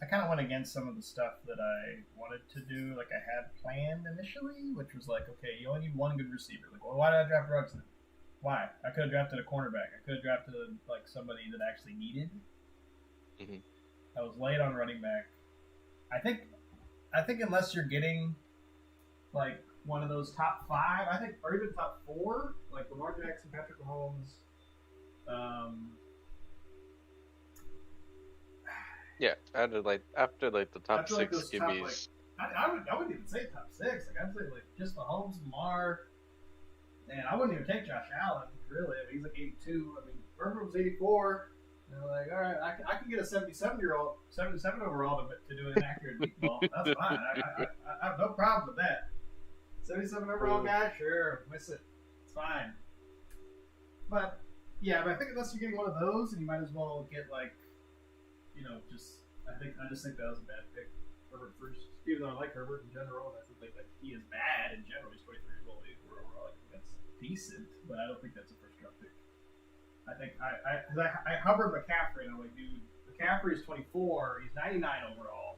I kind of went against some of the stuff that I wanted to do, like I had planned initially, which was like, okay, you only need one good receiver. Like, well, why did I draft Ruggs then? Why? I could have drafted a cornerback. I could have drafted like somebody that actually needed. Mm-hmm. I was late on running back. I think unless you're getting like one of those top five, I think, or even top four, like Lamar Jackson, Patrick Mahomes. Um, Yeah, after the top after like six those top QBs. I wouldn't even say top six. Like I'd say like just Mahomes, Lamar, and I wouldn't even take Josh Allen really. I mean, he's like 82. I mean, Herbert was 84. And they're like, all right, I can get a 77 overall to do an inaccurate deep ball. That's fine. I have no problem with that. 77 overall guy, sure, miss it. It's fine. But yeah, but I think unless you're getting one of those, and you might as well get like, just I just think that was a bad pick. Herbert first, even though I like Herbert in general, and I think like he is bad in general. He's 23 years old. Overall, I think that's decent, but I don't think that's a first round pick. I think I hovered McCaffrey, and I'm like, dude, McCaffrey is 24. He's 99 overall.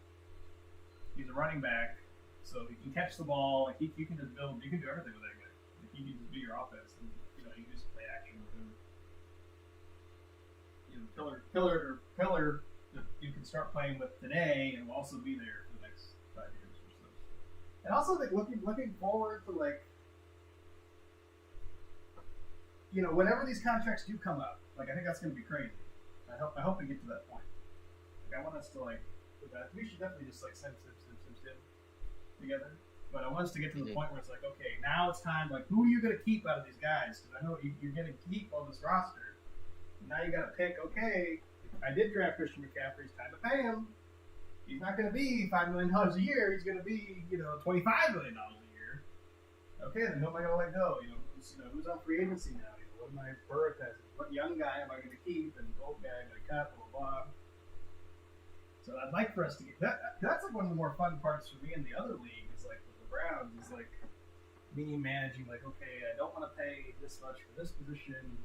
He's a running back, so he can catch the ball. Like you can just build. You can do everything with that guy. Like, you can just do your offense, and you can just play action or whatever. Pillar. You can start playing with today, and will also be there for the next 5 years or so. And also, like looking forward to like, whenever these contracts do come up, like I think that's going to be crazy. I hope we get to that point. Like I want us to like, we should definitely just like send Sim together. But I want us to get to the point where it's like, okay, now it's time. Like, who are you going to keep out of these guys? Because I know you're going to keep on this roster. Now you got to pick. Okay, I did draft Christian McCaffrey. It's time to pay him. He's not going to be $5 million a year. He's going to be $25 million a year. Okay, then who am I going to let go? Who's on free agency now? What am I prioritizing? What young guy am I going to keep, and old guy am I going to cut? Blah blah blah. So I'd like for us to get that. That's like one of the more fun parts for me in the other league. Is like with the Browns. Is like me managing. Like, okay, I don't want to pay this much for this position.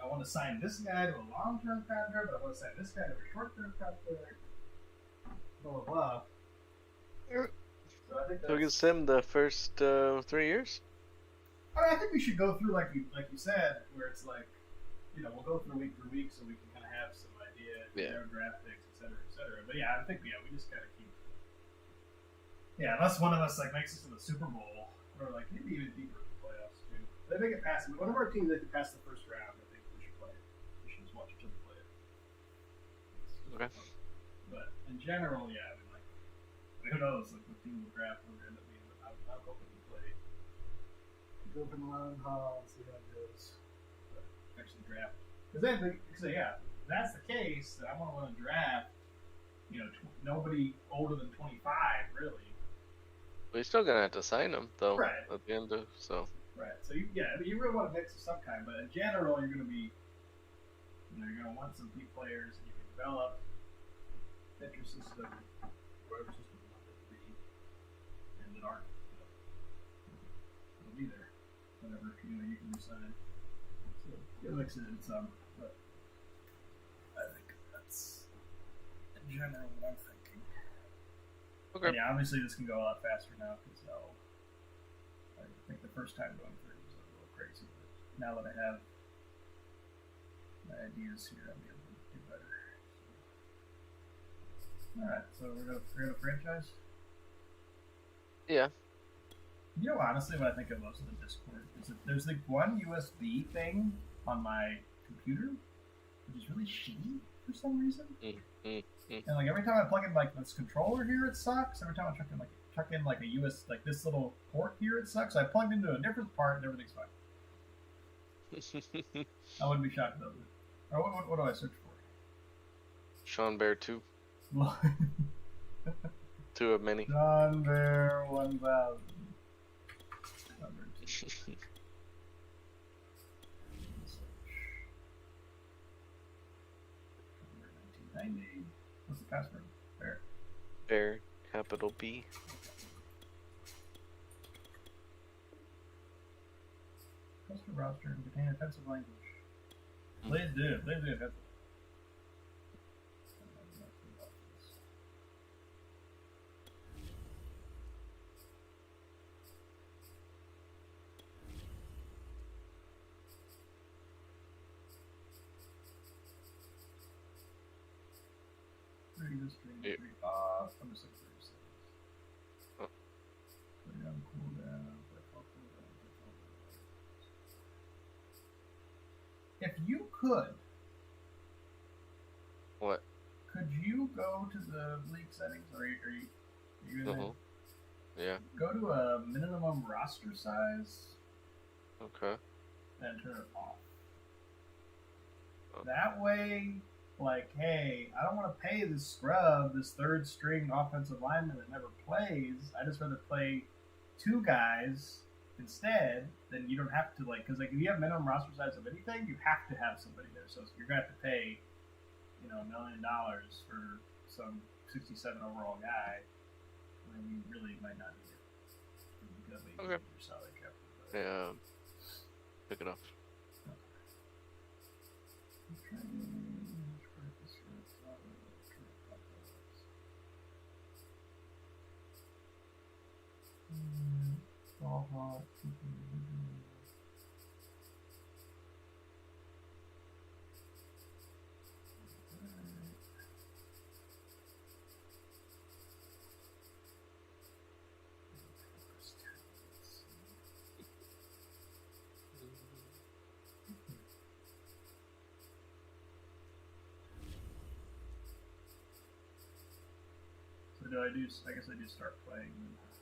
I want to sign this guy to a long-term contract, but I want to sign this guy to a short-term contract. Blah blah blah. So I think So we can sim the first 3 years. I think we should go through like you said, where it's like, we'll go through week for week so we can kind of have some idea, their draft picks, et cetera. But yeah, I think we just gotta keep. Yeah, unless one of us like makes it to the Super Bowl, or like maybe even deeper in the playoffs too. They make it past. One of our teams they can pass the first round. I think we should play it. We should just watch each other play it. Okay. But in general, yeah, I mean, like, who knows? Like, what team will draft will end up being. I'm hoping to play. Go for the long haul and see how it goes. But actually draft. Because then, yeah, if that's the case, then I want to draft, nobody older than 25, really. We're still gonna have to sign them though. Right. At the end of so. Right. So you really want a mix of some kind, but in general, you're going to be, you're going to want some deep players that you can develop, fit your system, whatever system you want it to be, and that aren't, will be there. Whatever you can decide. So you'll mix it in some, but I think that's in general what I'm thinking. Okay. And yeah, obviously this can go a lot faster now because I think the first time going through was a little crazy, but now that I have my ideas here, I'll be able to do better. So. All right, so we're gonna franchise. Yeah. Honestly, what I think of most of the Discord is that there's like one USB thing on my computer, which is really shitty for some reason. And like every time I plug in like this controller here, it sucks. Every time I chuck in like a US like this little port here, it sucks. I plugged into a different part and everything's fine. I wouldn't be shocked though. Or what do I search for? Sean Bear 2. 2 of many. Sean Bear 1000. What's the password? Bear. Bear, capital B. Custom roster and contain offensive language. Please do offensive. string Yeah. 3 off. I'm just like 36. Oh. Play on cooldown. Play on cooldown. If you could, What? could you go to the league settings, or are you in there? Yeah. Go to a minimum roster size Okay. and turn it off. Oh. That way, like, hey, I don't want to pay this scrub, this third string offensive lineman that never plays. I just rather play 2 guys instead. Then you don't have to, like, because like if you have minimum roster size of anything, you have to have somebody there. So you're gonna have to pay, $1 million for some 67 overall guy when you really might not need it. Okay. Your salary cap. Yeah. Pick it up. So do I do? I guess I do start playing as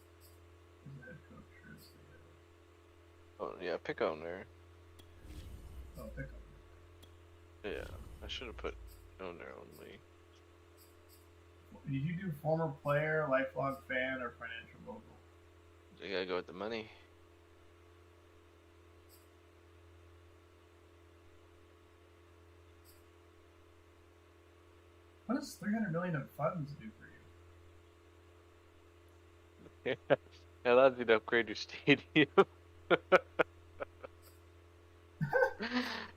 the head coach or as the. Oh yeah, pick owner. Oh, pick up. Yeah, I should have put owner only. Did you do former player, lifelong fan, or financial mogul? You gotta go with the money. What does 300 million of funds do for you? It allows you to upgrade your stadium.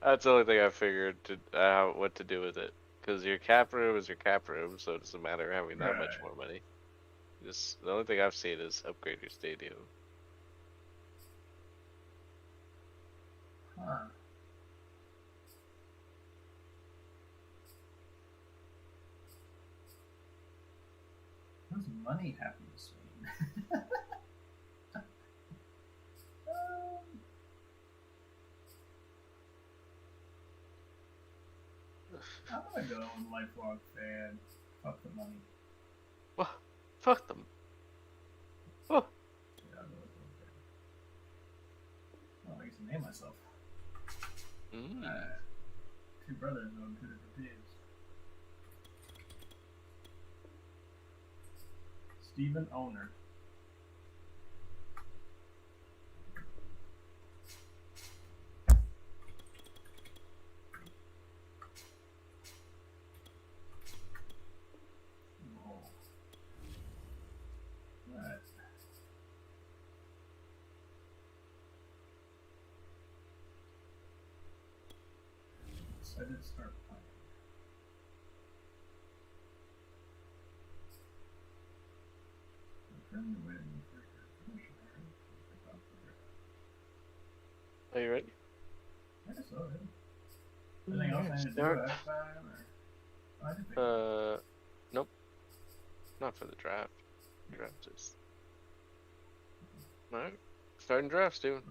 That's the only thing I figured what to do with it. Because your cap room is your cap room, so it doesn't matter having that much more money. Just the only thing I've seen is upgrade your stadium. Huh. What does money happiness mean? I'm gonna go with lifelong fan. Fuck the money. Well, fuck them. Oh. Yeah, I'll go with lifelong fan. Well, I get to name myself. Mm. 2 brothers on 2 different teams. Stephen Owner. Alright. So I did start playing. I'm currently waiting for your commissioner to pick up the draft. Are you ready? I guess so, yeah. Anything else I need to do ahead of time? Or? I did pick Nope. Not for the draft. Draft is. Alright. Starting draft, Steven.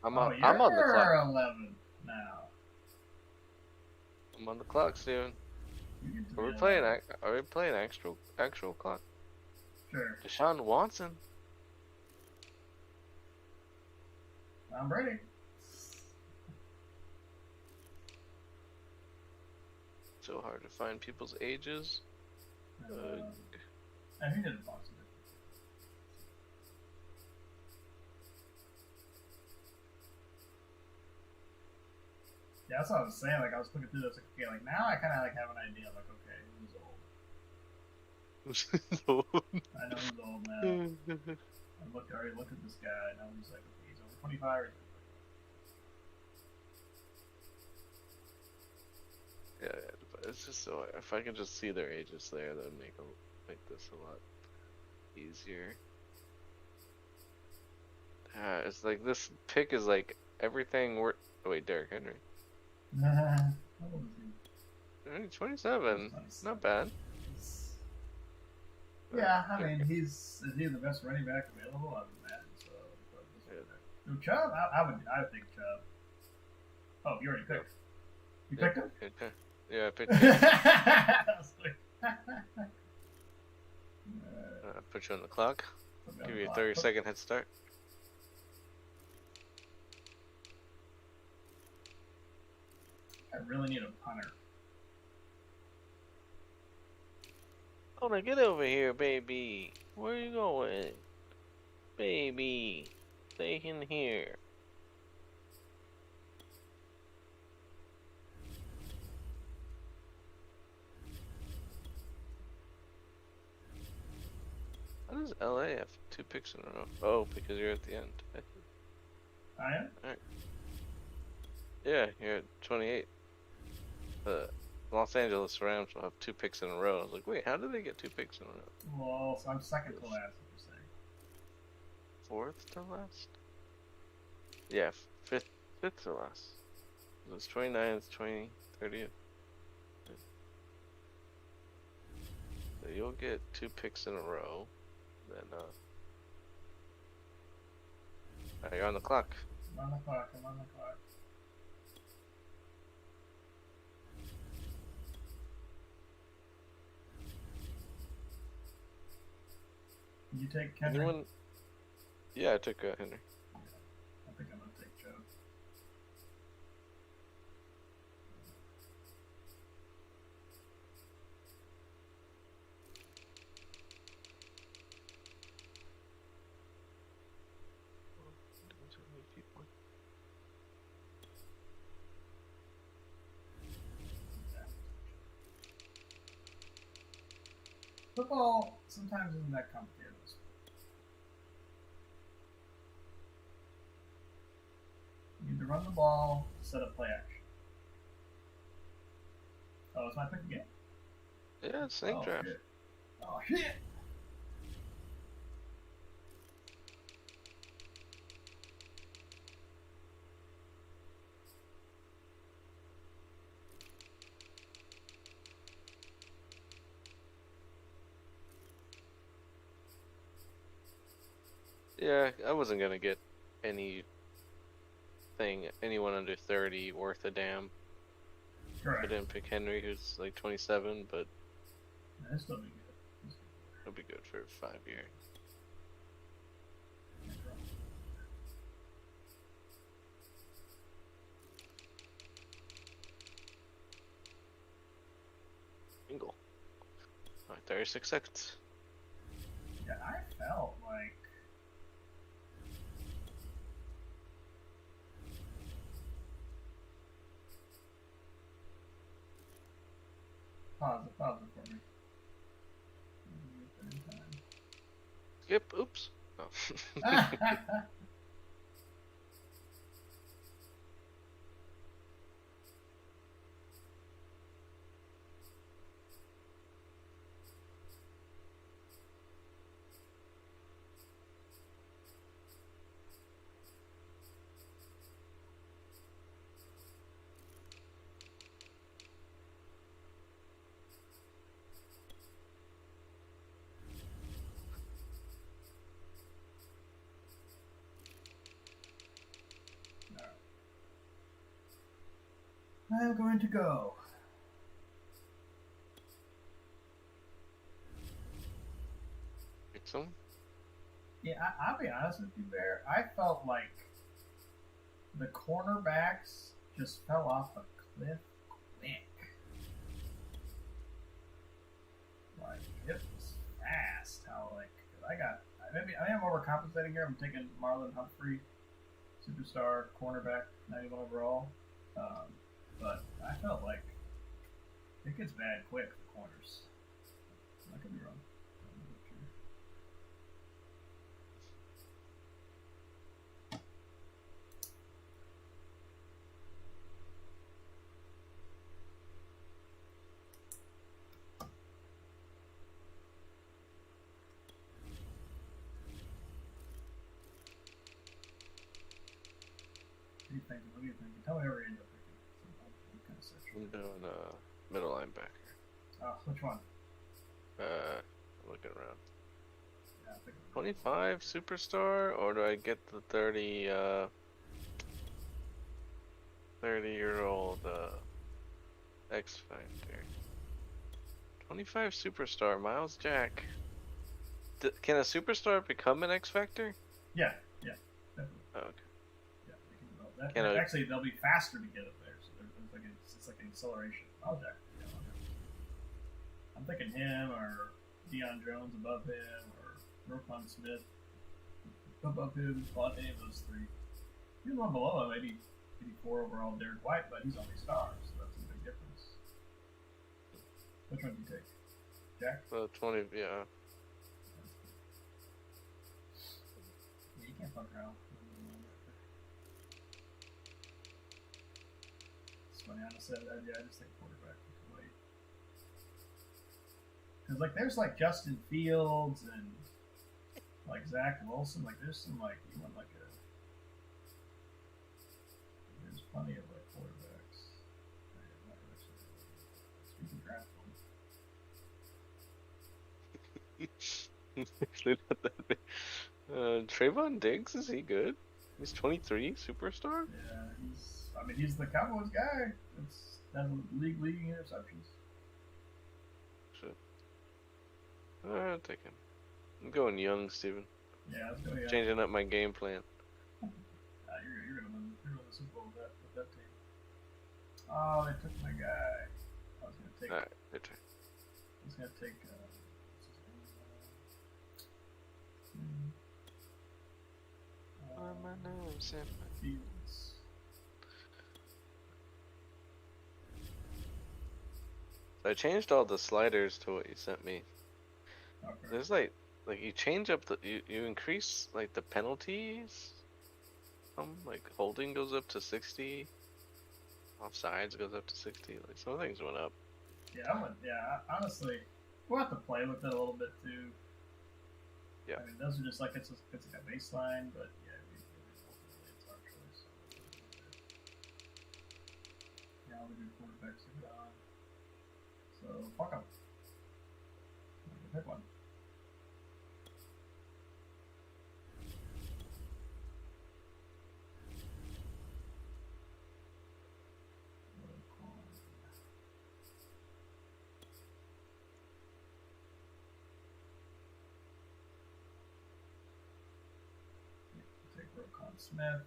I'm on the clock. 11 now. I'm on the clock, Steven. Are we playing actual clock? Sure. Deshaun Watson. I'm ready. So hard to find people's ages. I think it's possible. Yeah, that's what I was saying. Like I was looking through this. Like, okay, like now I kind of like have an idea. Like, okay, who's old? I know who's old now. I already looked at this guy. I know he's like, okay, he's over 25. Yeah, it's just so if I can just see their ages there, that would make this a lot easier. It's like this pick is like everything. Oh wait, Derrick Henry. How old is he? 27. Not bad. Yeah, I mean, is he the best running back available on Madden? So, no, Chubb, I would think Chubb. Oh, you already picked. You picked him? Okay. Yeah, I picked him. Put you on the clock. Give you a 30-second head start. I really need a punter. Oh, now get over here, baby. Where are you going? Baby, stay in here. How does LA have 2 picks in a row? Oh, because you're at the end. I am? Alright. Yeah, you're at 28. The Los Angeles Rams will have 2 picks in a row. I was like, wait, how did they get 2 picks in a row? Well, so I'm second to last, what you're saying. 4th to last? Yeah, 5th to last. It's 29th, 20th, 30th. So you'll get 2 picks in a row. Then, you're on the clock. I'm on the clock. Did you take Henry? Anyone? Yeah, I took Henry. I think I'm gonna take Chubb. Football sometimes isn't that complicated. You need to run the ball, set up play action. Oh, it's my pick again? Yeah, it's snake draft. Shit. Oh, shit! Yeah, I wasn't gonna get anyone under 30 worth a damn. Correct. I didn't pick Henry, who's like 27, but That'll still be good. he'll be good for 5 years. Bingo. Alright, 36 seconds. Yeah, I felt like pause it for me. Skip. Oops. Oh. I'm going to go. Pick some. Yeah, I'll be honest with you, Bear. I felt like the cornerbacks just fell off a cliff quick. Like, it was fast. How, like, I am overcompensating here. I'm taking Marlon Humphrey, superstar cornerback, 91 overall. But I felt like it gets bad quick for corners. I could be wrong. What do you think? Tell me where you end up picking. What kind of section? I'm doing middle linebacker. Oh, which one? looking around. Yeah, I think 25 superstar, or do I get the 30-year-old X Factor? 25 superstar, Miles Jack. Can a superstar become an X Factor? yeah, definitely. Oh, okay. Yeah, they can develop that. Can Actually, they'll be faster to get up there, so there's like it's like an acceleration. Miles Jack. Yeah, I'm thinking him or Deion Jones above him or Roquan Smith above him. Any of those three. He's one below him, maybe 84 overall Derek White, but he's only stars, so that's a big difference. Which one do you take? Jack? 20, yeah. Yeah, you can't fuck around. It's funny, honestly, I just think quarterback can wait. Because, like, there's, like, Justin Fields and, like, Zach Wilson. Like, there's some, like, you want, like, there's plenty of, like, quarterbacks. You can draft them. Actually, not that big. Trayvon Diggs, is he good? He's 23, superstar? Yeah, he's the Cowboys guy. That's leading interceptions. Shit. I'll take him. I'm going young, Steven. Yeah, let's go. Yeah. Changing up my game plan. You're gonna win. You're gonna win the Super Bowl with that team. Oh, they took my guy. I was gonna take. Alright, your turn. I was gonna take. What's his name? Fields. I changed all the sliders to what you sent me. Okay. There's like you change up you increase like the penalties. Like holding goes up to 60. Offsides goes up to 60. Like some things went up. Yeah, honestly, we'll have to play with it a little bit too. Yeah. I mean, those are just like it's like a baseline, but yeah, ultimately it's our choice. Yeah, all the good quarterbacks are gone. So fuck them. Pick one. Take Roquan Smith.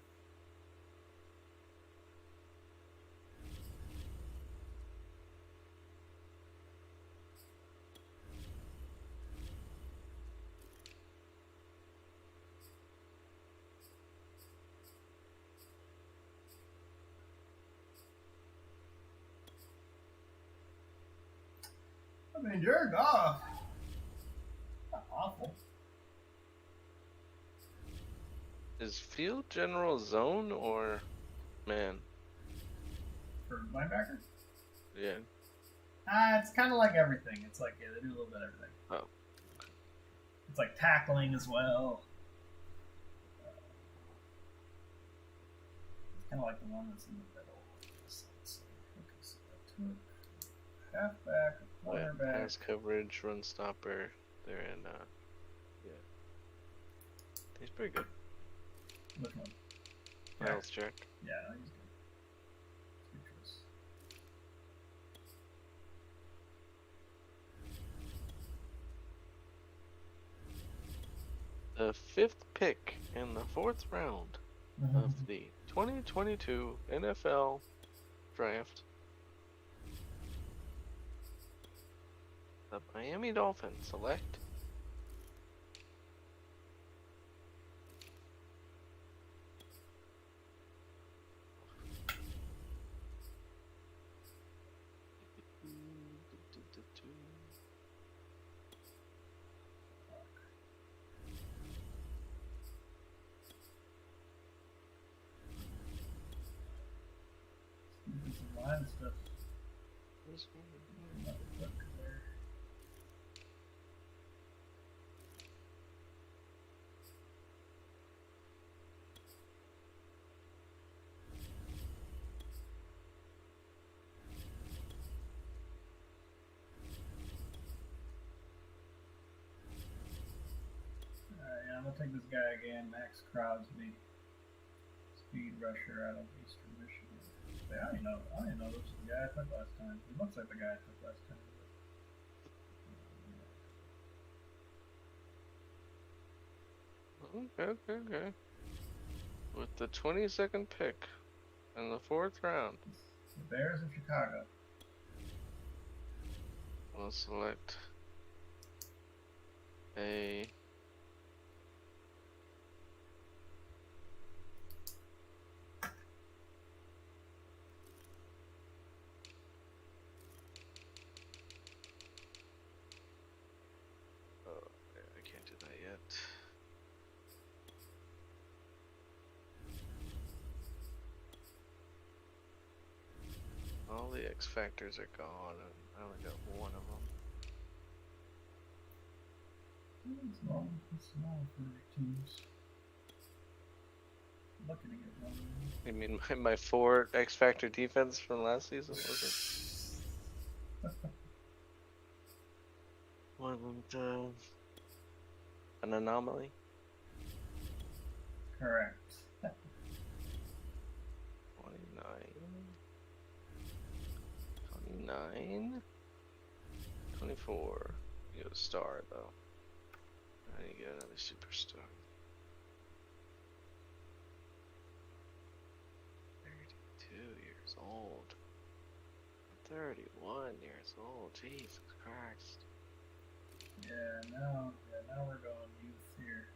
I mean, Jared Goff. Not awful. Is field general zone or man? For linebacker? Yeah. It's kind of like everything. It's like, yeah, they do a little bit of everything. Oh. It's like tackling as well. It's kind of like the one that's in the middle. So I took halfback, cornerback. Pass coverage, run stopper. They're in. Yeah. He's pretty good. Which one? Miles Jack. Yeah, he's good. Good choice. The 5th pick in the 4th round of the 2022 NFL Draft. The Miami Dolphins select Defensive line stuff. take this guy again. Max Crosby, speed rusher out of Eastern Michigan. I didn't know this was the guy I took last time. He looks like the guy I took last time. Okay. With the 22nd pick in the 4th round, The Bears of Chicago. we'll select a I can't do that yet. All the X factors are gone, and I only got one of them. It's small for teams. Looking to get one. You mean my 4 X factor defense from last season wasn't an anomaly? Correct. 29, 24. You got a star though. I need to get another superstar. 32 years old. 31 years old. Jesus Christ. Yeah, now we're going youth here.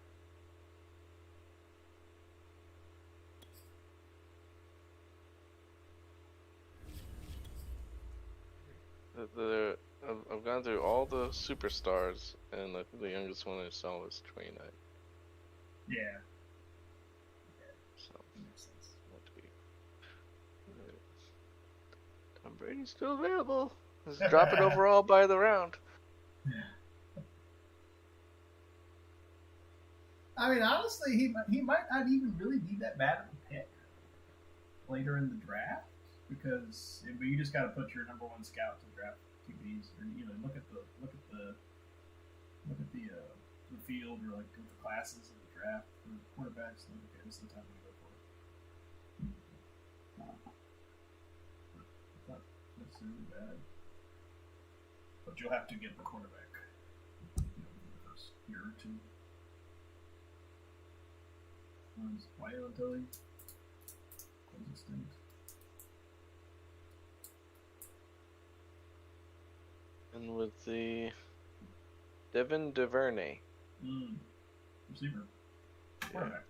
I've gone through all the superstars, and I think the youngest one I saw was 29. Yeah. So Makes sense. what do we? Tom Brady's still available. Just drop it overall by the round. I mean, honestly, he might not even really be that bad of a pick later in the draft because but you just got to put your number 1 scout to draft QBs, or look at the field, or like the classes of the draft for quarterbacks. Like, okay, this is the time to go for it. It's not necessarily bad, but you'll have to get the quarterback in the first year or 2. Why until he goes extinct? And with the Devin DuVernay. Receiver? Quarterback?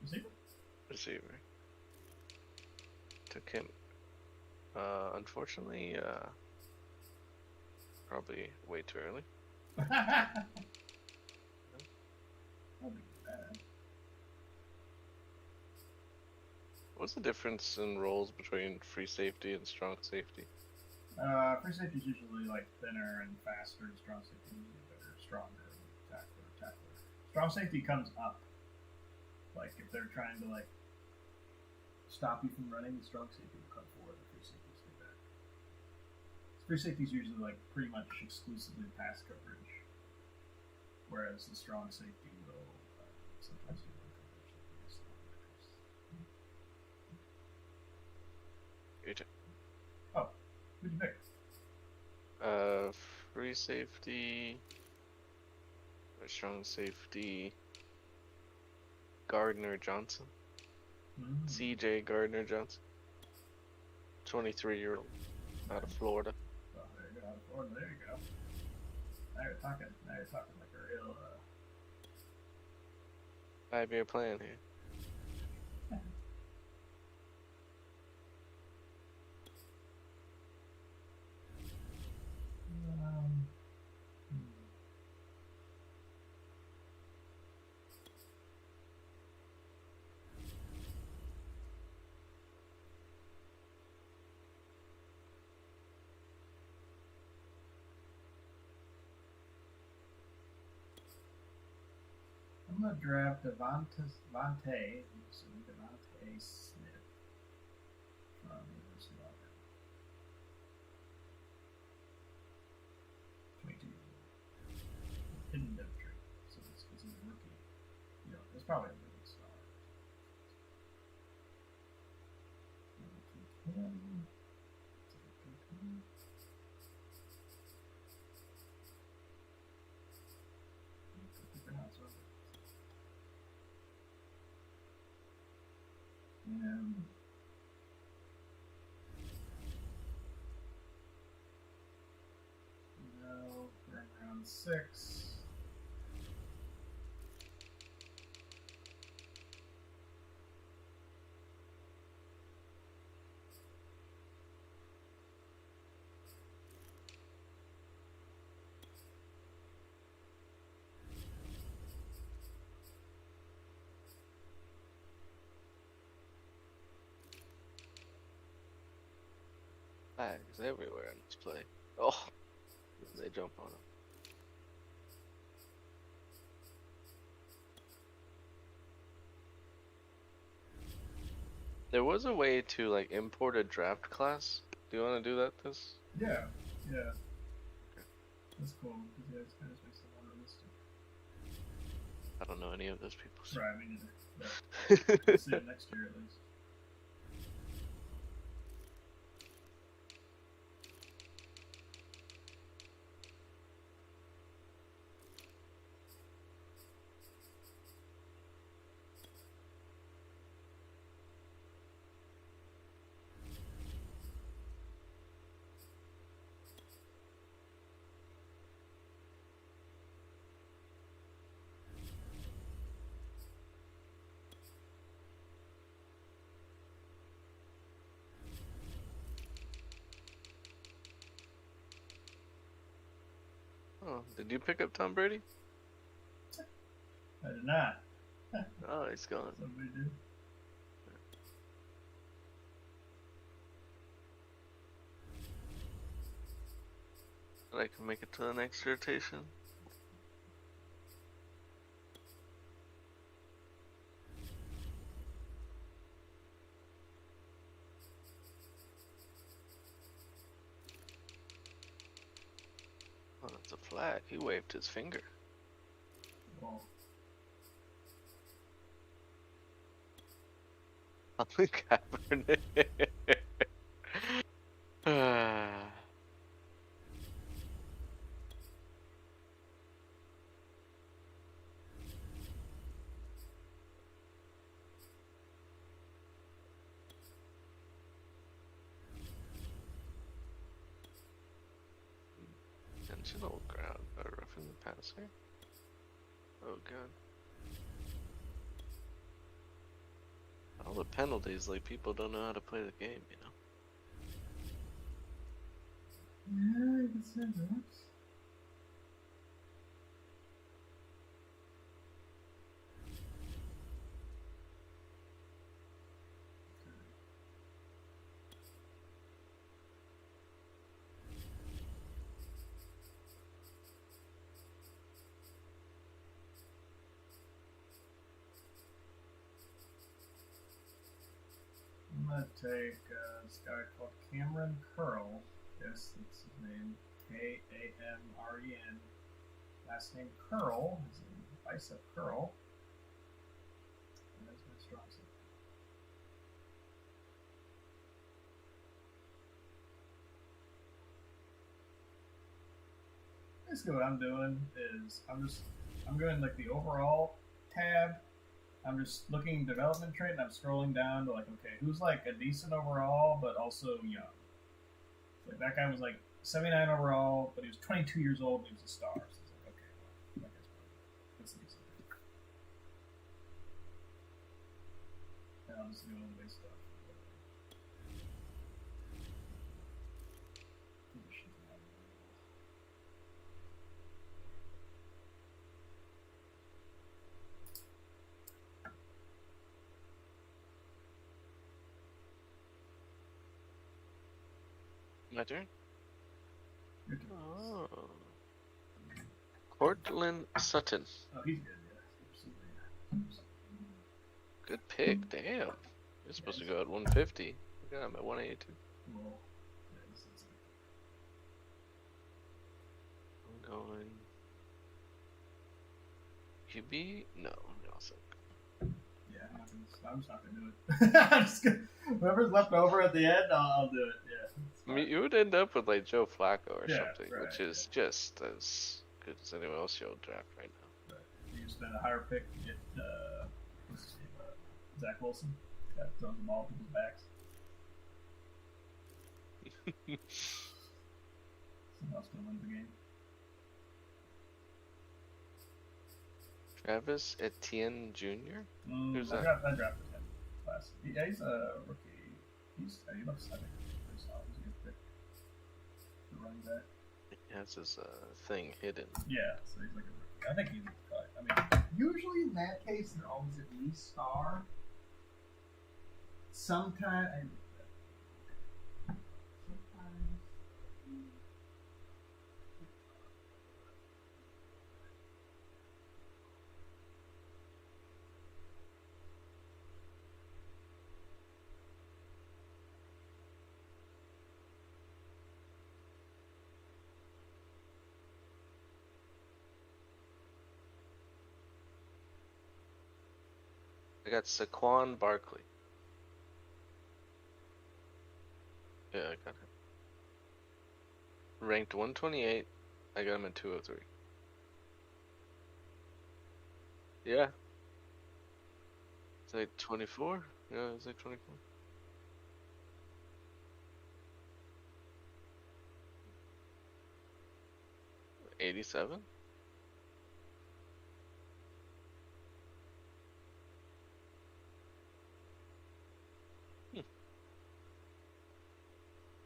Receiver? Receiver. Took him. Unfortunately, probably way too early. That'd be bad. What's the difference in roles between free safety and strong safety? Free safety is usually like thinner and faster, and strong safety is usually better, stronger, and tackler. Strong safety comes up. Like if they're trying to like stop you from running, the strong safety will come forward, the free safety stay back. Free safety is usually like pretty much exclusively pass coverage, whereas the strong safety will sometimes do run coverage. Oh, who'd you pick? Free safety, or strong safety, Gardner Johnson. CJ Gardner Johnson. 23-year-old out of Florida. Oh, there you go. Out of Florida. There you go. Now you're talking like a real 5-year plan here. I'm gonna draft Devontae Smith from University of Alabama. 22 years old. Hidden depth trade, so it's because he's a rookie. probably a middle star. No, we're around 6. Flags everywhere in this play. Oh, they jump on them. There was a way to like import a draft class. Do you want to do that this? Yeah, yeah. Okay. That's cool, because yeah, it's kind of makes it more realistic. I don't know any of those people. So. Right, me neither. But we'll see it next year at least. Oh, did you pick up Tom Brady? I did not. Oh, he's gone. Somebody did. I can make it to the next rotation. Oh, that's a flag. He waved his finger. Well, Colin Kaepernick. Intentional ground by roughing the passer. Oh god. All the penalties, like people don't know how to play the game, you know. yeah, you can say that. I'm gonna take this guy called Cameron Curl. Yes, that's his name. Kamren. Last name Curl, as in bicep curl. And that's my strong suit. Basically, what I'm doing is I'm going like the overall tab. I'm just looking development trait, and I'm scrolling down to like, okay, who's like a decent overall, but also young. Like that guy was like 79 overall, but he was 22 years old and he was a star. So it's like, okay, well, that guy's probably that's decent. And I'll just do all the base stuff. My turn? Your turn. Oh. Cortland Sutton. Oh, he's good, yeah. Good pick, damn. You're supposed to go at 150. We got him at 182. Well, yeah, that's I'm going QB? No, also. I'm just not gonna do it. I'm just gonna, whoever's left over at the end, I'll do it. Yeah. I mean, you would end up with like Joe Flacco or Yeah, something, right, which is just as good as anyone else you'll draft right now. Right. You spend a higher pick to get what's his name, Zach Wilson. That throws the ball to people's backs. Someone else gonna win the game. Travis Etienne Jr. Who's I that? drafted him last. Yeah, he's a rookie. He looks, I think, pretty solid. He's a good pick. The running back. He has his thing hidden. Yeah, so he's like a rookie. I think he's a cut. I mean, usually in that case, they're always at least star. Sometimes. I got Saquon Barkley. Yeah, I got him. Ranked 128. I got him at 203. Yeah. It's like 24? Yeah, it's like 24. $87?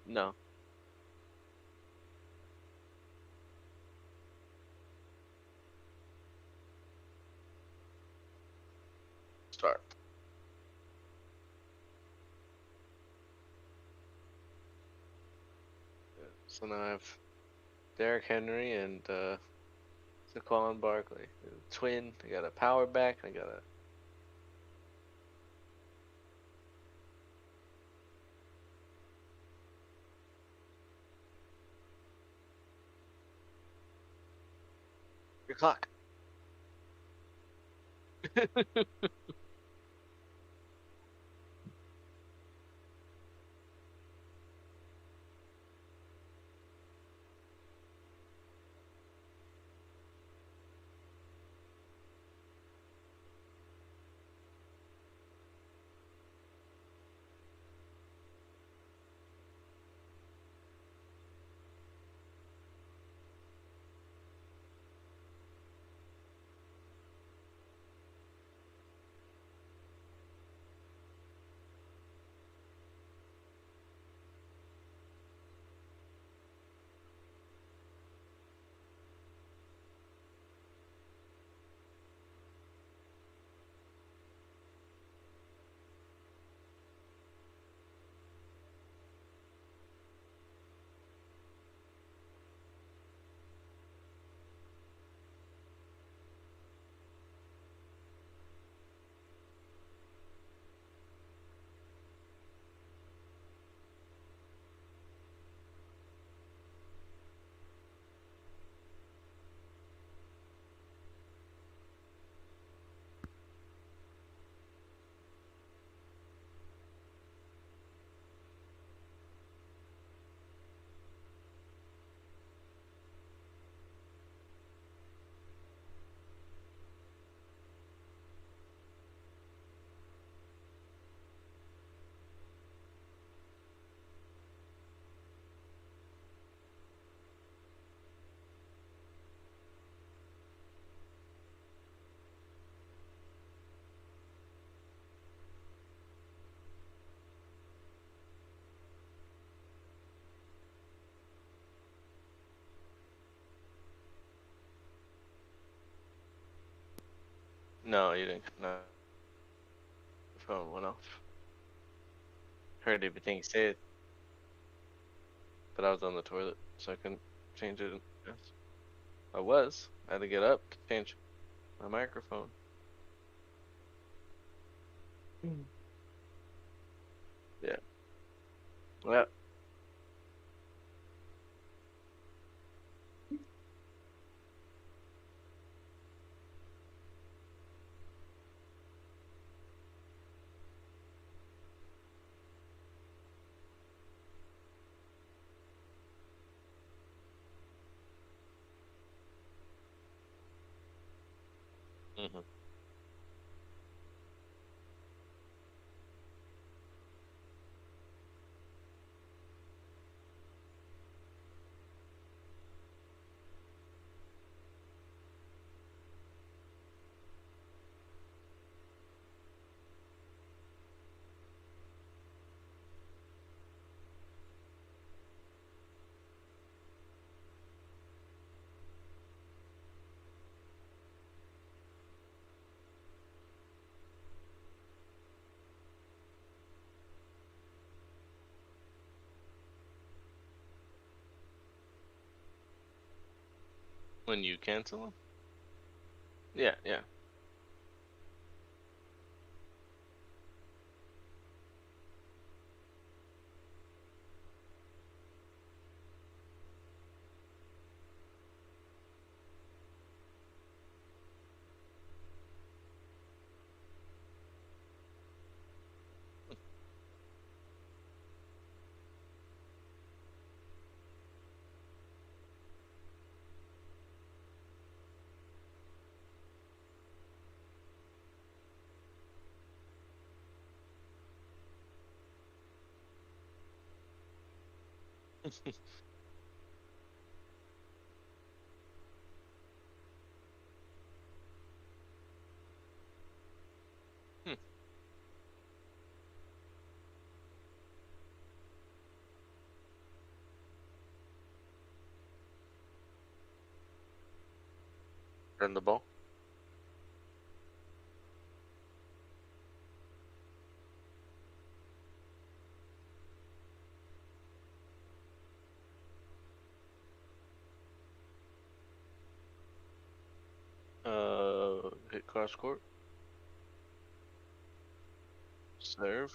No. Start. Yeah. So now I have Derrick Henry and Saquon Barkley. Twin. I got a power back. I got a. Your clock. No, you didn't. No. The phone went off. Heard everything you said. But I was on the toilet, so I couldn't change it. Yes. I was. I had to get up to change my microphone. Yeah. Well. Mm-hmm. When you cancel them? Yeah, yeah. Hmm. Turn the ball. Hit cross court. Serve.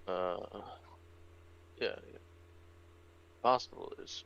Uh, yeah, yeah. Possible is.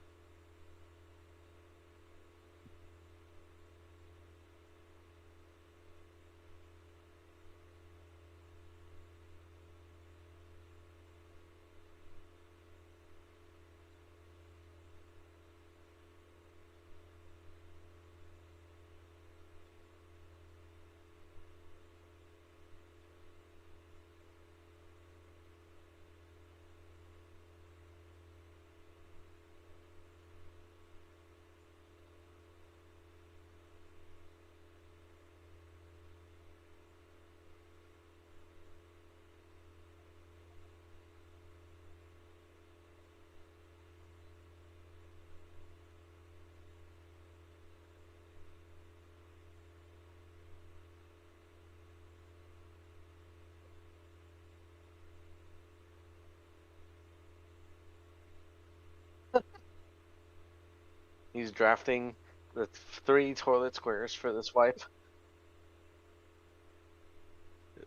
He's drafting the 3 toilet squares for this wipe.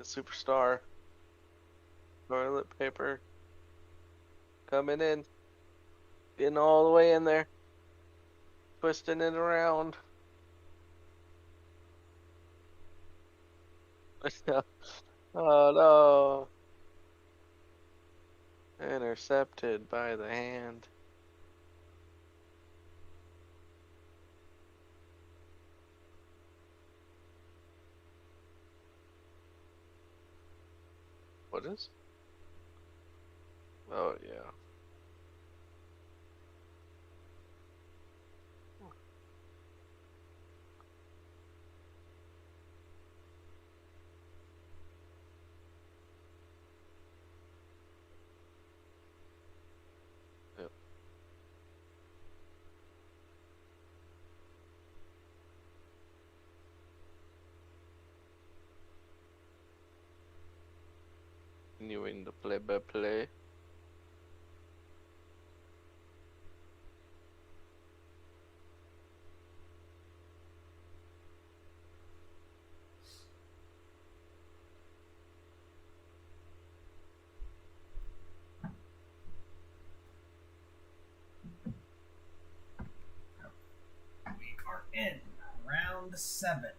Superstar. Toilet paper. Coming in. Getting all the way in there. Twisting it around. Oh no. Intercepted by the hand. What is? Oh yeah. Yep. Continuing the play-by-play. We are in round 7.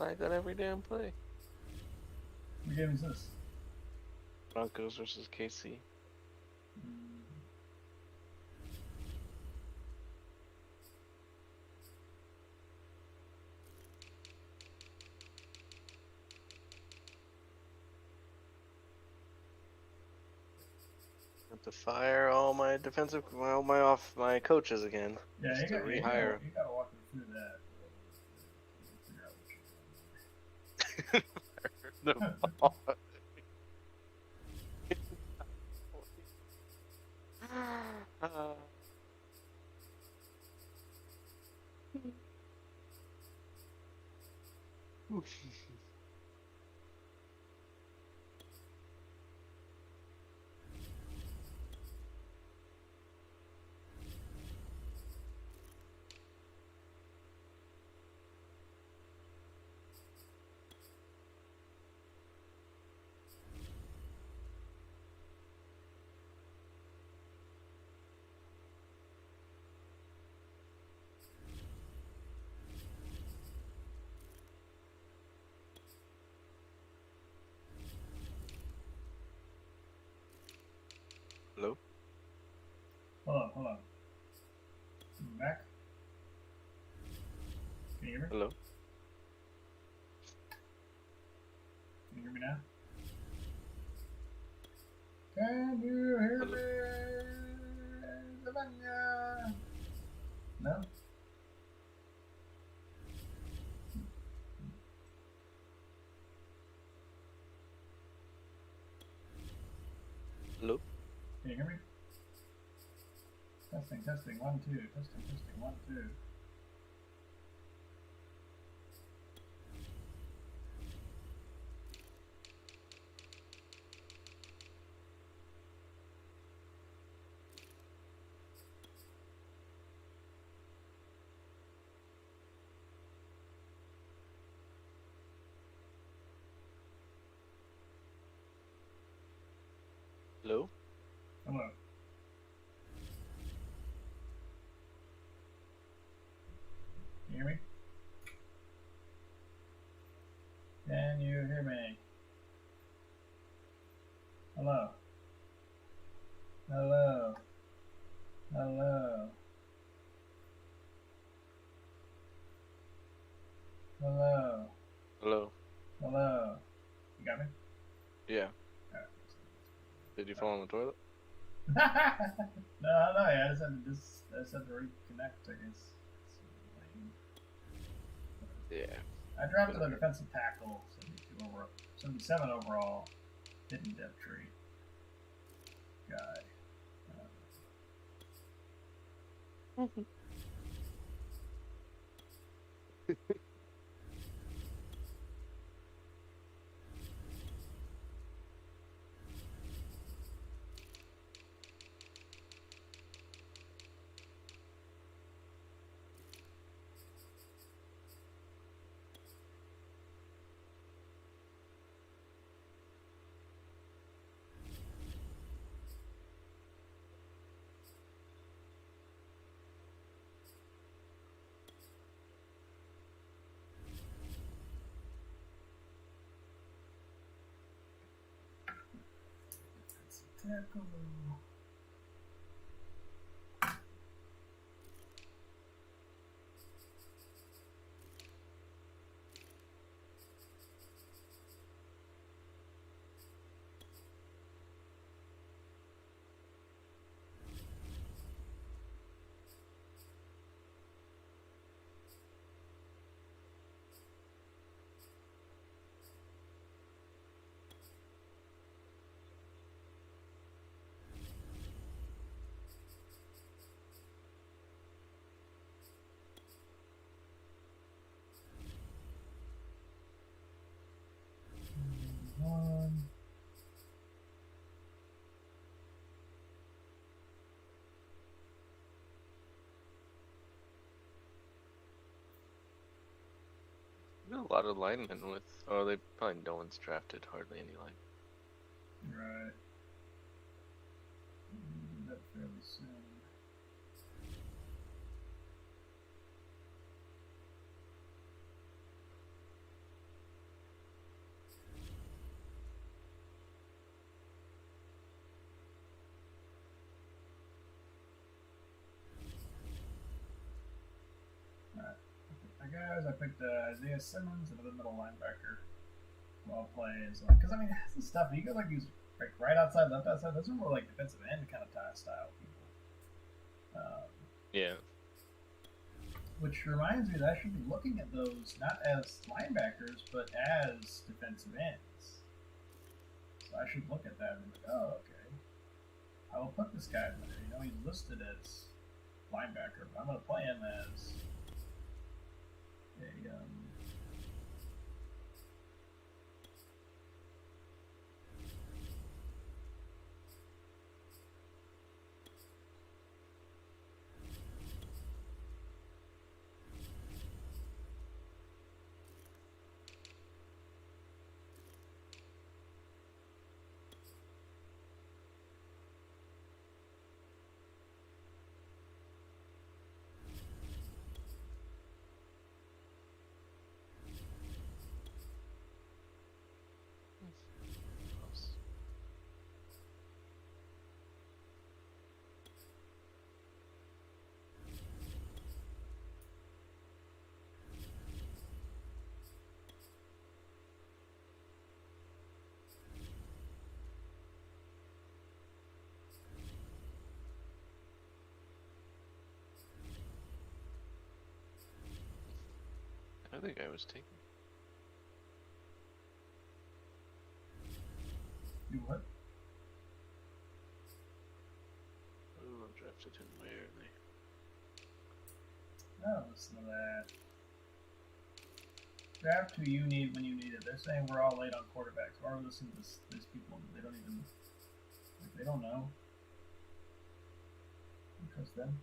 I got every damn play. What game is this? Broncos versus KC. Have to fire all my my coaches again. Yeah, Just to you rehire. gotta walk me through that. The ball. Hello? Hold on. You back? Can you hear me? Hello? Can you hear me now? Can you hear Hello? me? Savannah? No? Hello? Can you hear me? Testing, 1, 2. Testing, 1, 2. Hello? Hello. Can you hear me? Can you hear me? Hello. Hello. Hello. Hello. Hello? Hello. You got me? Yeah. Alright. Did you fall on the toilet? No, yeah, I just had to reconnect, I guess. Yeah. I drafted a defensive tackle, 72 overall, 77 overall, hidden depth tree guy. Defensive tackle. One. There's a lot of linemen with. Oh, they probably no one's drafted hardly any line. Right. Do that fairly soon. guys. I picked Isaiah Simmons, another middle linebacker. Well plays. Because, I mean, that's the stuff. You go like these like right outside, left outside. Those are more like defensive end kind of style people. Yeah. Which reminds me that I should be looking at those not as linebackers, but as defensive ends. So I should look at that and be like, oh, okay. I will put this guy in there. You know, he's listed as linebacker, but I'm going to play him as a I think I was taken. You what? Oh, I drafted him way early. Oh, listen to that. Draft who you need when you need it. They're saying we're all late on quarterbacks. Why are we listening to these people? They don't even. Like, they don't know. I trust them.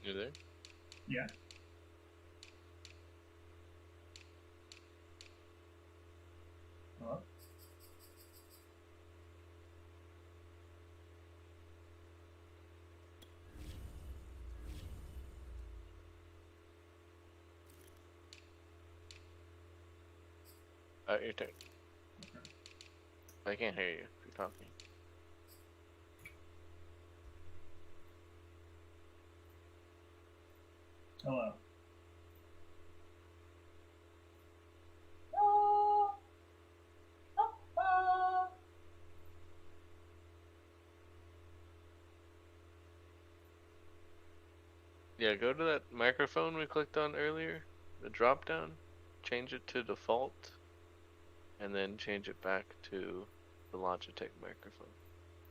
You there? Yeah. Hello? Your turn. Okay. I can't hear you if you're talking. Hello. Yeah, go to that microphone we clicked on earlier, the drop down, change it to default, and then change it back to the Logitech microphone.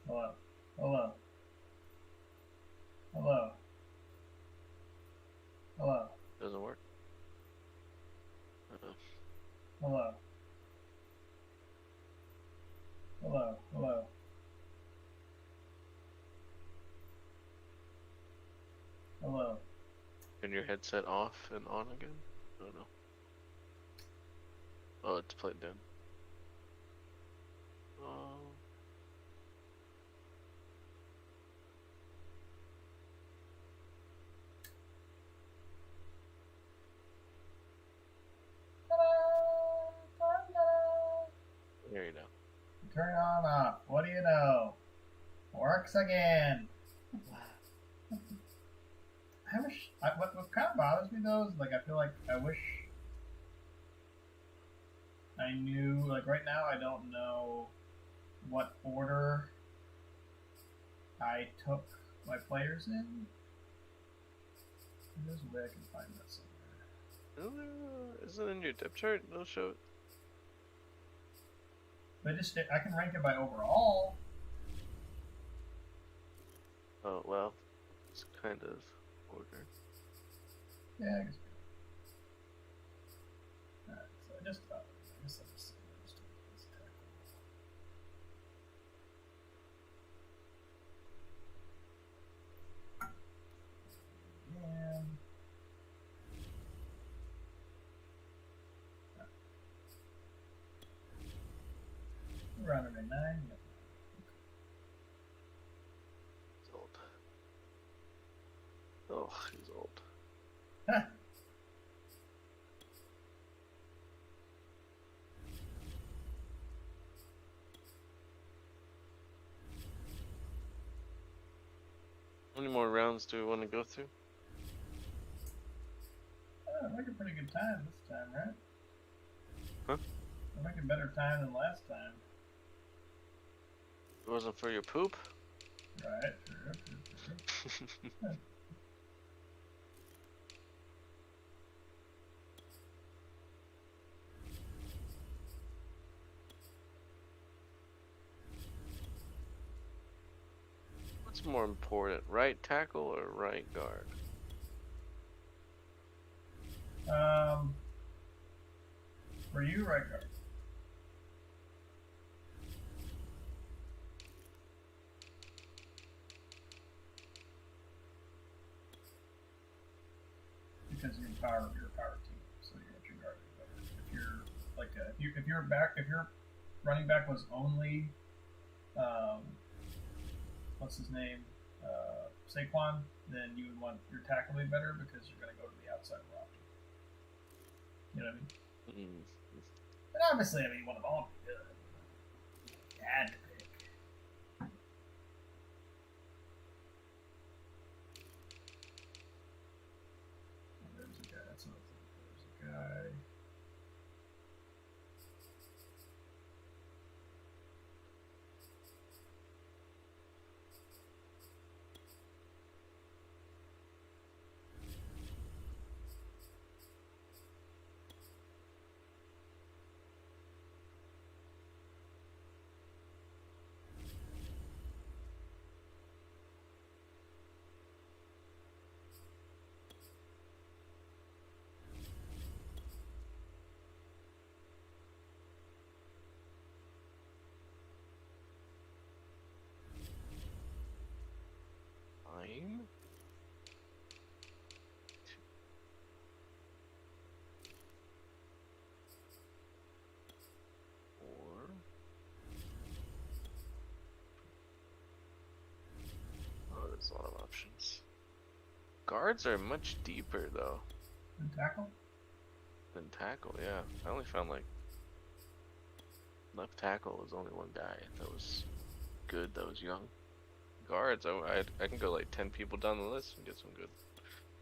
Hello. Hello. Hello. Hello. Doesn't work? Uh-oh. Hello. Hello. Hello. Hello. Turn your headset off and on again? I don't know. Oh, it's plugged in. Oh. There you go. Turn on off. What do you know? Works again. I wish. What kind of bothers me though is like I feel like I wish I knew. Like right now, I don't know what order I took my players in. There's a way I can find that somewhere. Is it in your depth chart? No show it. But I can rank it by overall. Oh well, it's kind of order. Yeah, I guess. Alright, so I guess I'll just see those two. Let's tackle. Yeah. Round number 9. Yep. He's old. Oh, he's old. Huh. ones do we want to go through? I'm making pretty good time this time, right? Huh? I'm making better time than last time. It wasn't for your poop? Right, sure. What's more important, right tackle or right guard? For you, right guard. Because you're a power team, so you want your guard to be better. If you're like if your running back was only what's his name, Saquon, then you would want your tackle to be better because you're going to go to the outside more often. You know what I mean? Mm. But obviously, I mean, you want them all to be good. You had to pick. Oh, there's a guy. That's what I think. There's a guy. Fine. Or oh, there's a lot of options. Guards are much deeper though And tackle? than tackle. Yeah, I only found like left tackle was only one guy that was good. That was young. Guards, I can go like 10 people down the list and get some good,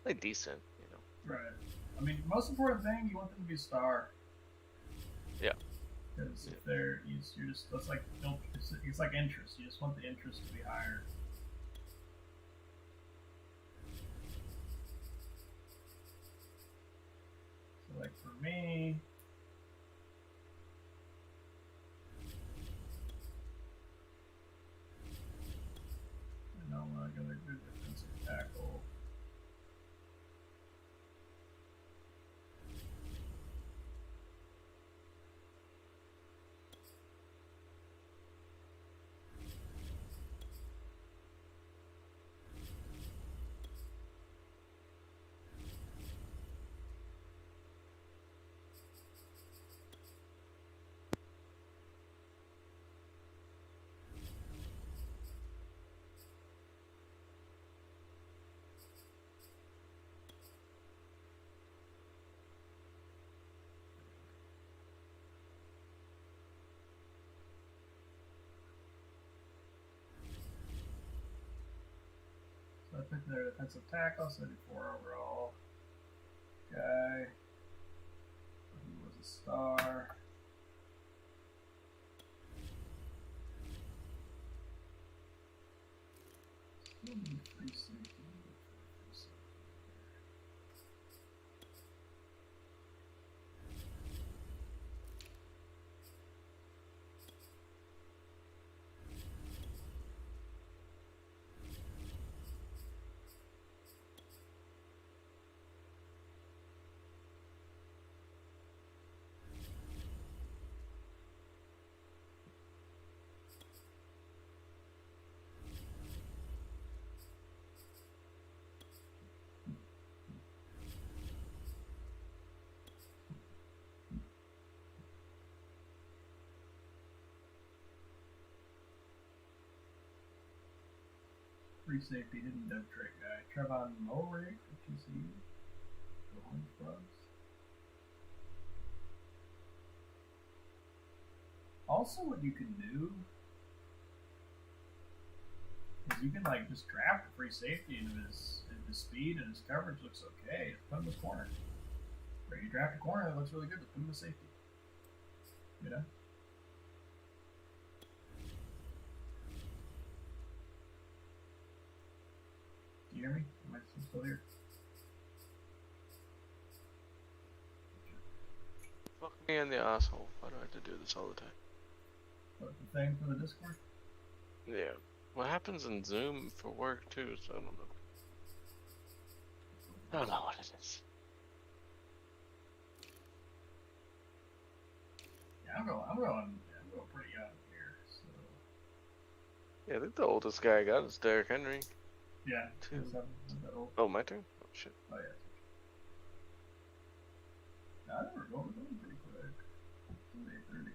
like decent, you know. Right. I mean, most important thing, you want them to be a star. Yeah. Because if they're, you're just, that's like, it's like interest. You just want the interest to be higher. So, like, for me, I know I got a good defensive tackle. So I picked their defensive tackle, 74 overall. Guy. He was a star. Still need free safety. Free safety, hidden depth trait guy. Trevon Mulrick for TCU. The Orange Bugs. Also, what you can do is you can like just draft a free safety into his speed and his coverage looks okay. Just put him as corner. Or you draft a corner that looks really good, just put him as safety. You know? Do you hear me? Am I still here? Fuck me in the asshole. Why do I have to do this all the time? What, the thing for the Discord? Yeah. What happens in Zoom for work too, so I don't know. I don't know what it is. Yeah, I'm going pretty young here. So Yeah, I think the oldest guy I got is Derrick Henry. yeah, Two. that old. Oh, my turn? Oh, shit. Oh yeah. No, I never go. We're going pretty quick. 8:30.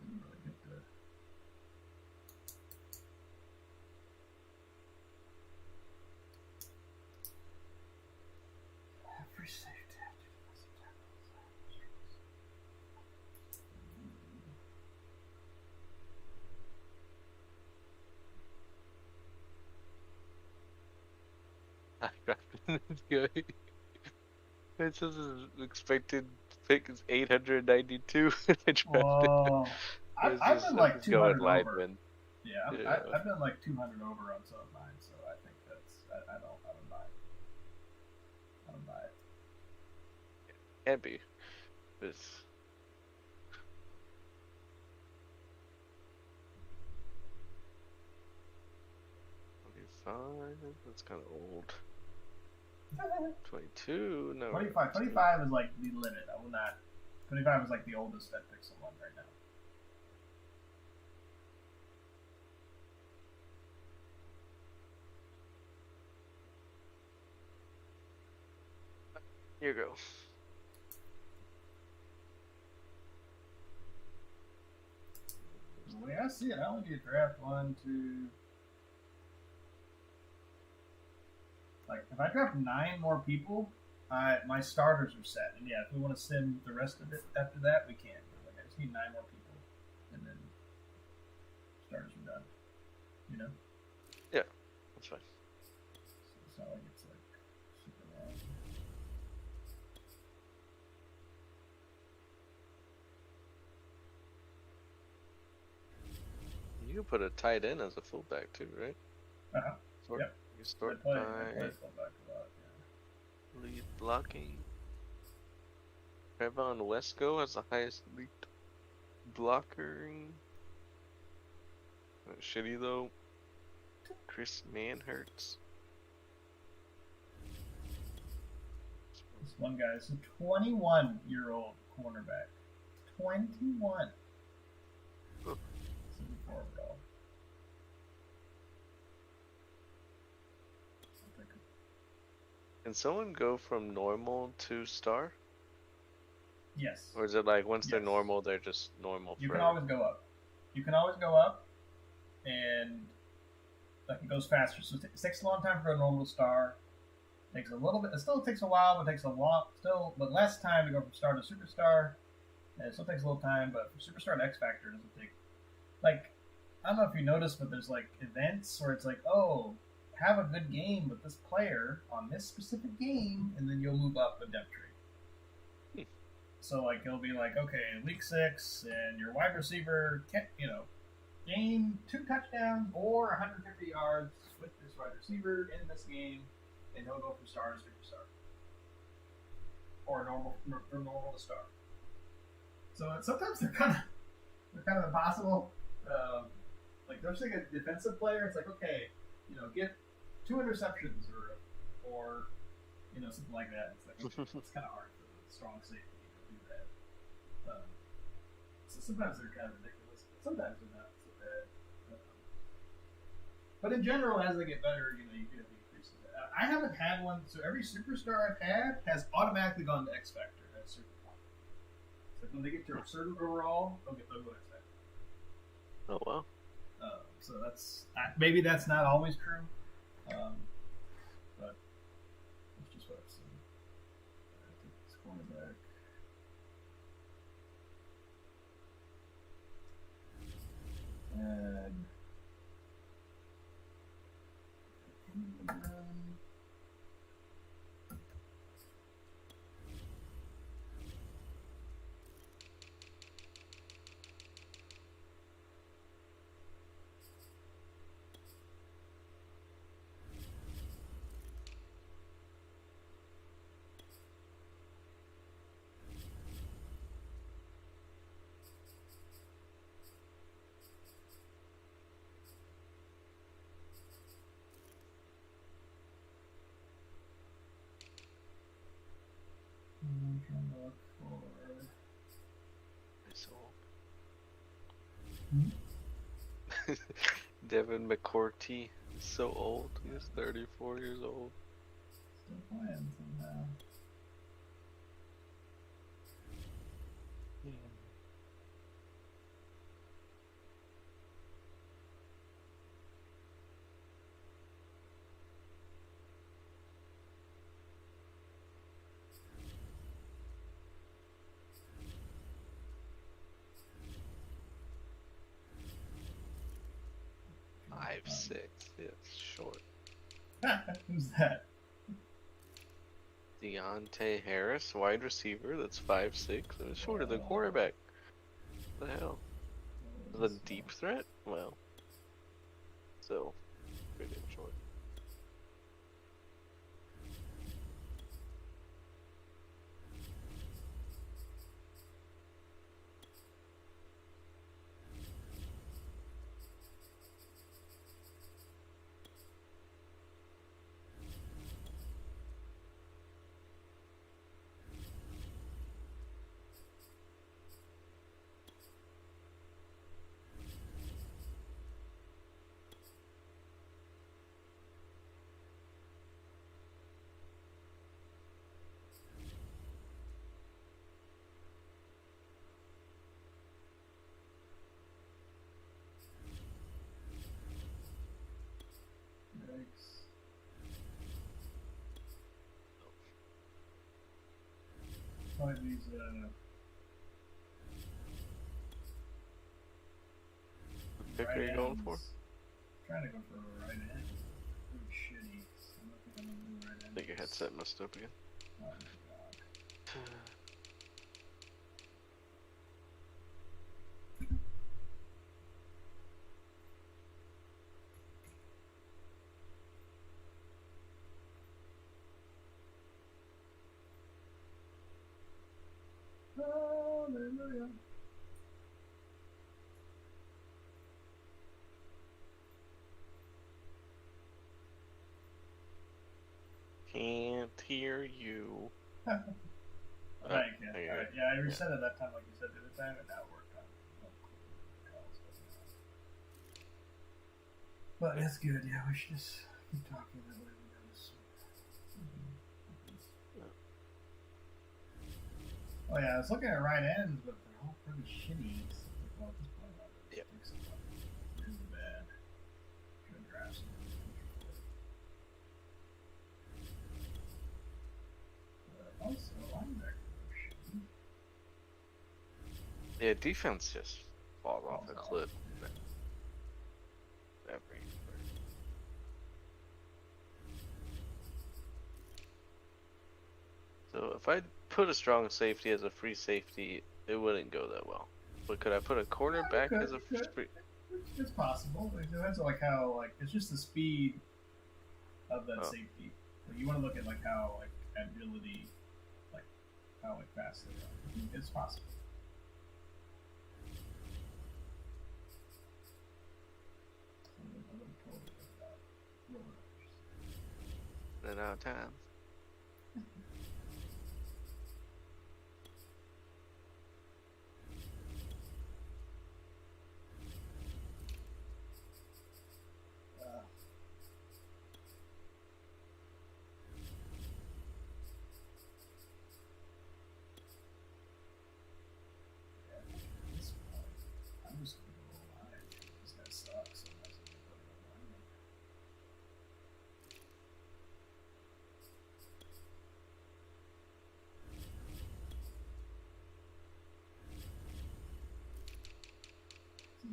Didn't really get to. Free safety. I drafted this guy. It says his expected pick is 892. I drafted Whoa. him. I've been like 200 over. Lineman. Yeah, Yeah. I've been like 200 over on some of mine, so I think that's I don't buy it. I don't buy it. Can't be. This. That's kind of old. 22. No. 25 is like the limit. I will not. 25 is like the oldest Fed Pixel one right now. Here you go. The way I see it, I only need to draft 1, 2. Like, if I draft 9 more people, my starters are set. And yeah, if we want to sim the rest of it after that, we can. But like, I just need 9 more people, and then starters are done. You know? Yeah, that's fine. So it's not like it's like super long. You can put a tight end as a fullback too, right? Uh-huh. Sort, Yep. You start I play by fullback a lot, yeah. lead blocking. Trevon Wesco has the highest lead blockering. Shitty though. Chris Manhurts. This one guy is a 21-year-old cornerback. 21. Huh. Overall. Can someone go from normal to star? Yes. Or is it like once they're Yes. normal, they're just normal You forever? can always go up. You can always go up, and like it goes faster. So it takes a long time for a normal to star. It takes a little bit. It still takes a while, but it takes a lot. But less time to go from star to superstar. And it still takes a little time, but from superstar to X Factor doesn't take. Like, I don't know if you noticed, but there's like events where it's like, oh, have a good game with this player on this specific game, and then you'll move up a depth tree. So like it'll be like, okay, week 6, and your wide receiver can't, gain 2 touchdowns or 150 yards with this wide receiver in this game, and he'll go from star to superstar, or from normal to star. So sometimes they're kind of impossible. Like they're saying a defensive player, it's like, okay, get 2 interceptions or something like that. It's like, okay, it's kind of hard for the strong safety to do that. So sometimes they're kind of ridiculous, but sometimes they're not so bad. But in general, as they get better, you do have the increases. I haven't had one, so every superstar I've had has automatically gone to X Factor at a certain point. So when they get to a certain overall, they'll go X Factor. Oh wow. So maybe that's not always true, but that's just what I've seen. I take this cornerback. And look for. So. Hmm? Devin McCourty is so old. He's 34 years old. Still playing somehow. Yeah. Five, 6. Yeah, it's short. Who's that? Deontay Harris, wide receiver. That's 5'6". And it's shorter than quarterback. What the hell? The deep threat? Well, so pretty damn short. Yikes. Probably these, What pick are you going for? Trying to go for a right end. Pretty shitty. So I don't think I'm gonna do right end. I think your headset messed up again. Oh my god. Hallelujah. Can't hear you. Thank you. Alright, Yeah, I reset it that time like you said the other time, and that worked out. But it's good, yeah, we should just keep talking that way we know this. Oh yeah, I was looking at right ends, but they're all pretty shitty. Well, at this point, Yep. Really bad. Good drafts. Also, linebacker shitty. Yeah, defense just falls off a cliff. Every. So if I put a strong safety as a free safety, it wouldn't go that well. But could I put a cornerback as a free? It's possible. It depends on like how like it's just the speed of that Oh. safety. Like, you want to look at like how like agility, like how like fast they are. It's possible. Then out of time. I'm just gonna go line. This guy sucks. So I might as well put it on line.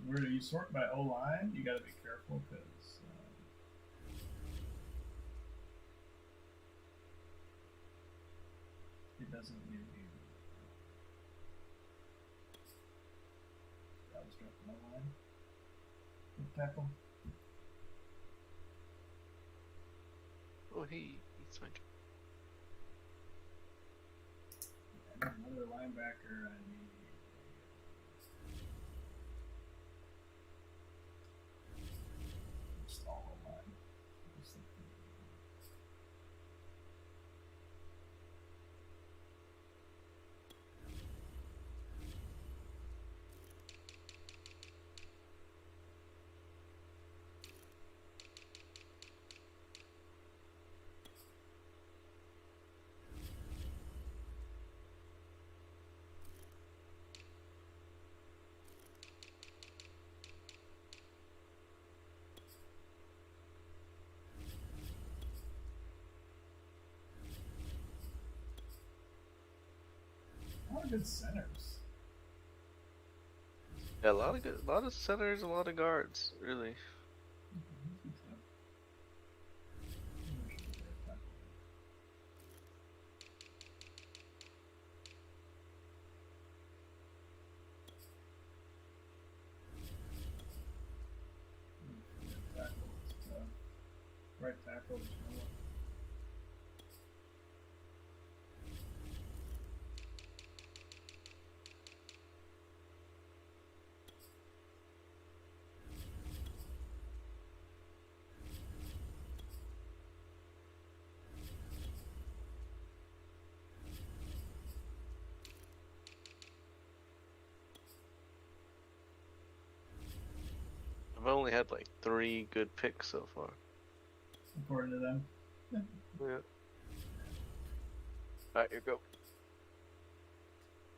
Where do you sort by O line? You got to be careful because it doesn't give you. I was dropping O line. Good tackle. Oh, he's fine. Another linebacker. I need. Just all O line. of good centers. Yeah, a lot of centers, a lot of guards, really. Right tackle. I've only had like 3 good picks so far. According to them. Yeah. Alright, here go.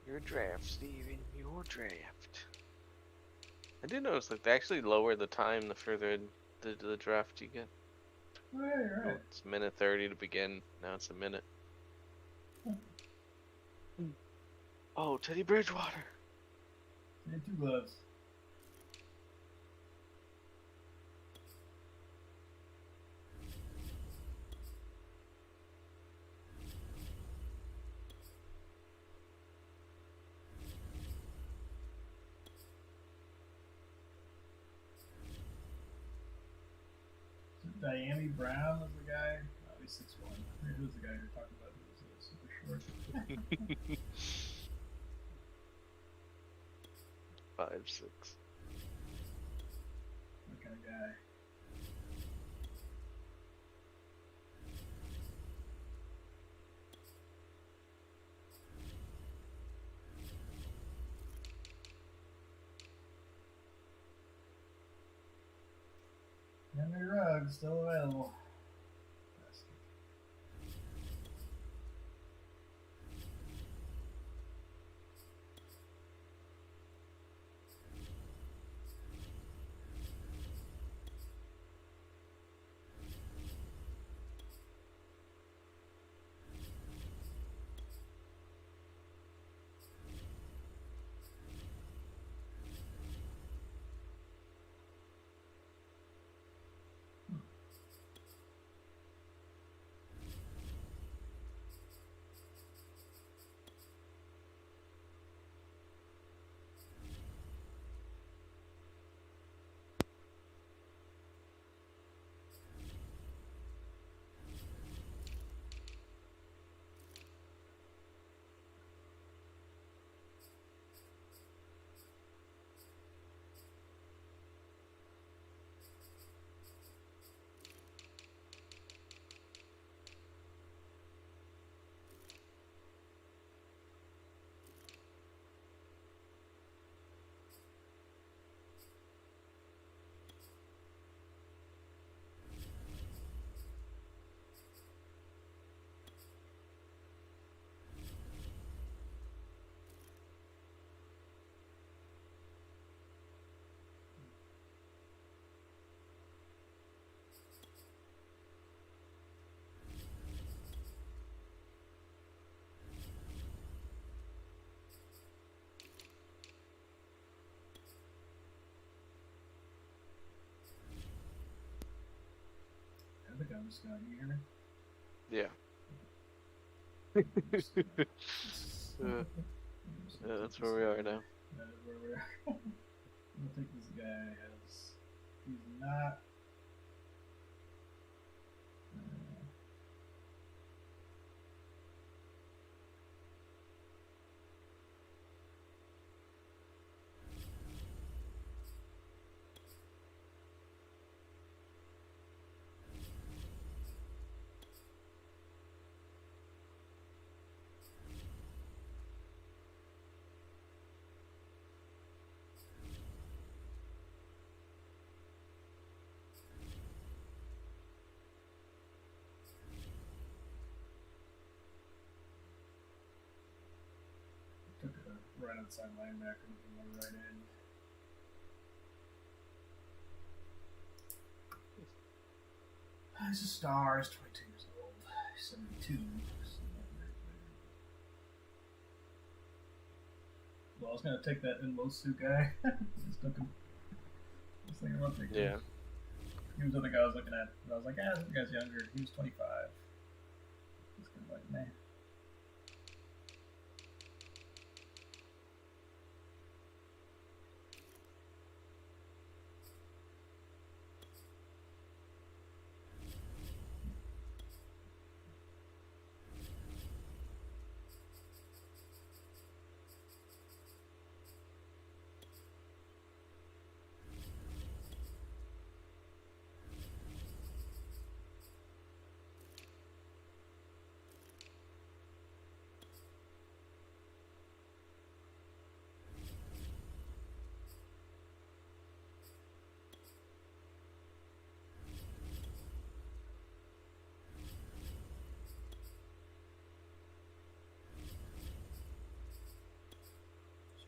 Your draft, Steven. Your draft. I did notice like they actually lower the time the further in the draft you get. Right. It's minute 30 to begin. Now it's a minute. Oh, Teddy Bridgewater. Need 2 gloves. Diami Brown was the guy. Oh, he's 6'1". Who's the guy you're talking about who was super short? 5'6". What kind of guy? Henry Ruggs still available. I think I'm just gonna be here. Yeah. Yeah, that's where we are now. That is where we are. I'm gonna take this guy as he's not. Took a right outside linebacker with my right end. He's a star. He's 22 years old. He's 72. I was gonna take that Nwosu guy. Just took him. I was thinking about taking him. Yeah. He was the other guy I was looking at. And I was like, this guy's younger. He was 25. He's gonna be like, man.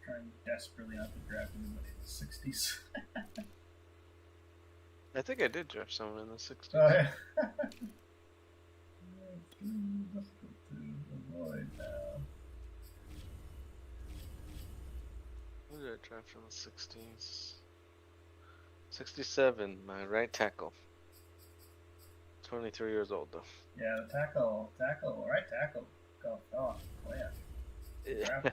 Trying desperately not to draft anybody in the 60s. I think I did draft someone in the 60s. Oh, yeah. It's difficult to avoid now. Who did I draft from the 60s? 67, my right tackle. 23 years old, though. Yeah, the right tackle. Oh, man.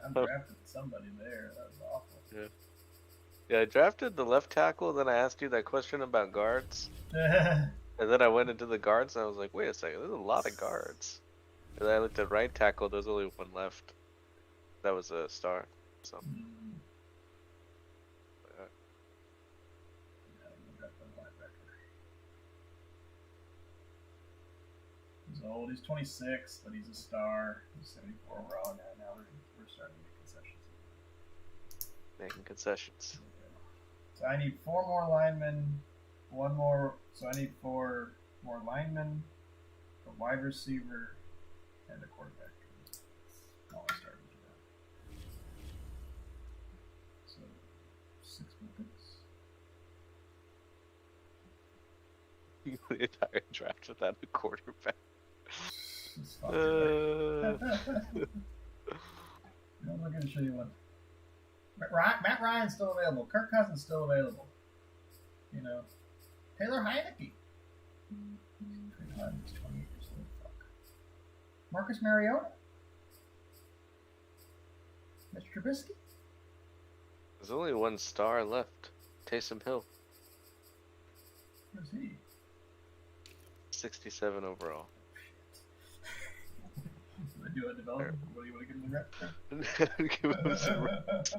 I'm drafting somebody there. That was awful. Yeah, I drafted the left tackle, then I asked you that question about guards. And then I went into the guards, and I was like, wait a second, there's a lot of guards. And then I looked at right tackle, there's only one left. That was a star. So. He's old. He's 26, but he's a star. He's 74 overall now. Now we're starting to make concessions. Making concessions. So I need 4 more linemen, 1 more. So I need 4 more linemen, a wide receiver, and a quarterback. All I started with that. So 6 more picks. The entire draft without a quarterback. I'm going to show you one. Matt Ryan's still available. Kirk Cousins still available. You know, Taylor Heineke. He's 28 years old. Fuck. Marcus Mariota. Mitch Trubisky. There's only 1 star left. Taysom Hill. Where's he? 67 overall. Do a development? What do you want to give him the rep? Give him some reps.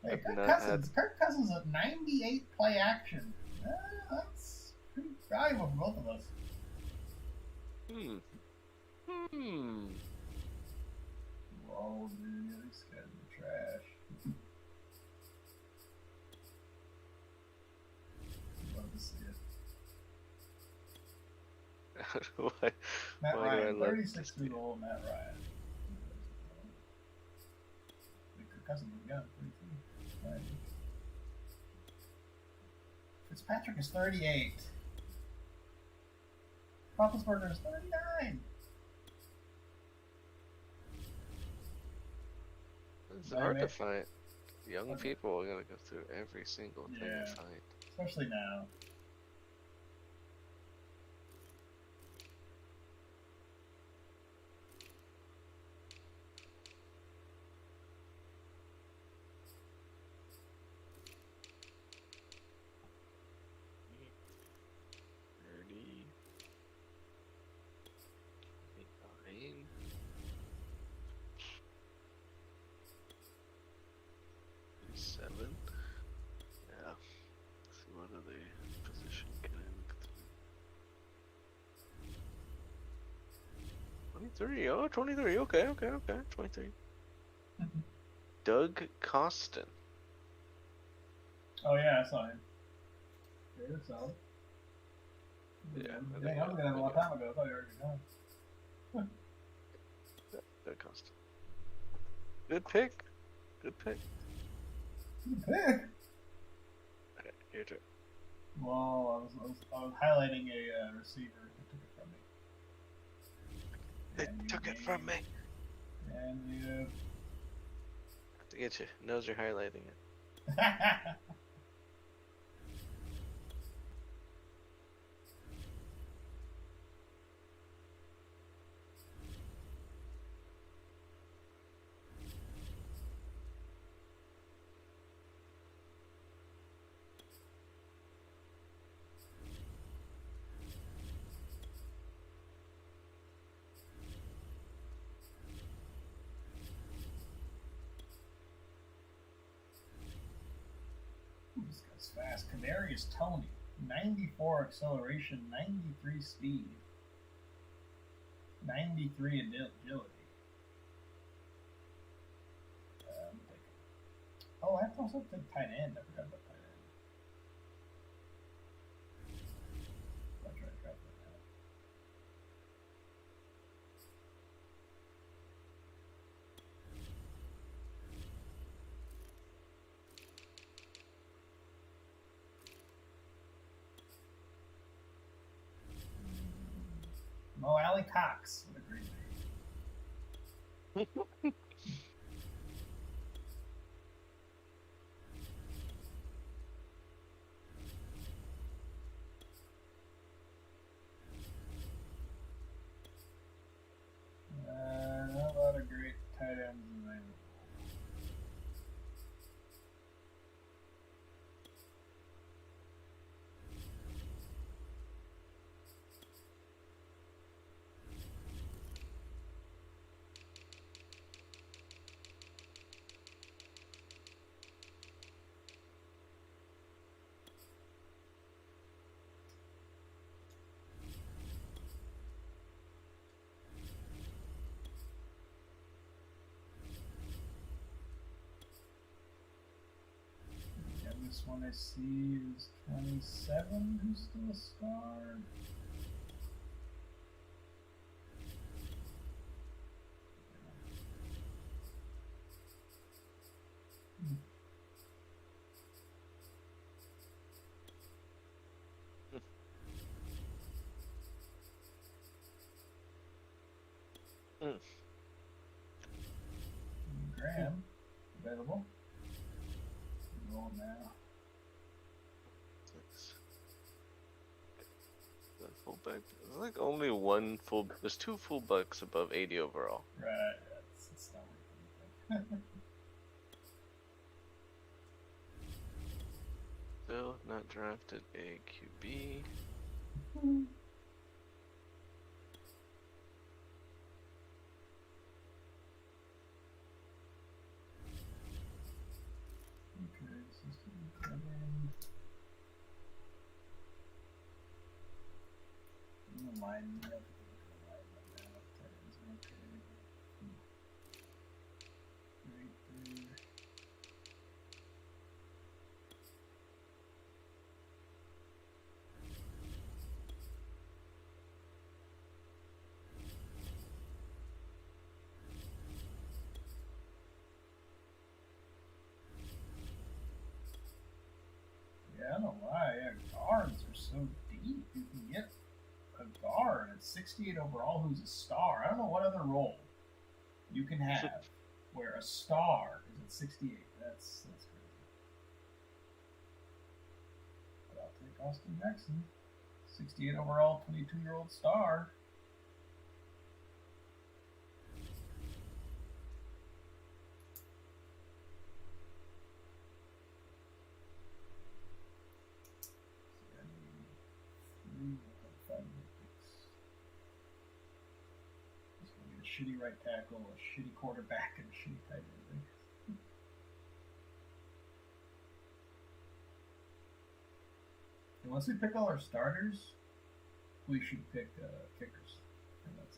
Hey, Kirk Cousins at 98 play action. That's pretty valuable for both of us. Whoa, dude, these guys are trash. Love to see it. Matt Ryan, 36 years old, Matt Ryan. Kirk Cousins has got 42. Right. Fitzpatrick is 38. Roethlisberger is 39. It's hard to find. Young people are gonna go through every single thing to find. Especially now. Oh, 23. Okay. 23. Doug Costin. Oh, yeah, I saw him. Okay, that's solid. Yeah. I was looking at him a long time ago. I thought he already gone. Doug Costin. Good pick. Good pick? Okay, your turn. Well, I was highlighting a receiver who took it from me. They took it from me. Yeah, And Have to get you. Knows you're highlighting it. This guy's fast. Canarius Tony. 94 acceleration, 93 speed, 93 agility. Oh, I have to also take tight end. I forgot about tight end. I'll try to grab that now. Mo Alley Cox. What a great name. Not a lot of great tight ends available. This one I see is 27, who's still a star. Graham, available. Roll now. The fullback. There's like only one full. There's two fullbacks above 80 overall. Right. It's not worth anything. Still not drafted a QB. Okay, system covering. I'm gonna line me up. Yeah, I don't know why. Yeah, guards are so deep. You can get a guard at 68 overall who's a star. I don't know what other role you can have where a star is at 68. That's crazy. But I'll take Austin Jackson. 68 overall, 22-year-old star. Shitty right tackle, a shitty quarterback, and a shitty tight end. And once we pick all our starters, we should pick kickers, and that's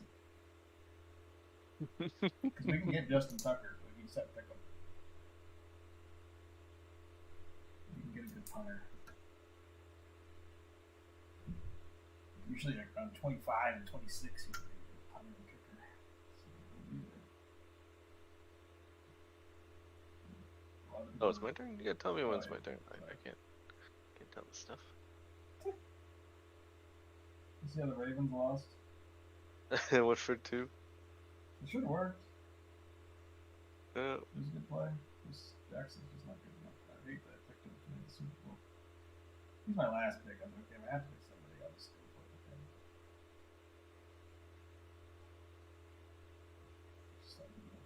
it. Because we can get Justin Tucker, but we can set pick him. We can get a good punter. Usually like around 25 and 26, you can get a punter and kicker. Oh, it's my turn? You gotta tell me when it's my turn. I can't tell this stuff. You see how the Ravens lost? What for 2? It should have worked. Yeah. It was a good play. This Jackson's just not good enough. I hate that I picked him to make the Super Bowl. He's my last pick. I'm okay. I have to pick somebody else to play with him. Just let me know.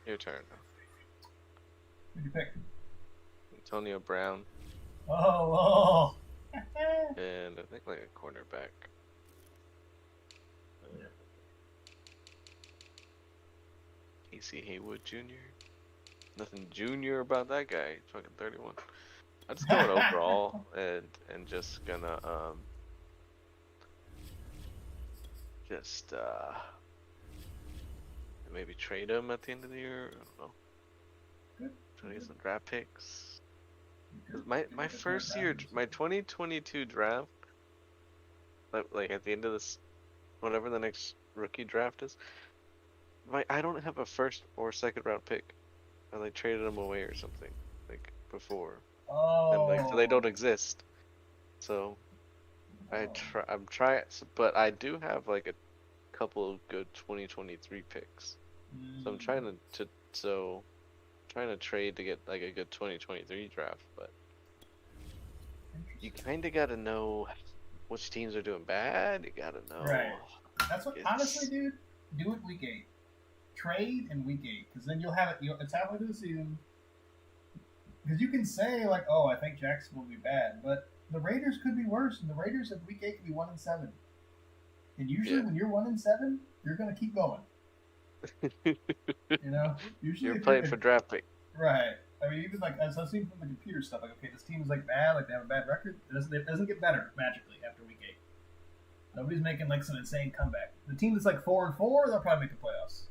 Your turn. Who'd you pick? Antonio Brown. Oh. And I think like a cornerback. Yeah. Casey Haywood Jr. Nothing junior about that guy. He's fucking 31. I'm just going overall and just gonna just maybe trade him at the end of the year. I don't know. Good. Try to get some draft picks. Good. My first year, my 2022 draft, like at the end of this, whatever the next rookie draft is, I don't have a first or second round pick. I like traded them away or something like before, and like so they don't exist. So I'm trying, but I do have like a couple of good 2023 picks. So I'm trying to trade to get like a good 2023 draft, but you kind of got to know which teams are doing bad. You got to know. Right. That's what, honestly, dude, do it week 8. Trade in week 8, because then you'll have it, it's halfway through the season. Because you can say, like, oh, I think Jackson will be bad, but the Raiders could be worse, and the Raiders at week 8 could be 1-7. And usually when you're 1-7, you're going to keep going. You know? Usually you're playing for draft pick. Right. I mean, even like, as I've seen from the computer stuff, like, okay, this team is like bad, like they have a bad record. It doesn't get better magically after week 8. Nobody's making like some insane comeback. The team that's like 4-4, they'll probably make the playoffs.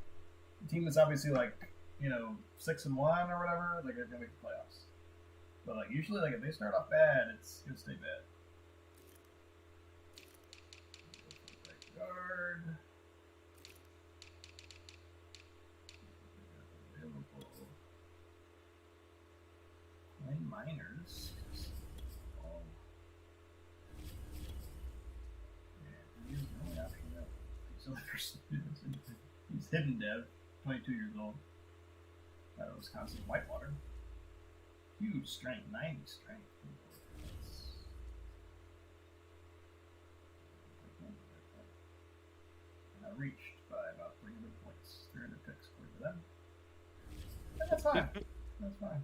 The team that's obviously like, 6-1 or whatever, like they're gonna make the playoffs. But like usually, like if they start off bad, it's gonna stay bad. Right guard. Plain miners. Oh. Yeah, he's the only option that he's the only person he's hidden dev, 22 years old. Out of Wisconsin Whitewater. Huge strength, 90 strength. And I reached by about 300 points. 300 picks according to them. And that's fine. That's fine.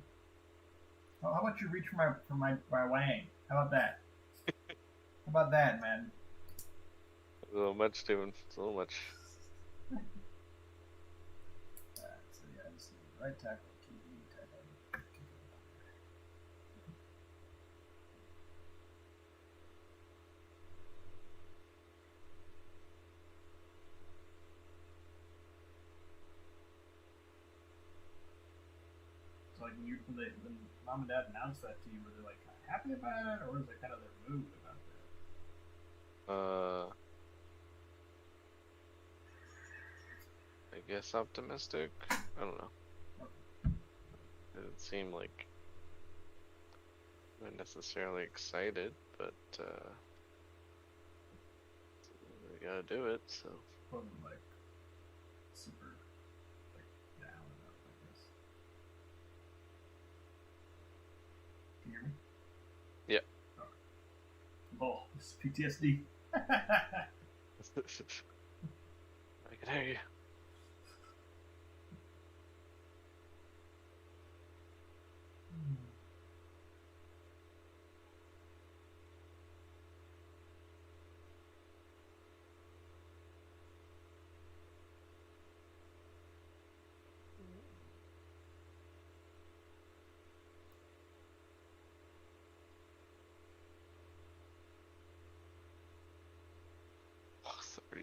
Oh, how about you reach for my Wang? How about that? How about that, man? A little much, Steven. It's a little much. So yeah, this is right tackle, QB, tight end. So like when mom and dad announced that to you, were they like kind of happy about it, or was it kind of their mood about that? I guess optimistic. I don't know. It didn't seem like not necessarily excited, but we gotta do it. So. Wasn't like super like down enough, I guess. Can you hear me? Yeah. Oh, this is PTSD. I can hear you.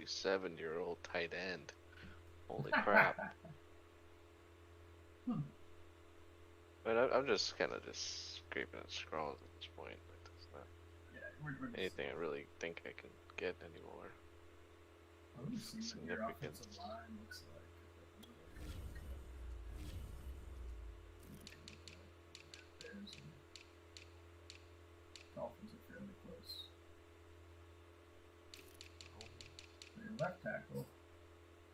37-year-old tight end. Holy crap. But I'm just kind of just scraping at straws at this point. Like, there's not we're anything I really think I can get anymore. Let me see what your offensive line looks like. Bears and Dolphins are fairly close. So your left tackle,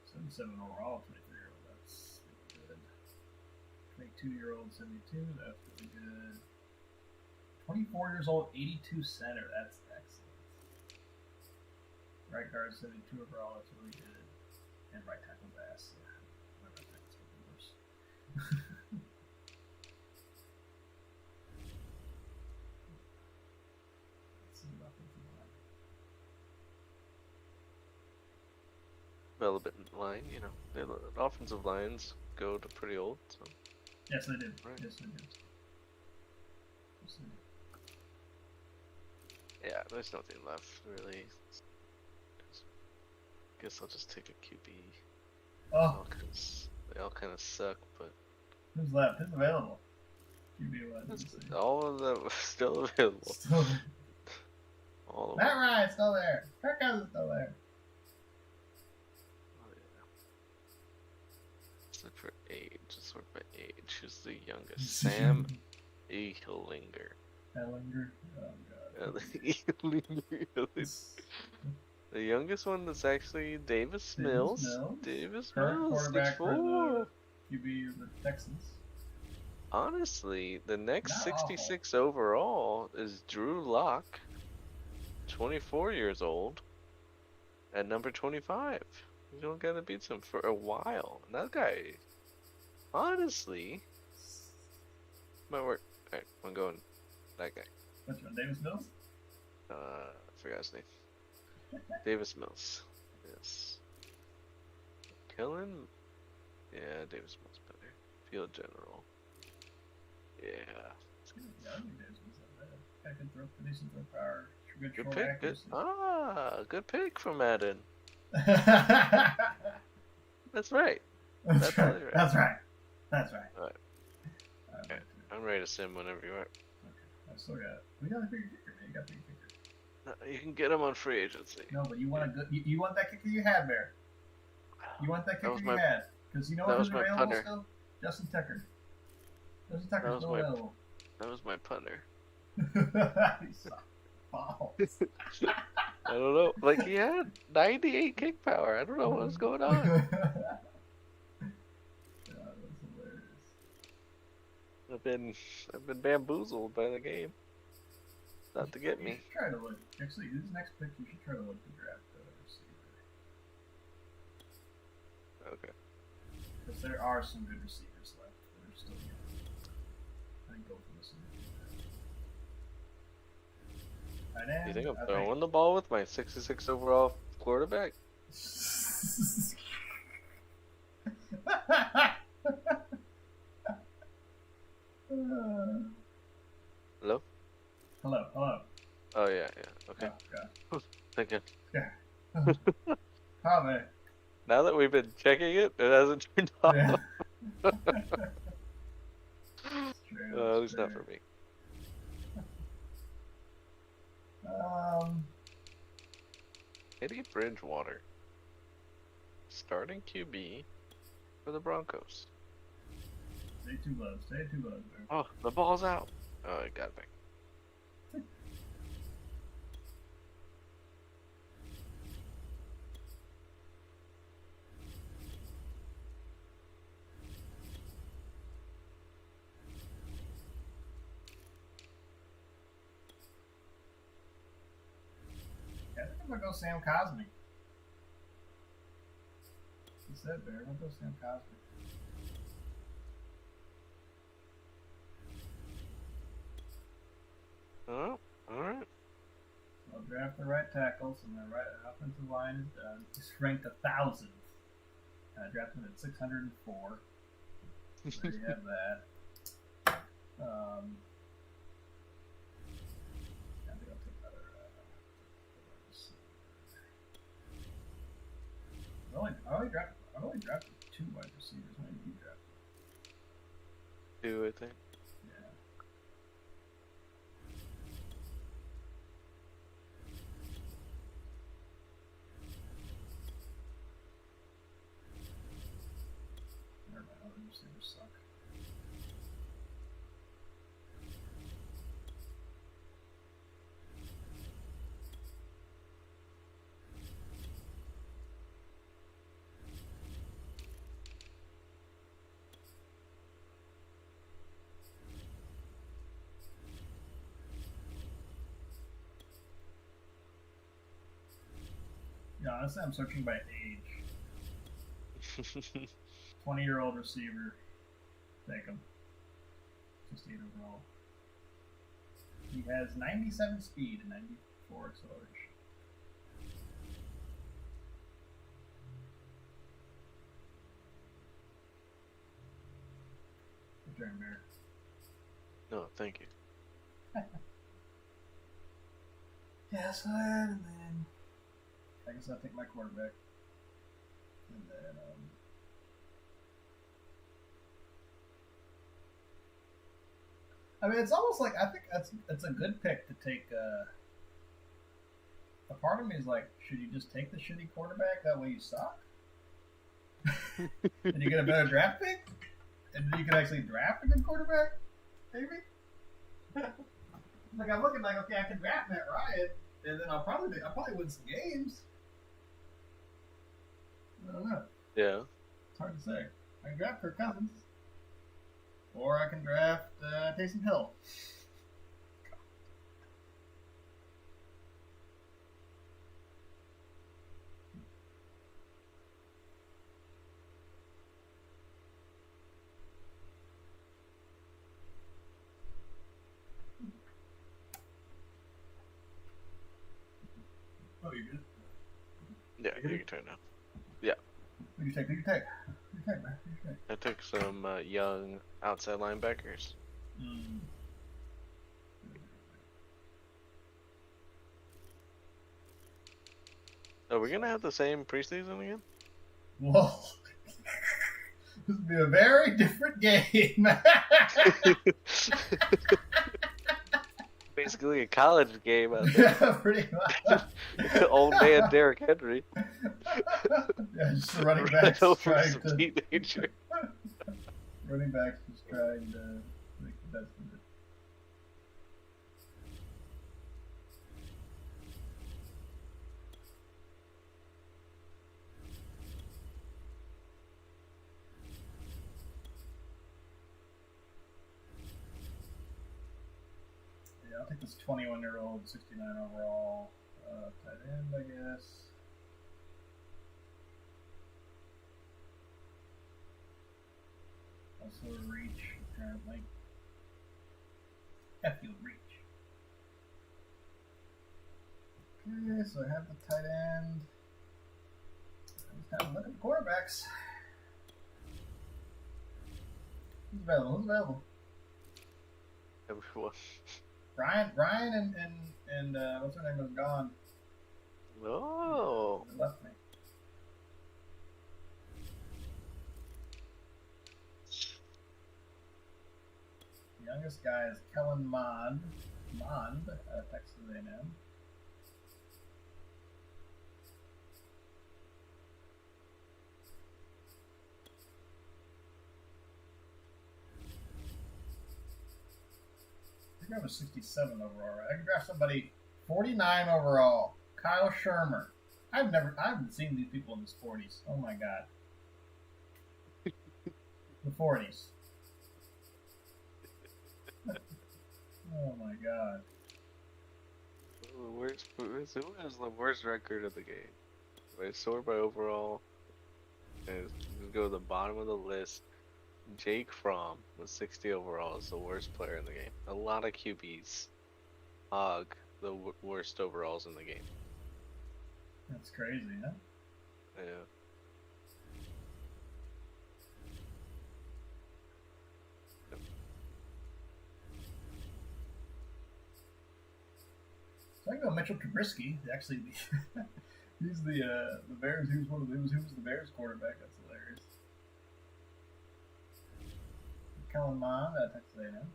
77 overall, 23-year-old, that's really good. 22-year-old, 72, that's really good. 24 years old, 82 center, that's excellent. Right guard, 72 overall, that's really good. And right tackle's ass. Yeah, my right tackle's going to be worse. Let's see the offensive line. Relevant line, you know. The offensive lines go to pretty old, so. Yes, they do. Right. Yes, they do. Yes, they do. Yeah, there's nothing left, really. Guess I'll just take a QB. Oh, They all kind of suck, but who's left? Who's available? QB what? all of them are still available. Still there. All of Matt them. Ryan's still there. Kirk Cousins still there. Oh, yeah. Let's look for age. Let's look by age. Who's the youngest? Sam Ehlinger. Ellinger. Oh god. Ehlinger. The youngest one is actually Davis Mills. Davis Mills, quarterback 6'4". for the QB of the Texans. Honestly, the next Not 66 overall is Drew Lock, 24 years old, at number 25. You don't gotta beat him for a while. And that guy, honestly, might work. Alright, I'm going that guy. Which one? Davis Mills? I forgot his name. Davis Mills. Yes. Kellen? Yeah, Davis Mills better. Field general. Yeah. Yeah, I think Davis Mills not bad. Guy can throw, decent throw power. Good Good short pick. accuracy. Good pick from Madden. That's right. That's right. Right. That's right. That's right. Alright. Okay. I'm ready to sim whenever you are. Okay. I still got. We got to pick a kicker, man. You got to pick a kicker. You can get him on free agency. No, but you want a good. You want that kicker you had, Bear. You want that kicker you had, because you know that what was who's my available punter. still? Justin Tucker. Justin Tucker's still available. That was my punter. You suck. Balls. I don't know. Like, he had 98 kick power. I don't know what was going on. God, that's hilarious. I've been bamboozled by the game. Not to get You me. should try to look. Actually, this next pick, you should try to look to draft receiver. Okay. Because there are some good receivers left that are still young. I think go for this one. Tight end. You think I'm throwing the ball with my 66 overall quarterback? Hello? Hello. Oh, yeah. Okay. Oh, God. Thank you. Yeah. Oh, man. Now that we've been checking it, it hasn't turned off. Yeah. At least not for me. Eddie Bridgewater, starting QB for the Broncos. Stay too low, man. Oh, the ball's out. Oh, it got it back. I think I'm gonna go Sam Cosmi. He said Bear. I'm gonna go Sam Cosmi. Oh, alright. I'll draft the right tackles, and the right offensive line is done. He's ranked 1,000th. I drafted him at 604. There you have that. I think I'll take another. drafted 2 wide receivers. How many did you draft? 2, I think. Yeah. Never mind, other receivers suck. Yeah, honestly, I'm searching by age. 20-year-old receiver. Take him. 68 overall. He has 97 speed and 94 acceleration. Good turn, Bear. No, thank you. Yes, and then I guess I'll take my quarterback. And then, I mean, it's almost like I think that's a good pick to take. A part of me is like, should you just take the shitty quarterback? That way you suck, and you get a better draft pick, and then you can actually draft a good quarterback, maybe. Like I'm looking like, okay, I can draft Matt Ryan, and then I'll probably win some games. I don't know. Yeah. It's hard to say. I can draft Kirk Cousins, or I can draft Taysom Hill. Oh, you good? Yeah, you can turn now. Yeah. Who you take? Who you take, man? Who you take? I took some young outside linebackers. Are we gonna have the same preseason again? Whoa. This would be a very different game. Basically a college game out there. Yeah, pretty much. Old man Derrick Henry. Yeah, just the running backs Over trying some to. teenager. Running backs just trying to make the best of it. Yeah, I'll take this 21-year-old, 69 overall tight end, I guess. Also a reach, apparently. F you, reach. Okay, so I have the tight end. It's time to look at the quarterbacks. Who's available? Who's available? Everyone. Brian and what's her name was gone. Oh. They left me. The youngest guy is Kellen Mond, Texas A&M. I think I was 67 overall, right? I can draft somebody 49 overall. Kyle Shermer. I haven't seen these people in his 40s. Oh my god. The 40s. Oh my god. Who has the worst record of the game? By sort by overall. And just go to the bottom of the list. Jake Fromm with 60 overall is the worst player in the game. A lot of QBs. Hog, the worst overalls in the game. That's crazy, huh? Yeah. So I can go Mitchell Trubisky. Actually, He's the Bears. He was the Bears quarterback. That's hilarious. Kellen Mond at Texas A&M.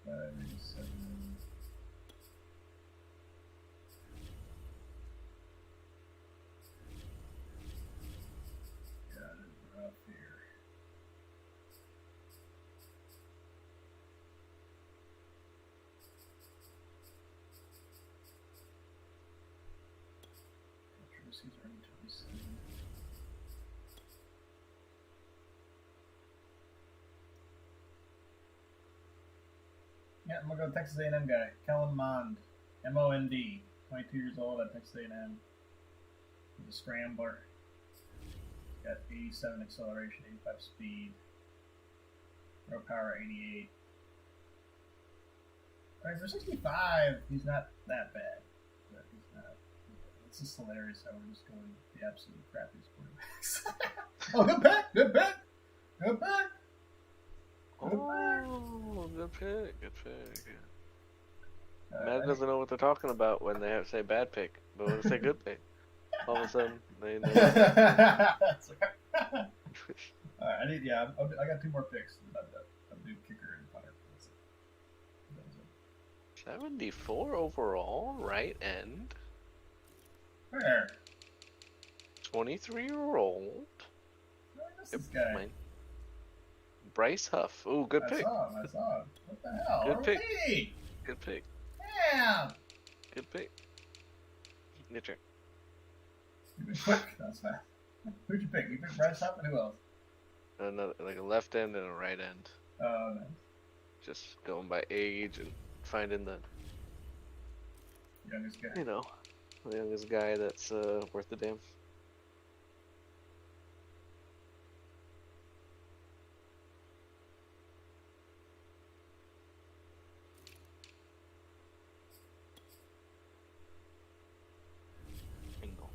587. Got it rough here. Jerseys are in 27. Yeah, I'm gonna go Texas A&M guy, Kellen Mond, M-O-N-D, 22 years old at Texas A&M. He's a scrambler. Got 87 acceleration, 85 speed, raw power 88. I mean, for 65, he's not that bad. But he's not. It's just hilarious how we're just going the absolute crappiest quarterbacks. Oh, good pick! Good pick! Good pick! Oh, good pick. Good pick. Madden doesn't know what they're talking about when they have to say bad pick, but when they say good pick, all of a sudden they know. That's right. Alright, I got 2 more picks. I'll do kicker and punter. That's it. 74 overall, right end. Where? 23-year-old. This guy. Mine. Bryce Huff. Ooh, good pick. I saw him. What the hell? Good pick. Me? Good pick. Damn! Good pick. Your turn. You picked quick. That's fast. Who'd you pick? You picked Bryce Huff and who else? Another, like a left end and a right end. Oh, nice. Just going by age and finding the Youngest guy. you know, the youngest guy that's worth the damn. Bingo.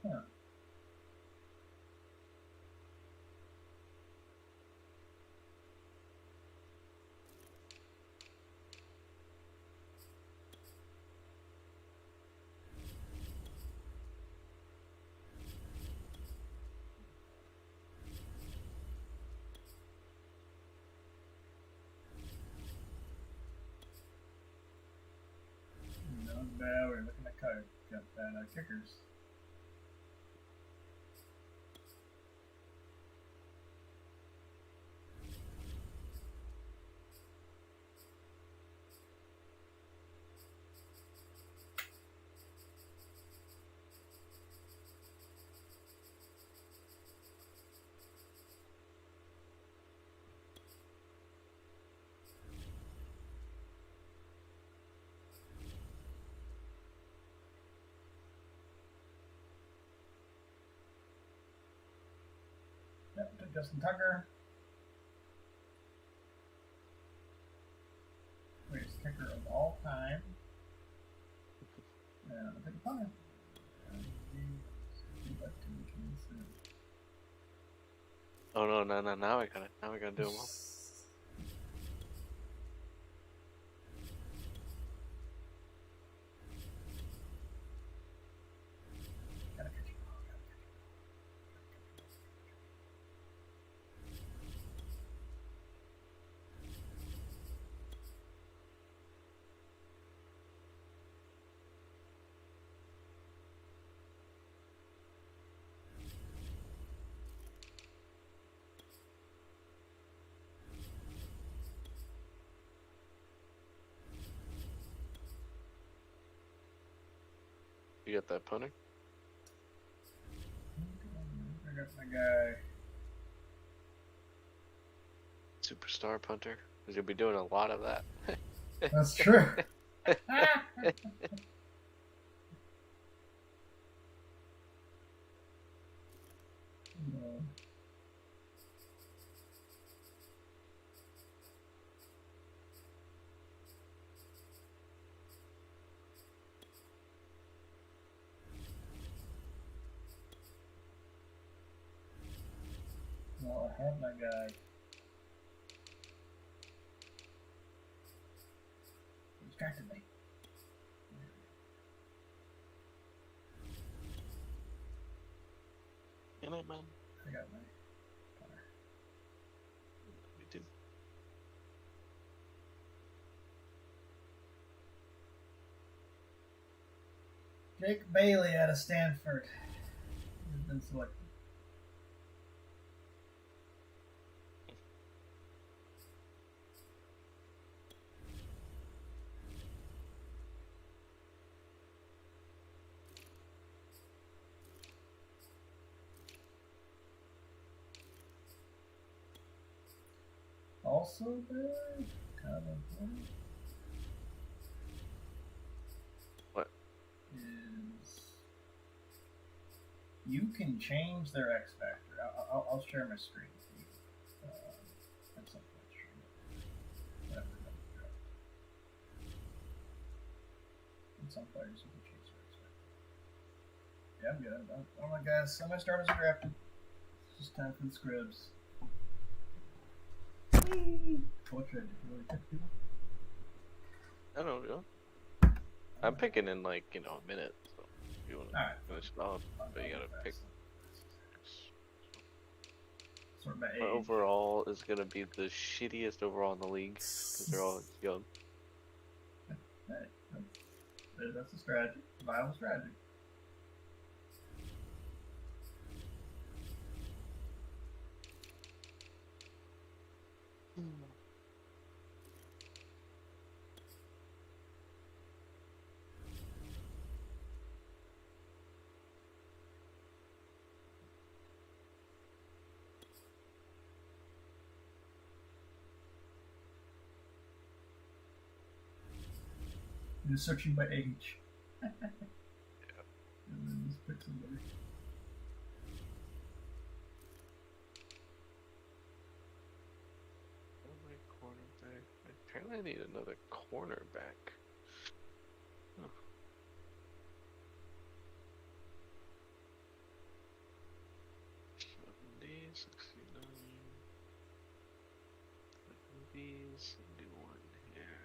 Huh. Not bad. We're looking at kickers. Yep, took Justin Tucker. Greatest kicker of all time. And I'll take a punter. Oh no, now I gotta do them all. You got that punter? I got my guy. Superstar punter? Because you'll be doing a lot of that. That's true. Well, have my guy. Distracted me. Good night, man. I got my. Me too. Jake Bailey out of Stanford has been selected. Also there, kind of important. What? Is you can change their X factor. I'll share my screen with you. At some point, whatever. And some players you can change their X factor. Yeah, I'm good. Oh my guys, some of my starters are drafted. It's just time for the scrubs. What should I do? Really pick people? I don't know. I'm picking in like, a minute. So if you want to finish it off, but you gotta pick. Sort by age. My overall is gonna be the shittiest overall in the league because they're all young. Hey, that's a strategy. Viable strategy. I'm just searching by age. Yeah. And then just pick somebody. Cornerback. Apparently I need another cornerback. Huh. 70, 69, 70, 71 here.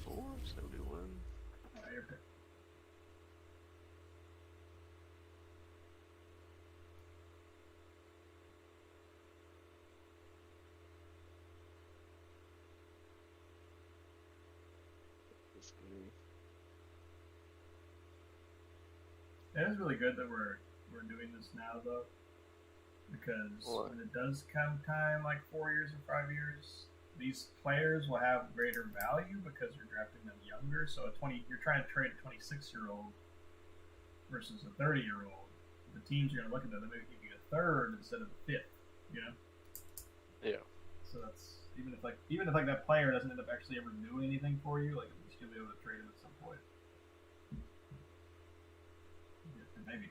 24, 71. Your pick. It is really good that we're doing this now, though, because when it does come time, like 4 years or 5 years, these players will have greater value because you're drafting them younger. So you're trying to trade a 26-year-old versus a 30-year-old. The teams are going to look at that; they may give you a third instead of a fifth. You know? Yeah. So that's even if that player doesn't end up actually ever doing anything for you, like at least you'll be able to trade him at some point. Maybe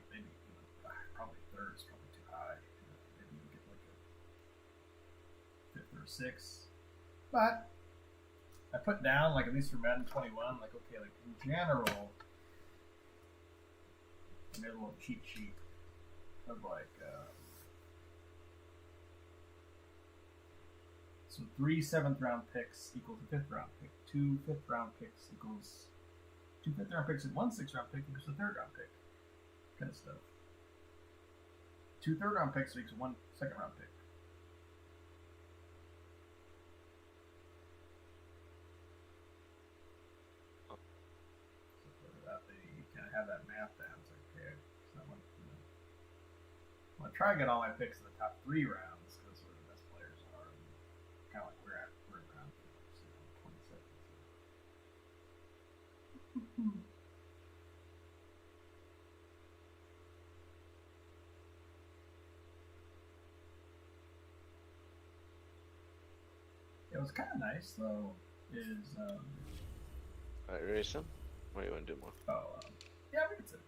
probably third is probably too high. Maybe you get like a fifth or a sixth. But I put down, like, at least for Madden 21, like, okay, like in general, I made a little cheat sheet of like so 3 7th-round picks equals a 5th-round pick. 2 5th-round picks equals 2 5th-round picks and 1 6th-round pick equals a 3rd-round pick. Kind of stuff. 2 3rd-round picks equals 1 2nd-round pick. So you kind of have that math down. It's like, okay, so I want to try to get all my picks in the top 3 rounds because that's where the best players are. And kind of like we're around 27. It was kind of nice though. Is Alright, Rayson? What do you want to do more? yeah, we can sit.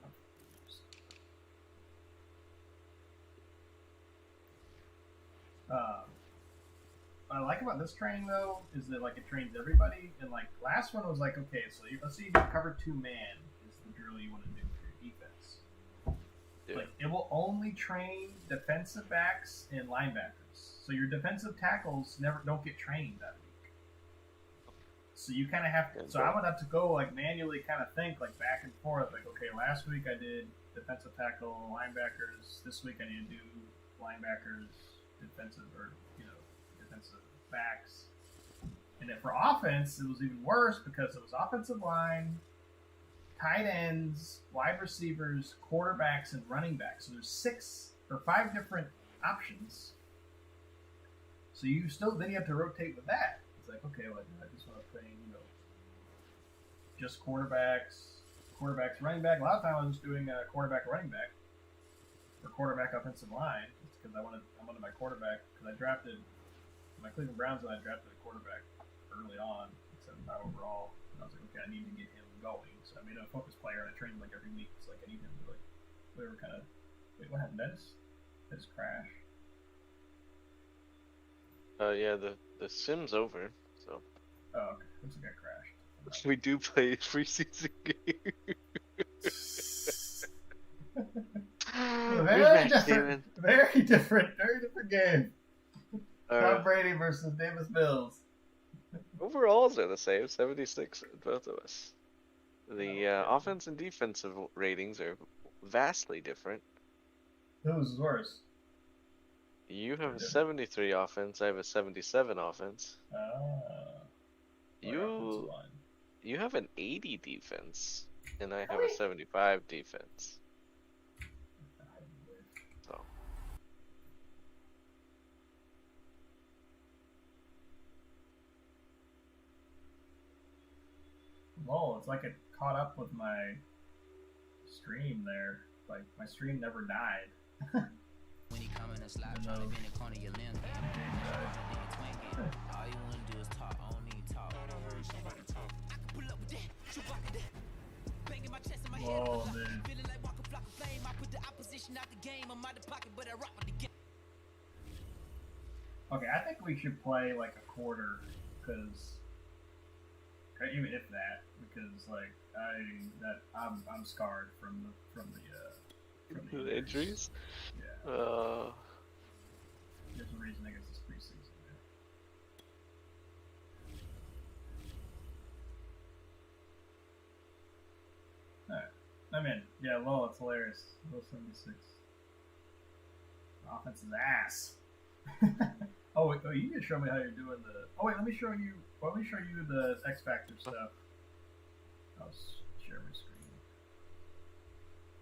What I like about this training though is that like it trains everybody, and like last one was like, okay, so let's say you cover 2 man is the drill you want to do for your defense. Yeah. Like it will only train defensive backs and linebackers. So your defensive tackles don't get trained that week. So you kind of have to. So I would have to go like manually kind of think like back and forth. Like okay, last week I did defensive tackle, linebackers. This week I need to do linebackers, defensive defensive backs. And then for offense, it was even worse because it was offensive line, tight ends, wide receivers, quarterbacks, and running backs. So there's 5 different options. So you then you have to rotate with that. It's like, okay, well, I just want to play, just quarterbacks, running back. A lot of times I was just doing quarterback, running back, or quarterback, offensive line, just because I wanted my quarterback, because I drafted my Cleveland Browns and I drafted a quarterback early on, 75 overall, and I was like, okay, I need to get him going. So I made a focus player and I trained him like every week. It's like I need him to wait, what happened? That just crashed. Yeah, the sim's over, so. Oh, okay. Looks like I crashed. We do play a preseason game. Very different game. Tom Brady versus Davis Mills. Overalls are the same, 76 both of us. The offense and defensive ratings are vastly different. Who's worse? You have a 73 offense, I have a 77 offense. You have an 80 defense, and I have a 75 defense. So. Lol, it's like it caught up with my stream there. Like, my stream never died. When he come in a slap, trying to be in the corner of your limb. All you wanna do is talk, I don't need talk. I can pull up with that, banging my chest in my head. Whoa, man. Feeling like walk a flock of flame. I put the opposition out the game. I'm out of pocket, but I rock with the game. Okay, I think we should play like a quarter, because even if that, because like I'm scarred from the injuries. Yeah. There's a reason I guess it's preseason. Yeah. Alright. I'm in. Yeah, lol, it's hilarious. Low 76. The offense is ass. Oh, you can show me how you're doing the. Oh wait, let me show you the X Factor stuff. I'll share my screen.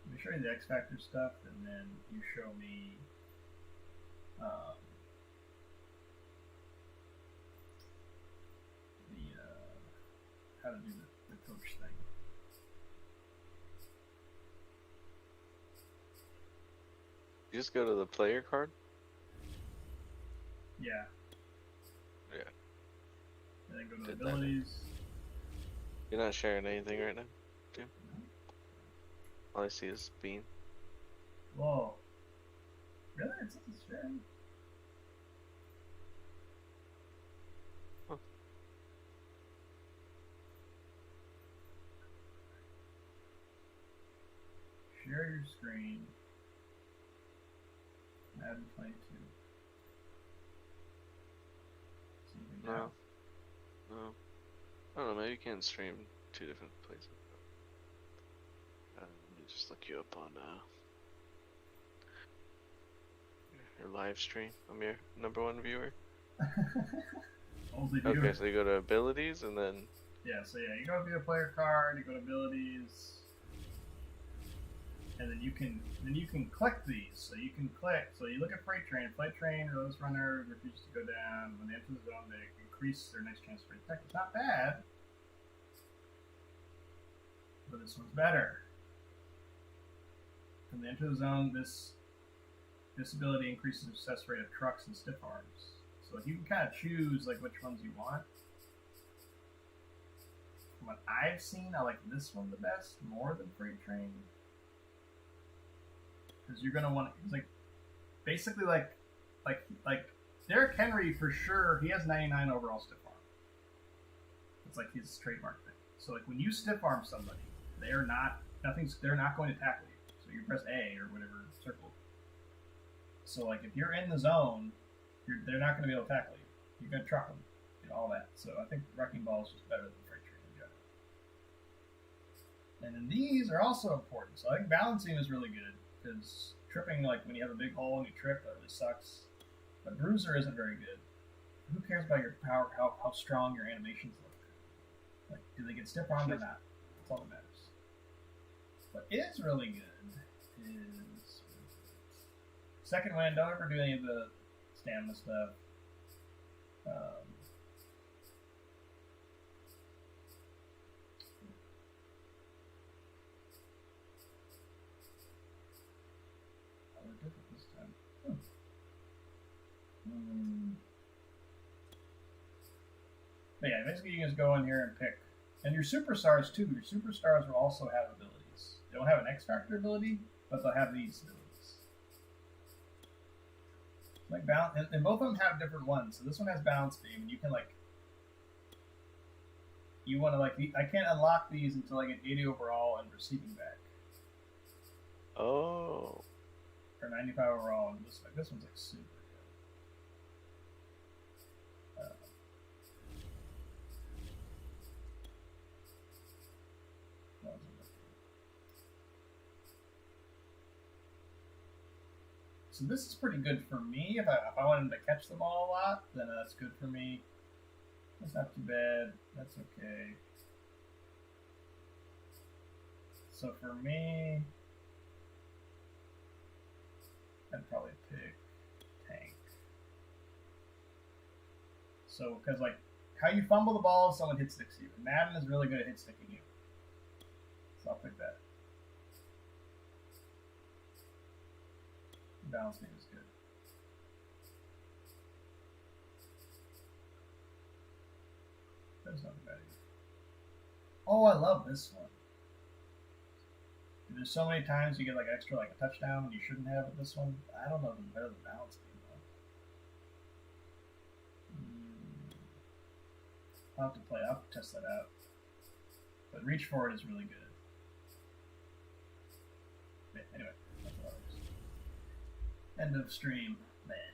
Let me show you the X Factor stuff, and then you show me how to do the coach thing. You just go to the player card? Yeah. Yeah. And then go to abilities. You're not sharing anything right now, Jim? All I see is Bean. Whoa. Really? It's sharing? Huh. Share your screen. Madden 22. No. I don't know, maybe you can stream 2 different places. Let me just look you up on your live stream. I'm your #1 viewer. Only viewer. Okay, so you go to abilities and then... Yeah, so yeah, you go to view a player card, you go to abilities, and then you can click these. So you can click, so you look at Freight Train, Rose Runner refuses to go down. When they enter the zone, they increase their next chance for attack. It's not bad, but this one's better. When they enter the zone, this ability increases the success rate of trucks and stiff arms. So you can kind of choose like which ones you want. From what I've seen, I like this one the best, more than Freight Train. Because you're gonna want it's like basically like Derrick Henry for sure. He has 99 overall stiff arm. It's like his trademark thing. So like when you stiff arm somebody, they're not going to tackle you. So but you press A or whatever circle. So like if you're in the zone, they're not going to be able to tackle you. You're going to truck them and all that. So I think Wrecking Ball is just better than Freight Train in general. And then these are also important. So I think balancing is really good because tripping, like when you have a big hole and you trip, that really sucks. But Bruiser isn't very good. Who cares about your power? How strong your animations look? Like, do they get stiff armed or not? That's all that matters. What is really good is Second Wind. Don't ever do any of the stamina stuff. We're different this time. But yeah, basically you can just go in here and pick. And your superstars too. Your superstars will also have abilities. They don't have an X Factor ability, but they'll have these abilities. Like balance, and both of them have different ones. So this one has balance beam, and you can like, you want to like, I can't unlock these until I get 80 overall and receiving back. Oh. Or 95 overall, and this one's like super good. So this is pretty good for me. If I wanted to catch the ball a lot, then that's good for me. That's not too bad. That's okay. So for me, I'd probably pick tank. So, because like, how you fumble the ball if someone hit sticks you. Madden is really good at hit sticking you. So I'll pick that. Balance beam is good. There's nothing bad either. Oh, I love this one. There's so many times you get like extra, like a touchdown you shouldn't have with this one. I don't know if it's better than balance beam though. I'll have to play. I'll have to test that out. But reach forward is really good. Yeah, anyway, that's what I was. End of stream. Man.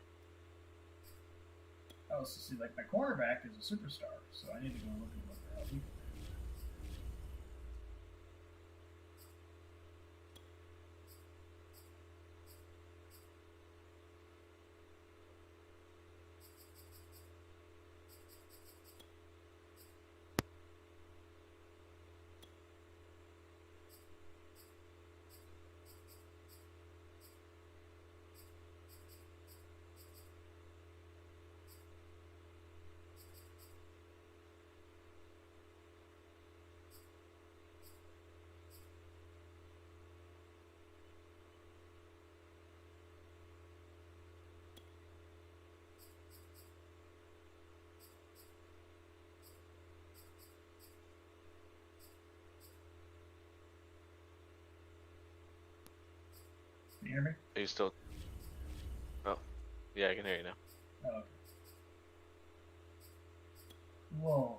I also see like my cornerback is a superstar, so I need to go look at what the hell he can do. Can you hear me? Are you still? Oh, yeah, I can hear you now. Oh, okay. Whoa.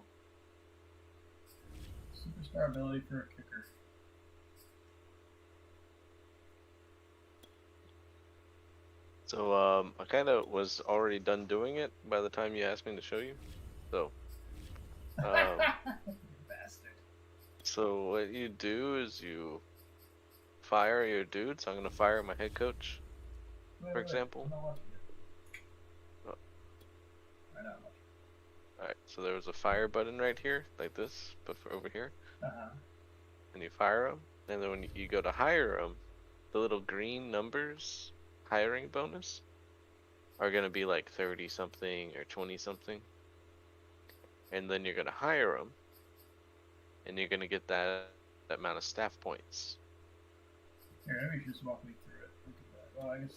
Superstar ability for a kicker. So I kind of was already done doing it by the time you asked me to show you. So, Bastard. so what you do is you fire your dude. So I'm gonna fire my head coach, for example. I'm not watching it. Oh. Right now. Alright, so there was a fire button right here, like this, but for over here. And you fire them, and then when you go to hire them, the little green numbers, hiring bonus, are gonna be like 30 something or 20 something. And then you're gonna hire them, and you're gonna get that amount of staff points. Here, maybe you should just walk me through it. Look at that. Well, I guess.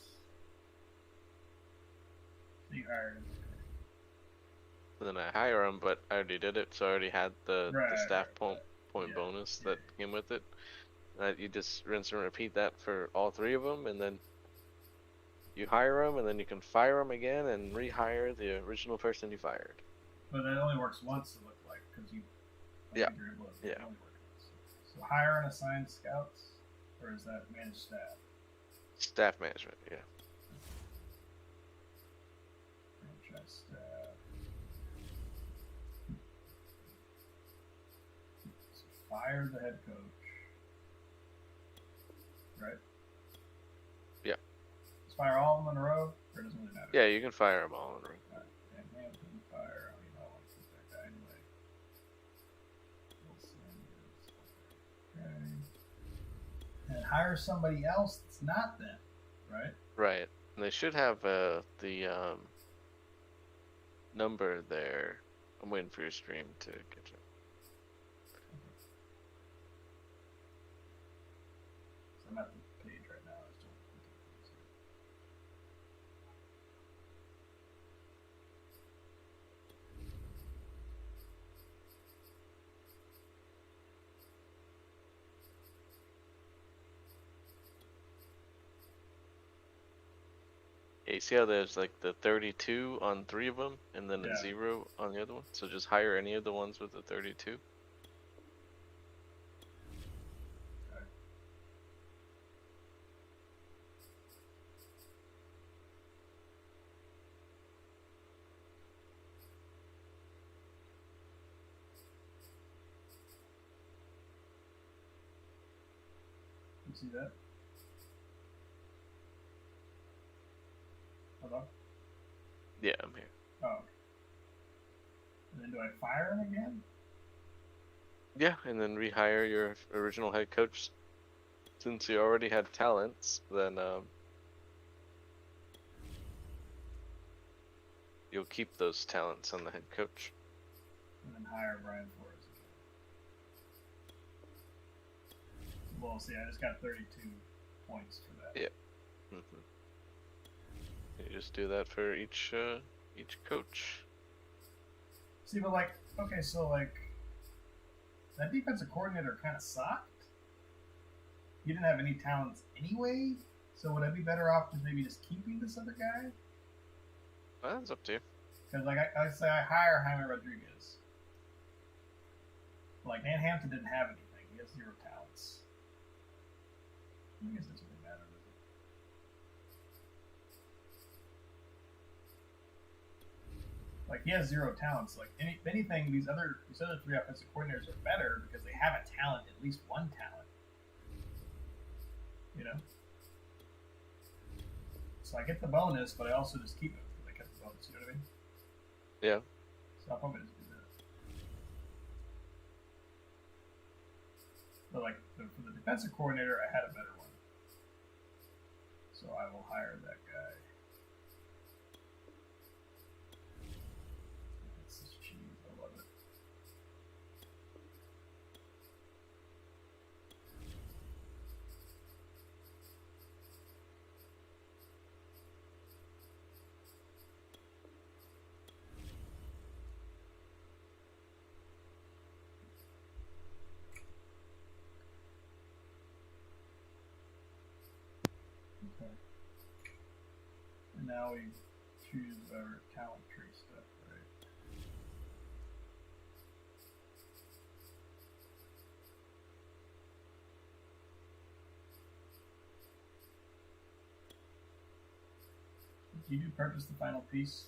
So you hired him. And then I hire them, but I already did it, so I already had the staff point bonus that came with it. You just rinse and repeat that for all three of them, and then you hire them, and then you can fire them again and rehire the original person you fired. But that only works once, it looked like, because you. Yeah. It only works once. So hire and assign scouts. Or is that managed staff? Staff management, yeah. Franchise staff. So fire the head coach. Right? Yeah. Let's fire all of them in a row? Or it doesn't really matter? Yeah, you can fire them all in a row. Alright. And Hampton, fire. I mean, I want to keep that guy anyway. Bill Sanders. Okay. And hire somebody else that's not them, right? Right. And they should have the number there. I'm waiting for your stream to catch up. So I'm at the page right now. I just don't think it's here. Yeah, you see how there's like the 32 on 3 of them, and then Yeah. a 0 on the other one? So just hire any of the ones with the 32. Okay. You see that? Hello? Yeah, I'm here. Oh. Okay. And then do I fire him again? Yeah, and then rehire your original head coach. Since you already had talents, then you'll keep those talents on the head coach. And then hire Brian Flores again. Well, see, I just got 32 points for that. Yeah. Mm-hmm. You just do that for each coach. See, but like, okay, so like, that defensive coordinator kind of sucked. He didn't have any talents anyway, so would I be better off just maybe just keeping this other guy? Well, that's up to you. Because like I say, I hire Jaime Rodriguez. Like Dan Hampton didn't have anything; he has 0 talents. I guess it doesn't really matter, does it? Like he has 0 talents. Like if anything, these other 3 offensive coordinators are better because they have a talent, at least one talent. You know. So I get the bonus, but I also just keep it because I get the bonus. You know what I mean? Yeah. So I'll probably just do that. But like for the defensive coordinator, I had a better one. So I will hire that guy. This is cheese. I love it. Okay. And now we choose our talent tree stuff, right? Did you purchase the final piece?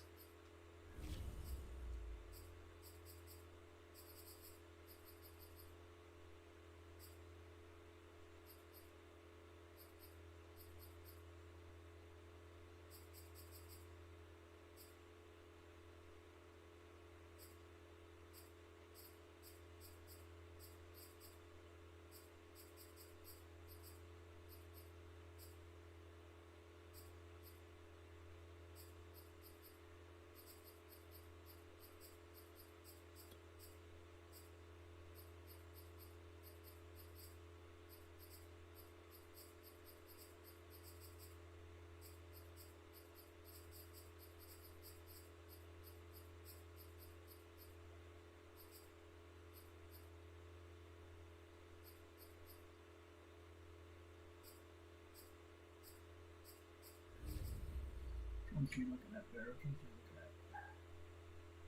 Which ones are you looking at there? Which ones are you looking at?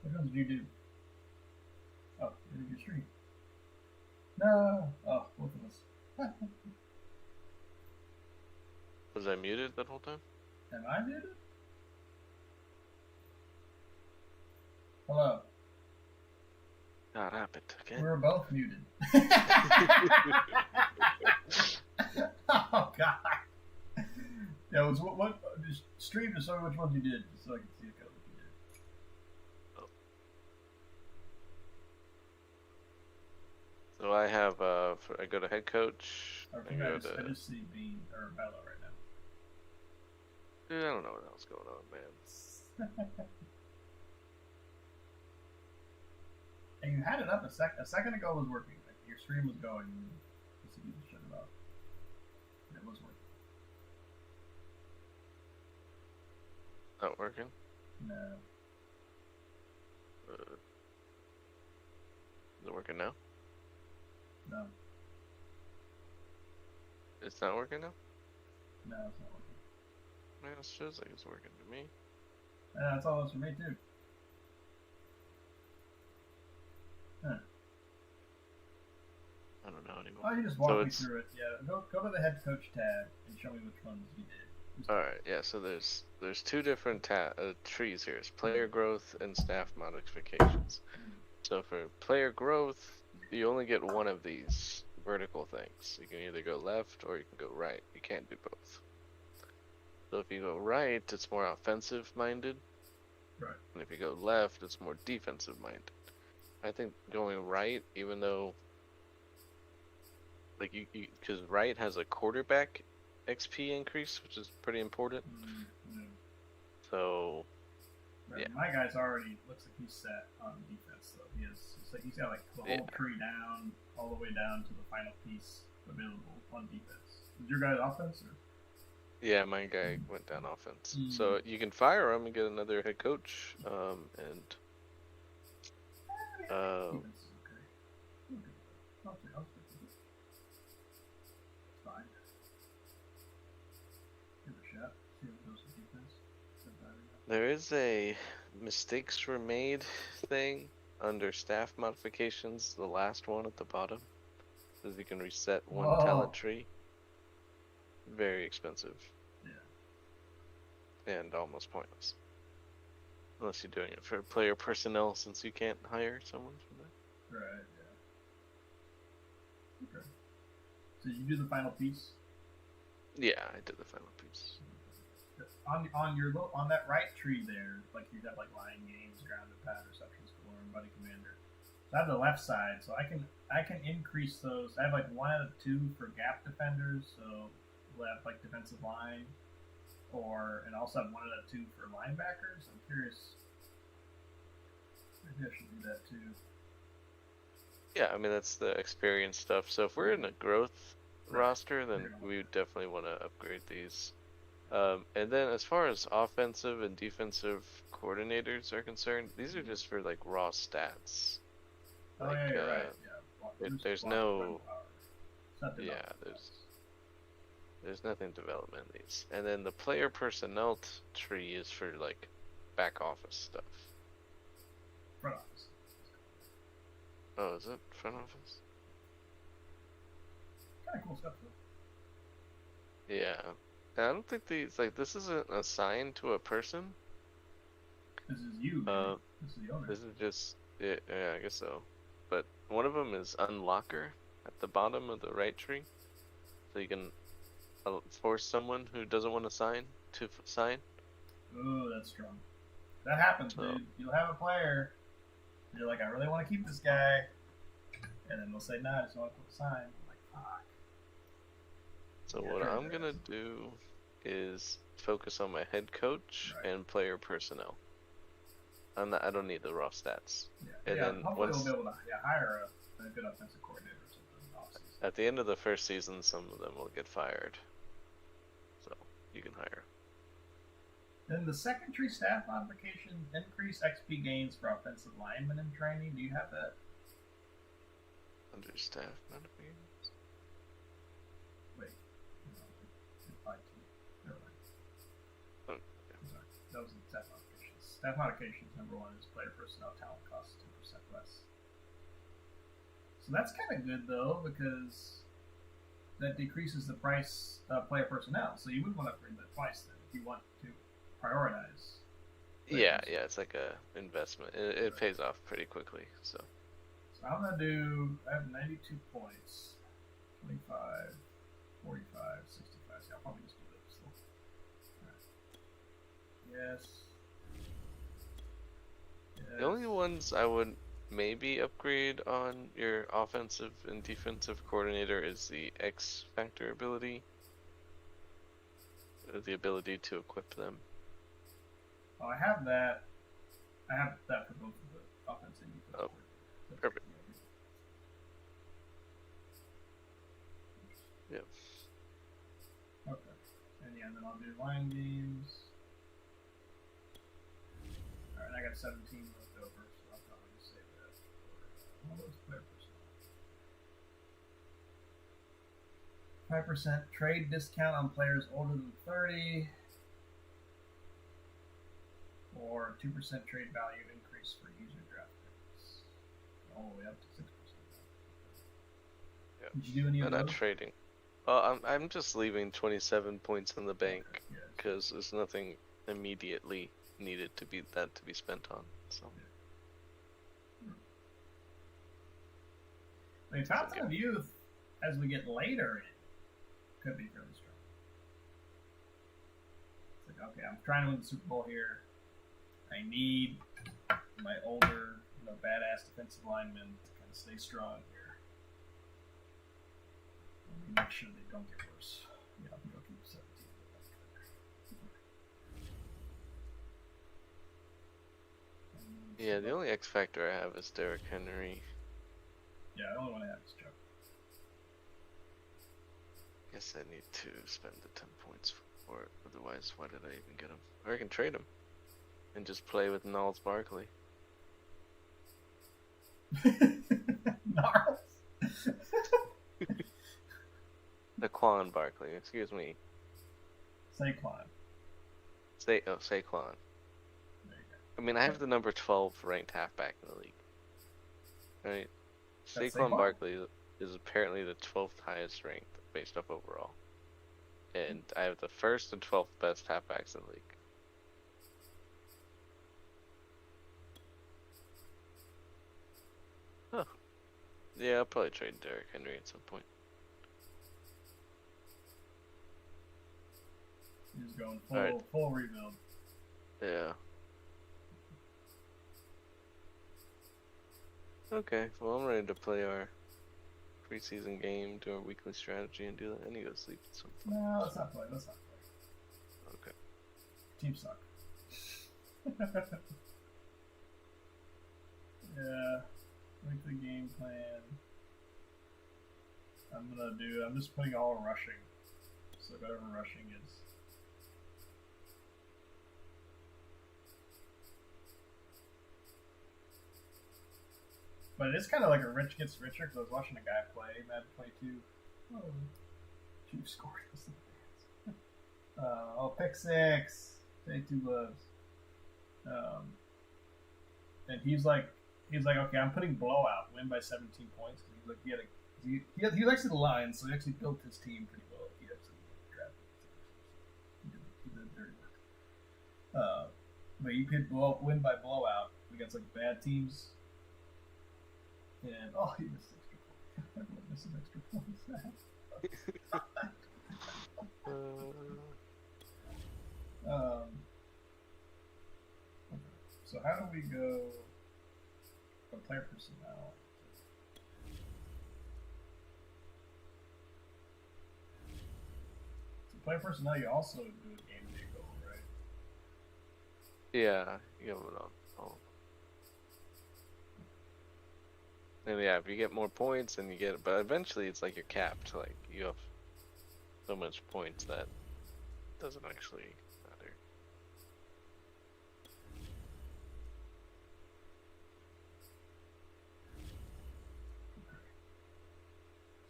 Which ones did you do? Oh, you did your stream. No! Oh, both of us. Was I muted that whole time? Am I muted? Hello. God, happened again. We were both muted. Oh God. Yeah, what just stream to show me which ones you did, just so I can see what you did. So I have I go to head coach. I just see Bean or Bello right now. Dude, I don't know what else going on, man. And you had it up a second ago. Was working. Like, your stream was going. You see the shit about. It was working. Not working? No. Is it working now? No. It's not working now? No, it's not working. Man, it feels like it's working to me. Yeah, that's all it's for me too. Huh. I don't know anymore. Oh, you just walk me through it. Yeah, go to the head coach tab and show me which ones you did. Alright, yeah, so there's two different trees here. It's player growth and staff modifications. So for player growth, you only get one of these vertical things. You can either go left or you can go right. You can't do both. So if you go right, it's more offensive minded. Right. And if you go left, it's more defensive minded. I think going right, even though like you because right has a quarterback XP increase, which is pretty important. Mm-hmm. So right. Yeah. My guy's already looks like he's set on defense though. He's got like the whole tree down all the way down to the final piece available on defense. Is your guy offense or? yeah, my guy went down offense. So you can fire him and get another head coach. Defense is okay. I'll stick with it. It's fine. Give it a shot. See if it goes to defense. There is a mistakes were made thing under staff modifications, the last one at the bottom. Says you can reset one talent tree. Very expensive. Yeah. And almost pointless. Unless you're doing it for player personnel, since you can't hire someone from that. Right, yeah. Okay. So you do the final piece? Yeah, I did the final piece. On that right tree there, like you got like line games, ground and pad, reception score, and buddy commander. So I have the left side, so I can increase those. I have like 1 out of 2 for gap defenders, so left like defensive line, and also have 1 out of 2 for linebackers. I'm curious. Maybe I should do that too. Yeah, I mean that's the experience stuff. So if we're in a growth roster, then we definitely want to upgrade these. And then as far as offensive and defensive coordinators are concerned, these are just for like raw stats. Like, oh yeah, you're right. Yeah. There's no. Yeah, there's nothing development in these. And then the player personnel tree is for like back office stuff. Front office. Oh, is it front office? Kind of cool stuff though. Yeah. I don't think these this isn't assigned to a person. This is you. This is the owner. This is just yeah, I guess so. But one of them is unlocker at the bottom of the right tree, so you can force someone who doesn't want to sign to sign. Ooh, that's strong. That happens, dude. You'll have a player. You're like, I really want to keep this guy, and then they'll say, no, I just want to put a sign. I'm like, fuck. So what I'm gonna do is focus on my head coach and player personnel. I don't need the raw stats. Yeah, and then hopefully we'll be able to hire a good offensive coordinator or something. At the end of the first season, some of them will get fired. So you can hire. Then the second tree staff modification, increase XP gains for offensive linemen in training. Do you have that? Under staff modifications? Wait. Never mind. Oh, sorry. That was in staff modifications. Staff modifications, number 1 is player personnel talent costs 2% less. So that's kind of good though, because that decreases the price of player personnel. So you would want to upgrade that twice then if you want to prioritize. Yeah, it's like a investment. It pays off pretty quickly. So I'm gonna do. I have 92 points, 25, 45, 65. So I'll probably just do this. So. Right. Yes. the only ones I would maybe upgrade on your offensive and defensive coordinator is the X Factor ability. The ability to equip them. Oh, I have that. I have that for both of the offense and defense. Oh, perfect. Yeah. Okay. And yeah, then I'll do line games. Alright, I got 17 left over, so I'll probably just save that for all those player personnel. 5% trade discount on players older than 30. Or 2% trade value increase for user draft picks. All the way up to 6%. Yeah. Did you do any of those? Not trading. Well, I'm just leaving 27 points in the bank because there's nothing immediately needed to be spent on. So. I mean, Fountain of Youth, as we get later in, could be fairly strong. It's like, okay, I'm trying to win the Super Bowl here. I need my older, badass defensive linemen to kind of stay strong here. Let me make sure they don't get worse. Yeah, I think I'll keep 17. Yeah, the only X factor I have is Derrick Henry. Yeah, the only one I have is Chuck. Guess I need to spend the 10 points for it. Otherwise, why did I even get him? Or I can trade him and just play with Gnarls Barkley. Gnarls? Saquon Barkley, excuse me. Saquon. Saquon. I mean, I have the number 12 ranked halfback in the league. Right? Saquon Barkley is apparently the 12th highest ranked based off overall. And I have the 1st and 12th best halfbacks in the league. Huh. Yeah, I'll probably trade Derrick Henry at some point. He's going full rebuild. Yeah. Okay, well I'm ready to play our preseason game, do our weekly strategy, and do that. I need to go sleep at some point. No, let's not play. Okay. Teams suck. Yeah. Weekly game plan. I'm just putting all rushing. So whatever rushing is. But it's kind of like a rich gets richer because I was watching a guy play Madden 22. Oh, Chiefs scored. Pick six. Take 2 gloves. And he's like, okay, I'm putting blowout, win by 17 points. He's like, he likes the line, so he actually built his team pretty well. He actually drafted. He did dirty work. But you could win by blowout against like bad teams. And he missed extra points. Everyone misses extra points. Okay. So how do we go from player personnel? So player personnel, you also do a game day goal, right? Yeah, you have it on. And yeah, if you get more points, then you get it. But eventually, it's like you're capped. Like you have so much points that it doesn't actually matter.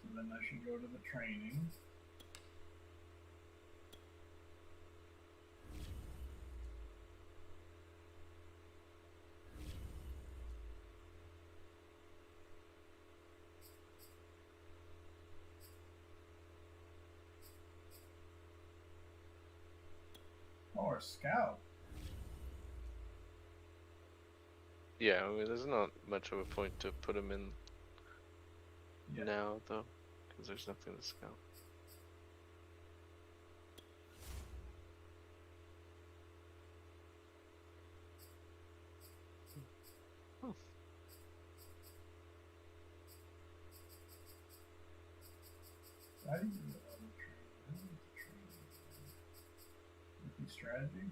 So then I should go to the training. a scout. Yeah, I mean, there's not much of a point to put him in Yeah. now, though, because there's nothing to scout. Hmm. How do you do that? Rookie strategy?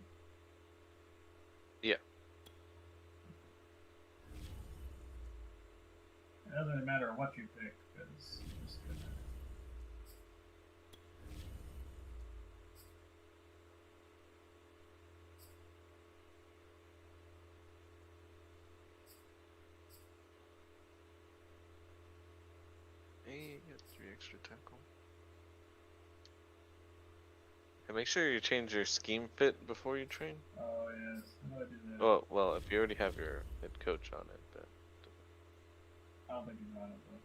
Yeah. It doesn't really matter what you pick, because you're just gonna. Hey, you got 3 extra tackle. And make sure you change your scheme fit before you train. Oh, yes. How do I do that? Well, if you already have your head coach on it, then I don't think he's on it, though.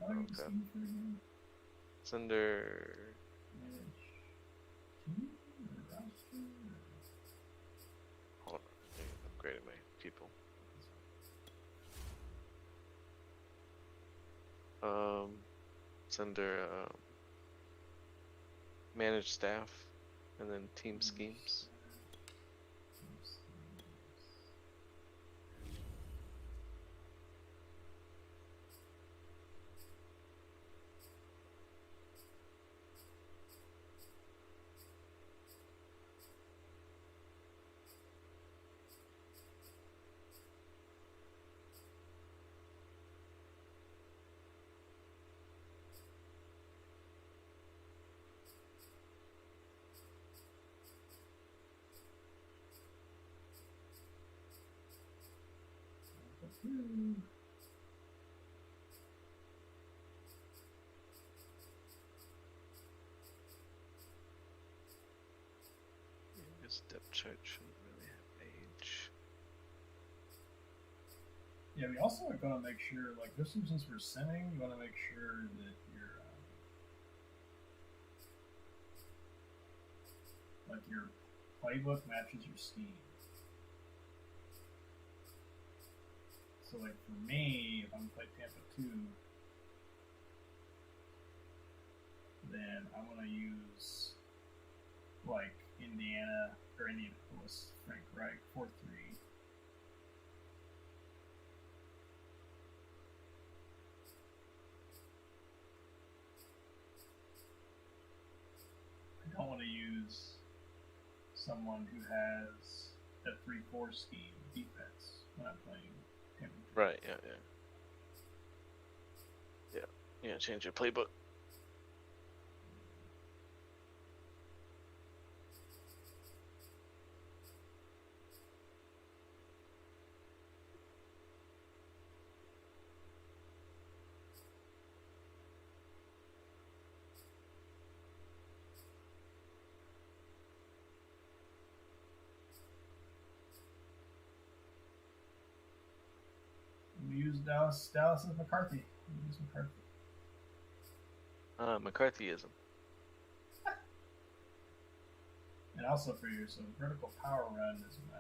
How do I get the Okay. scheme for again? it's under. Manage team or roster? Hold on, I upgraded my people. It's under manage staff, and then team schemes. This depth chart shouldn't really have age. Yeah, we also are going to make sure, like, just since we're simming, you want to make sure that your playbook matches your scheme. So, like, for me, if I'm playing Tampa 2, then I want to use, like, Indianapolis, Frank Reich, 4-3. I don't want to use someone who has a 3-4 scheme defense when I'm playing Tampa 2. Right, yeah, change your playbook. We use Dallas as McCarthy. We use McCarthy. McCarthyism. And also for you, so vertical power run is my.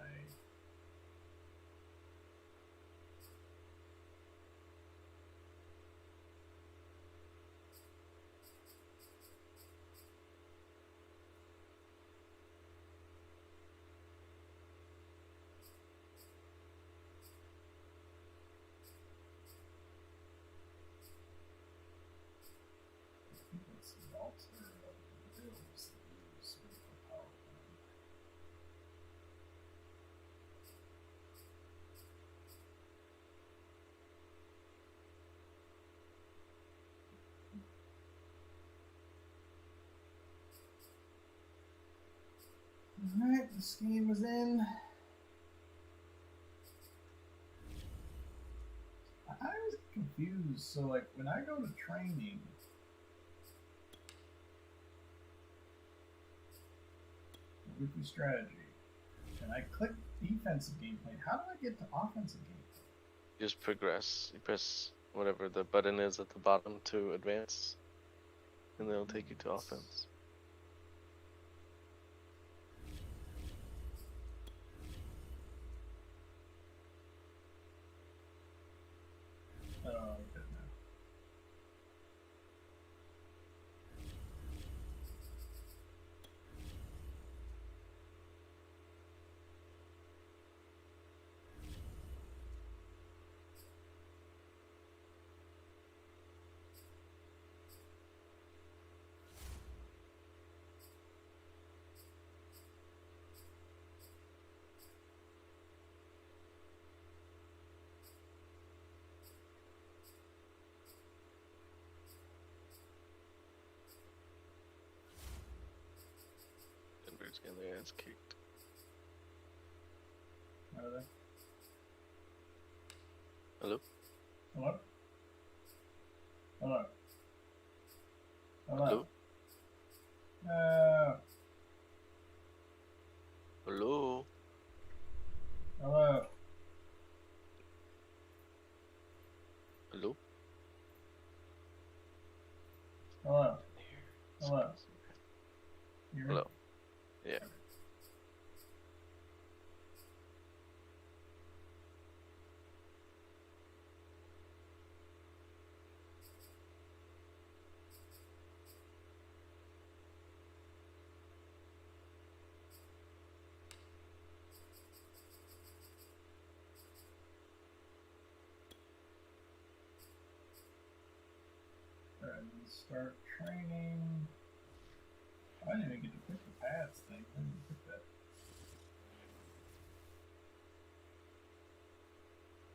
I think it's Dalton or Bills that use vertical power run. Alright, the scheme is in. I was confused. So, like, when I go to training, rookie strategy, and I click defensive gameplay, how do I get to offensive gameplay? Just progress. You press whatever the button is at the bottom to advance, and then it'll take you to offense. getting their ass kicked. Are they? Hello? Hello? Hello? Hello? Uh, Hello? hello? Hello? Hello? Hello? You hear me? Hello? Yeah. Alright, let's start training. I didn't even get to pick the pads thing. I didn't pick that.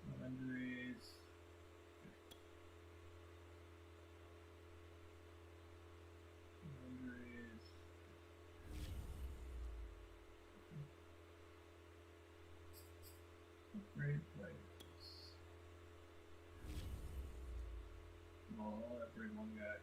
No injuries. No injuries. Upgrade players. Well, I'll upgrade one guy.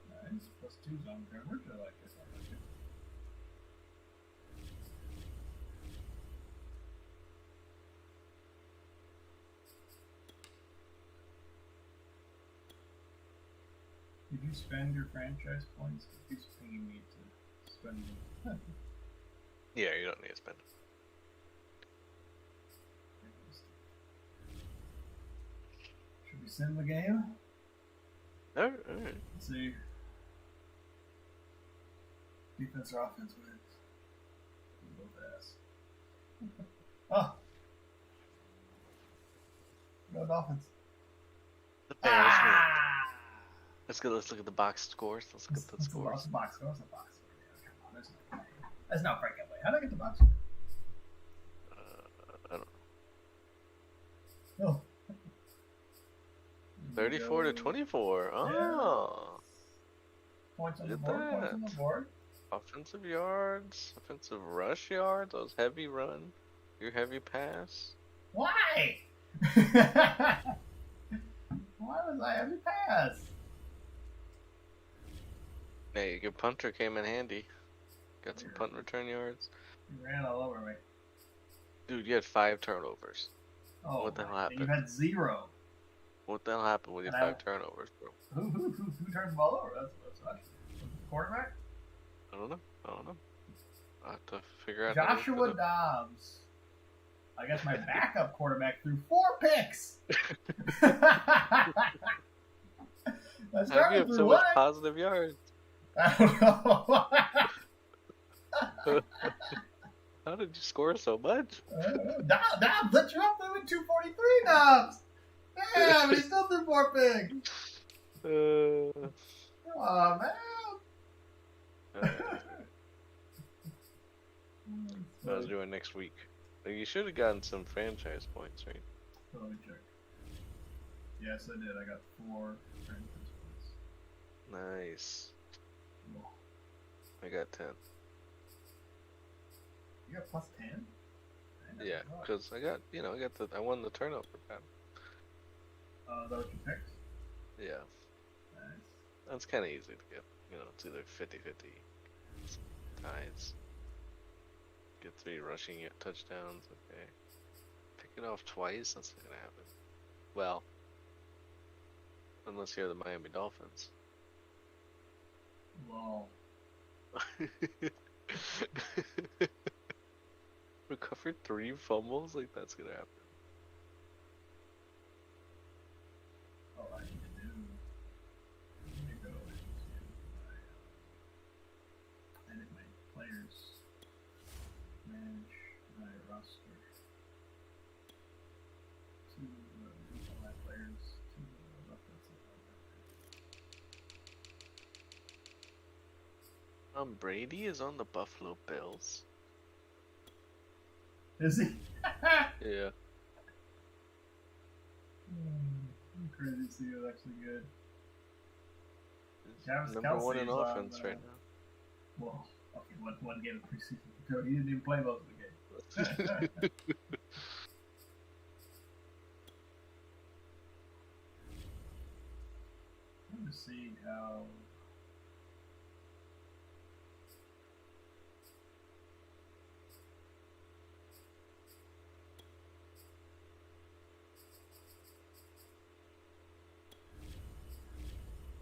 Nice. +2 zone coverage. I like this. I like it. Did you spend your franchise points? It keeps pinging me to spend them. Yeah, you don't need to spend. Should we sim the game? Alright. Let's see. Defense or offense wins. Both ass. Oh! Go Dolphins. The Bears win. Ah! Let's look at the box scores. Let's look at the scores. What's the box score? What's the box score? Yeah, come on, that's not breakaway. How did I get the box score? I don't know. Oh. 34 to 24. Oh. Points on the Look at board. Points on that. the board. Offensive yards, offensive rush yards, those heavy run, your heavy pass. Why? Why was I heavy pass? Hey, your punter came in handy. Got some punt return yards. You ran all over me. Dude, you had 5 turnovers. Oh, What the hell right. And you happened? had 0. What the hell happened with your And I- 5 turnovers, bro? Who turned the ball over? That's actually quarterback. I don't know. I have to figure out. how to Joshua put it- Dobbs. I guess my backup quarterback threw 4 picks. That's How do you have so much positive yards? I don't know. How did you score so much? Dobbs, let you up there with 243, Dobbs. Yeah, but he still threw 4 picks. Come on, man. What I was doing next week. Like, you should have gotten some franchise points, right? Let me check. Yes, I did. I got 4 franchise points. Nice. Cool. I got 10. You got plus 10? Yeah, because I won the turnover battle. Is that what you picked? Yeah, Nice. that's kind of easy to get. It's either 50-50 ties. Get 3 rushing touchdowns. Okay. Pick it off twice. That's not gonna happen. Well, unless you're the Miami Dolphins. Well, Recovered 3 fumbles? Like, that's gonna happen. all I need to do. Let me go into my edit my players. Manage my roster. To move all my players to the offensive line. Brady is on the Buffalo Bills. Is he? Yeah. crazy to see it was actually good. He's Travis number one in Kelce's on, offense right now. Well, okay, one game of preseason. He didn't even play most of the game. Let me see how.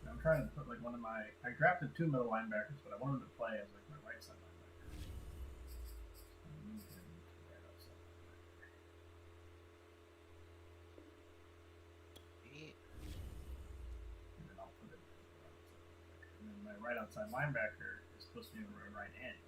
I'm trying to put like one of my. I drafted 2 middle linebackers, but I wanted to play as like my right side linebacker. So I moved him to right outside linebacker. And then I'll put it as my right outside linebacker. And then my right outside linebacker is supposed to be my right end.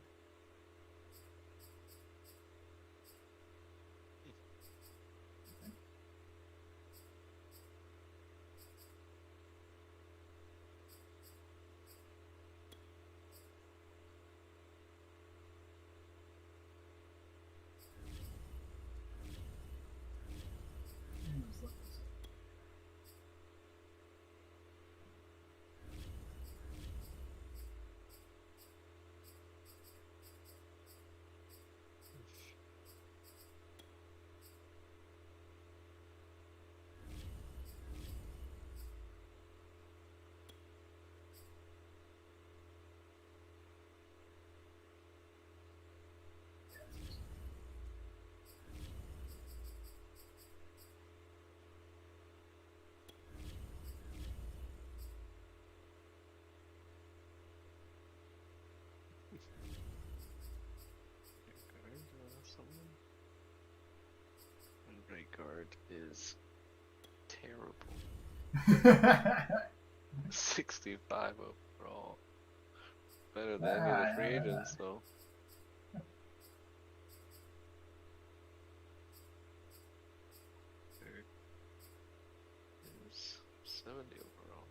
And right guard is terrible. 65 overall. Better than any of the free agents, though. Third is 70 overall.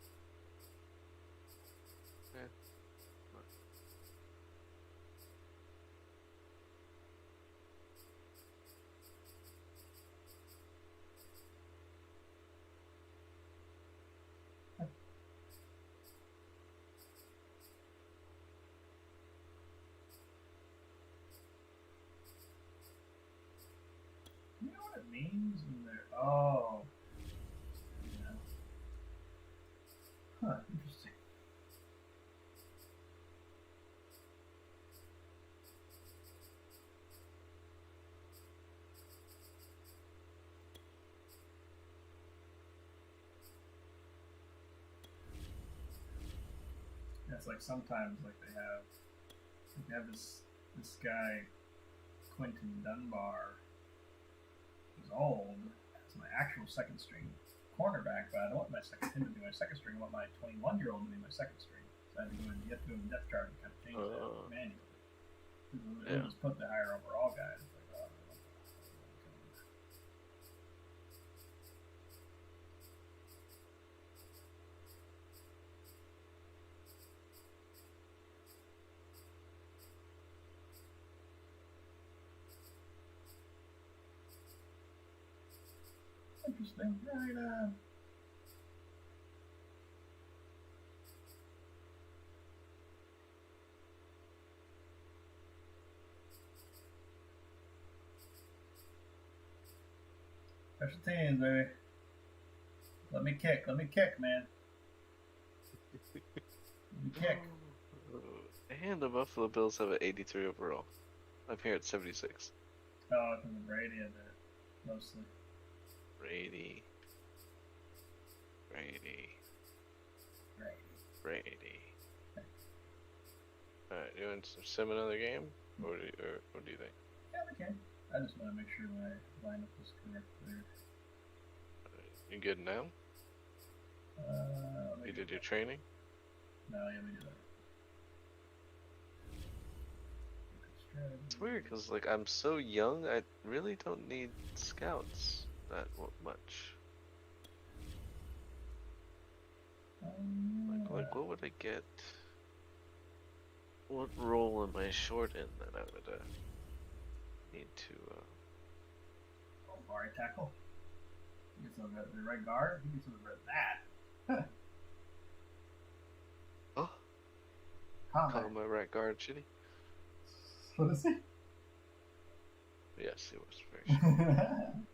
Yeah. You know what it means when they're yeah. Huh, interesting. Yeah, it's like sometimes like they have this guy Quentin Dunbar who's old as my actual second string cornerback, but I don't want him to be my second string. I want my 21-year-old to be my second string. So I have to go in the depth chart and kind of change that manually. We'll just put the higher overall guys. Like, interesting. Right. Special teams, baby. Let me kick, man. Let me kick. And the Buffalo Bills have an 83 overall. I'm here at 76. Oh, because of Brady and it, mostly. Brady. Alright, you want to sim another game? Or what do you think? Yeah, we can. I just want to make sure my lineup is correct there. You good now? You did your training? No, yeah, we did that. It's weird because like I'm so young, I really don't need scouts that much. Like what would I get? What role am I short in that I would need to? Right tackle. You get some the right guard. You get some of that. Oh, Combat. call my right guard shitty. What is it? Yes, it was very shitty.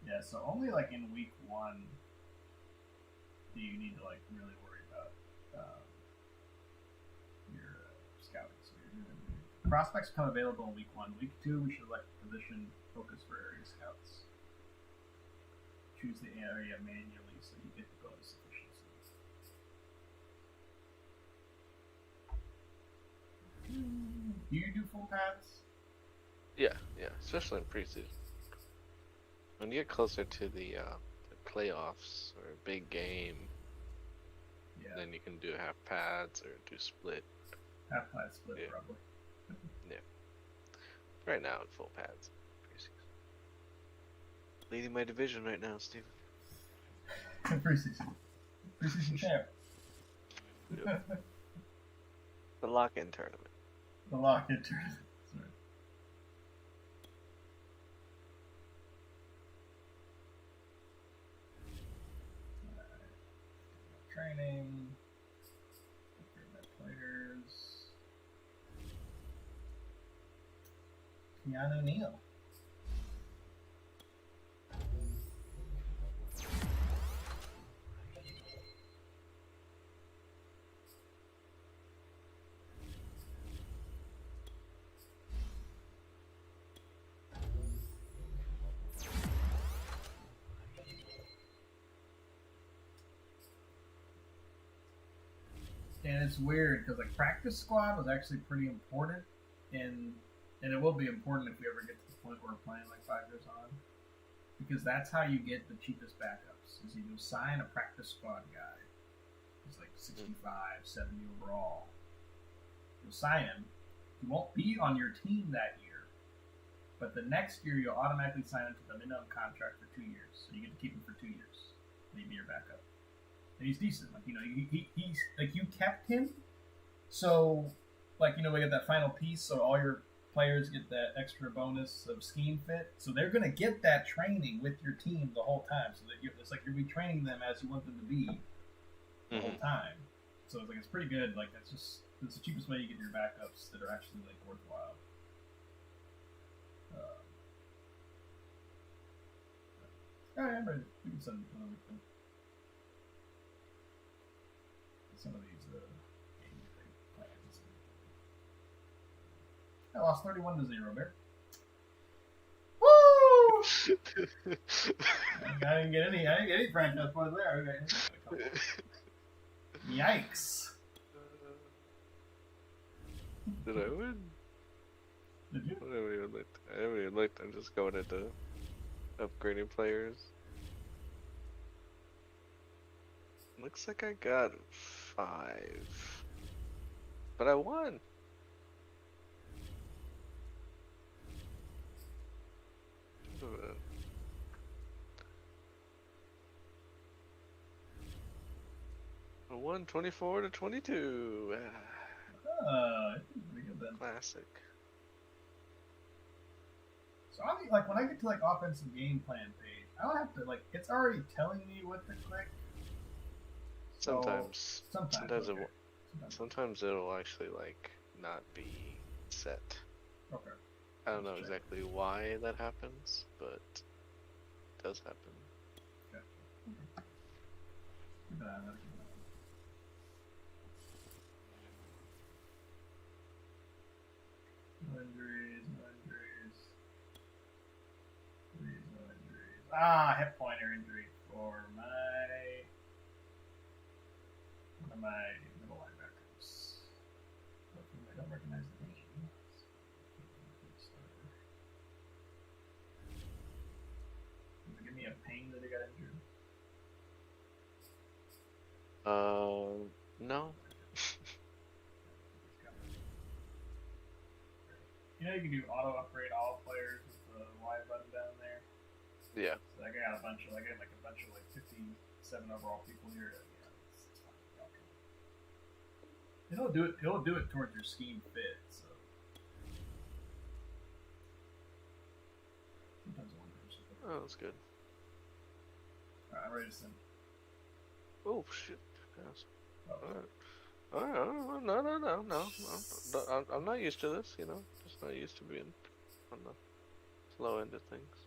Yeah, so only like in week 1 do you need to like really worry about your scouting. So prospects become available in week 1. Week 2, we should elect position focus for area scouts. Choose the area manually so you get the bonus efficiency. Do you do full pads? Yeah, especially in preseason. When you get closer to the playoffs or a big game, then you can do half pads or do split. Half pad split, probably. Yeah. Right now, in full pads. Preseason. Leading my division right now, Steven. Preseason. Preseason champ. Yep. The lock-in tournament. The lock-in tournament. Sorry. Training. Players. Keanu Neal. And it's weird because like practice squad was actually pretty important, and it will be important if we ever get to the point where we're playing like 5 years on, because that's how you get the cheapest backups. Is you sign a practice squad guy who's like 65, 70 overall. You'll sign him. He won't be on your team that year, but the next year you'll automatically sign him to the minimum contract for 2 years. So you get to keep him for 2 years. And he'd be your backup. And he's decent. Like, he's like, you kept him, so like, we get that final piece, so all your players get that extra bonus of scheme fit. So they're gonna get that training with your team the whole time. So that it's like you're retraining them as you want them to be the whole time. So it's pretty good. Like it's the cheapest way you get your backups that are actually like worthwhile. I'm ready. We can send another thing. Some of these game plans. I lost 31-0, Bear. Woo! I didn't get any franchise points there. Okay. Yikes! Did I win? Did you? I haven't even looked. I'm just going into upgrading players. Looks like I got 5, but I won. I won 24-22. Pretty good then. Classic. So I mean, like when I get to like offensive game plan page, I don't have to like. It's already telling me what to click. So, sometimes it'll actually like not be set. Okay. I don't know exactly why that happens, but it does happen. Okay. No injuries. Please, no injuries. Hip pointer injury for one of my middle linebackers. Hopefully I don't recognize the name. Does it give me a pain that he got injured? No. You can do auto upgrade all players with the Y button down there. Yeah. So I got a bunch of 57 overall people here. Yeah, it's fine. It'll do it towards your scheme fit. So Oh, that's good. Alright, I'm ready to send. Oh shit. Yes. Oh. Alright. No. I'm not used to this, you know. Just not used to being on the slow end of things.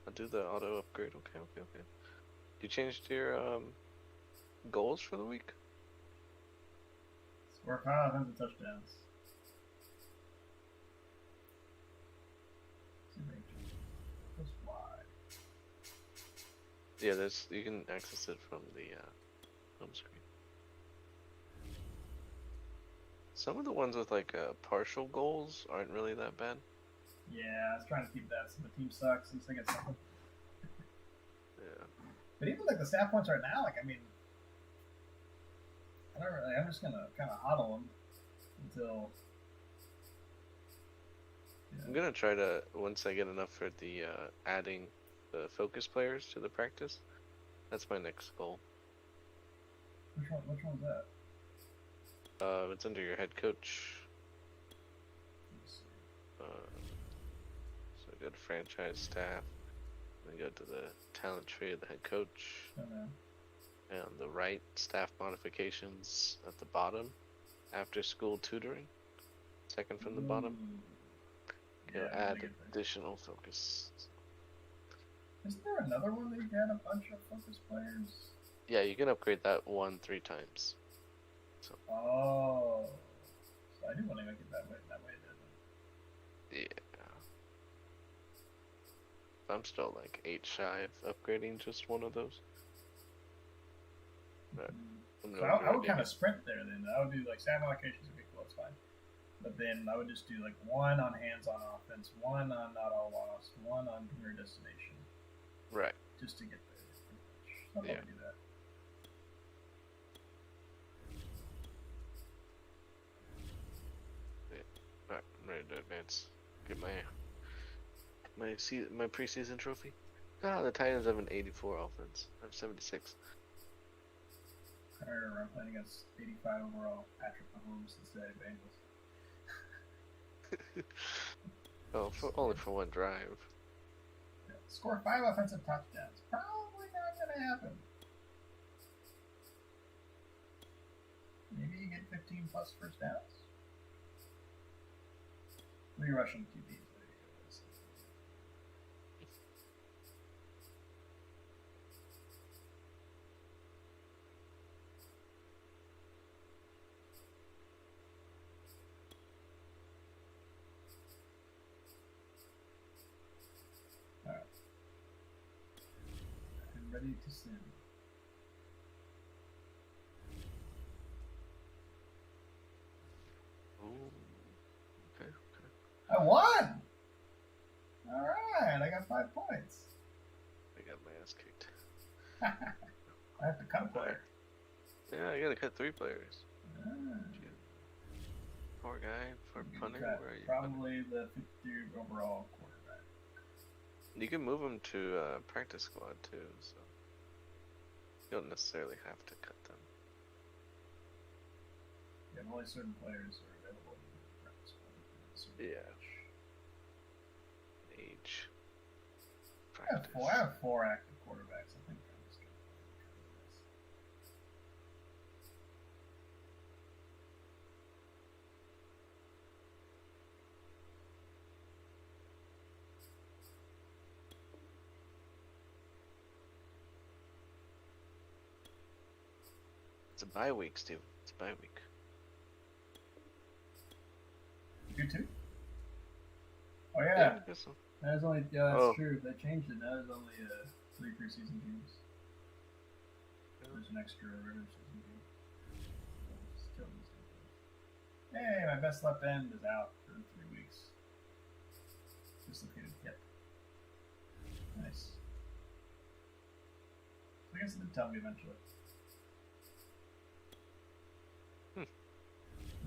I'll do the auto upgrade. Okay. You changed your goals for the week? Score 5 offensive touchdowns. That's why. Yeah, you can access it from the home screen. Some of the ones with like partial goals aren't really that bad. Yeah, I was trying to keep that so the team sucks. At least I get something. Yeah. But even like the stat points right now, like I mean, I don't really. I'm just gonna kind of hodl them until. I'm gonna try to, once I get enough for the adding the focus players to the practice. That's my next goal. Which one's that? It's under your head coach. So go to franchise staff. Then go to the talent tree of the head coach. And on the right, staff modifications at the bottom. After school tutoring. Second from the bottom. Go add additional focus. Isn't there another one that you can add a bunch of focus players? Yeah, you can upgrade that one 3 times. So. Oh, so I do want to make it that way. Then. Yeah. I'm still like 8 shy of upgrading just one of those. But So I would kind of sprint there then. I would do like staff allocations would be cool, it's fine. But then I would just do like 1 on hands-on offense, 1 on not all lost, 1 on career destination. Right. Just to get there. So I'm gonna do that. Alright, I'm ready to advance. Get my preseason trophy. Ah, the Titans have an 84 offense. I have 76. I remember I'm playing against 85 overall Patrick Mahomes instead of Bengals. Only for one drive. Yeah. Score 5 offensive touchdowns. Probably not gonna happen. Maybe you get 15 plus first downs. 3 rushing QBs. Ready to send. Ooh. Okay. I won! Alright, I got 5 points. I got my ass kicked. I have to cut a player. Yeah, I gotta cut 3 players. Ah. Poor guy for punting. Where are you? Probably the 50 overall quarterback. You can move him to practice squad too, so you don't necessarily have to cut them. Yeah, only certain players are available in the practice squad. Yeah. Age. I have 4 active quarterbacks. I think I'm just gonna play this. It's a bye week, Steve. It's a bye week. You too? Oh yeah. I guess so. That is only that's true. They changed it. That is only 3 preseason games. There's an extra regular season game. Hey, my best left end is out for 3 weeks. Dislocated hip. Nice. So I guess it did tell me eventually. And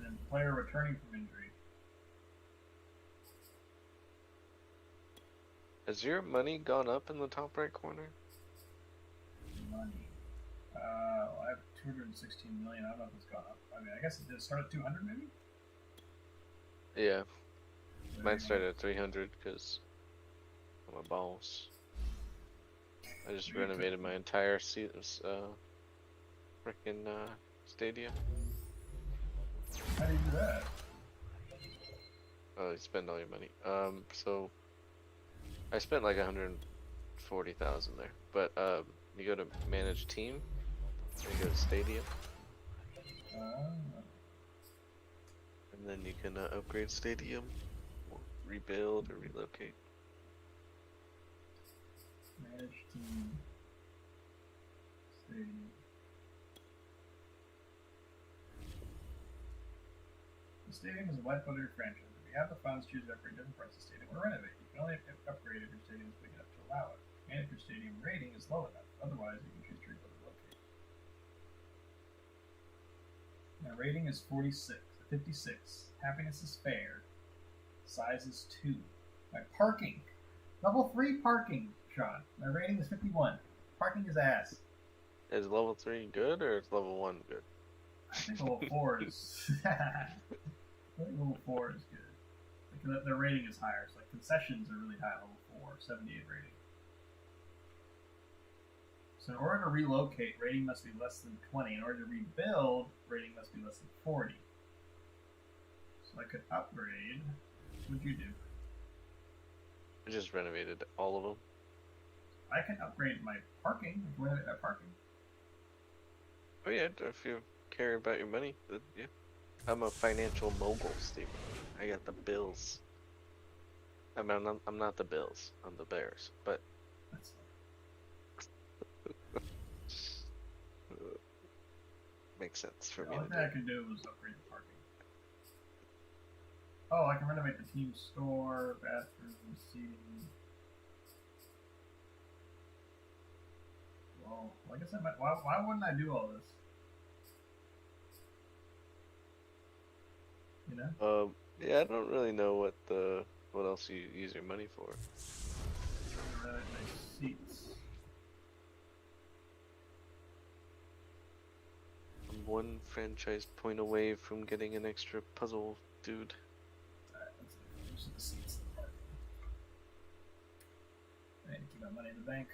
then player returning from injury. Has your money gone up in the top right corner? Money. I have 216 million. I don't know if it's gone up. I mean, I guess it did start at 200 maybe? Yeah. Mine started at 300 because I'm a boss. I just renovated my entire freaking stadium. How do you do that? Oh, you spend all your money. So I spent like 140,000 there, but you go to manage team, and you go to stadium, and then you can upgrade stadium, or rebuild or relocate. Manage team. Stadium. The stadium is a lifeblood of your franchise. If you have the funds, choose to upgrade different parts of the stadium or renovate. You can only upgrade if your stadium is big enough to allow it, and if your stadium rating is low enough. Otherwise, you can choose to rebuild or locate. Now, rating is 56. 56. Happiness is fair. Size is 2. My parking. Level 3 parking, Sean. My rating is 51. Parking is ass. Is level 3 good or is level 1 good? I think level 4 is. I think level 4 is good. Like the rating is higher. So like concessions are really high. Level 4, 78 rating. So in order to relocate, rating must be less than 20. In order to rebuild, rating must be less than 40. So I could upgrade. What'd you do? I just renovated all of them. I can upgrade my parking. I can renovate my parking. Oh yeah, if you care about your money, then yeah. I'm a financial mogul, Steve. I got the bills. I mean, I'm not the Bills. I'm the Bears, but That's makes sense for me all to thing I do. could do was upgrade the parking. Oh, I can renovate the team store, bathroom, seating. Well, I guess I might. Why wouldn't I do all this? You know? Yeah, I don't really know what else you use your money for. Renovate my seats. I'm one franchise point away from getting an extra puzzle, dude. Alright, let's use the seats in the parking. I need to keep my money in the bank.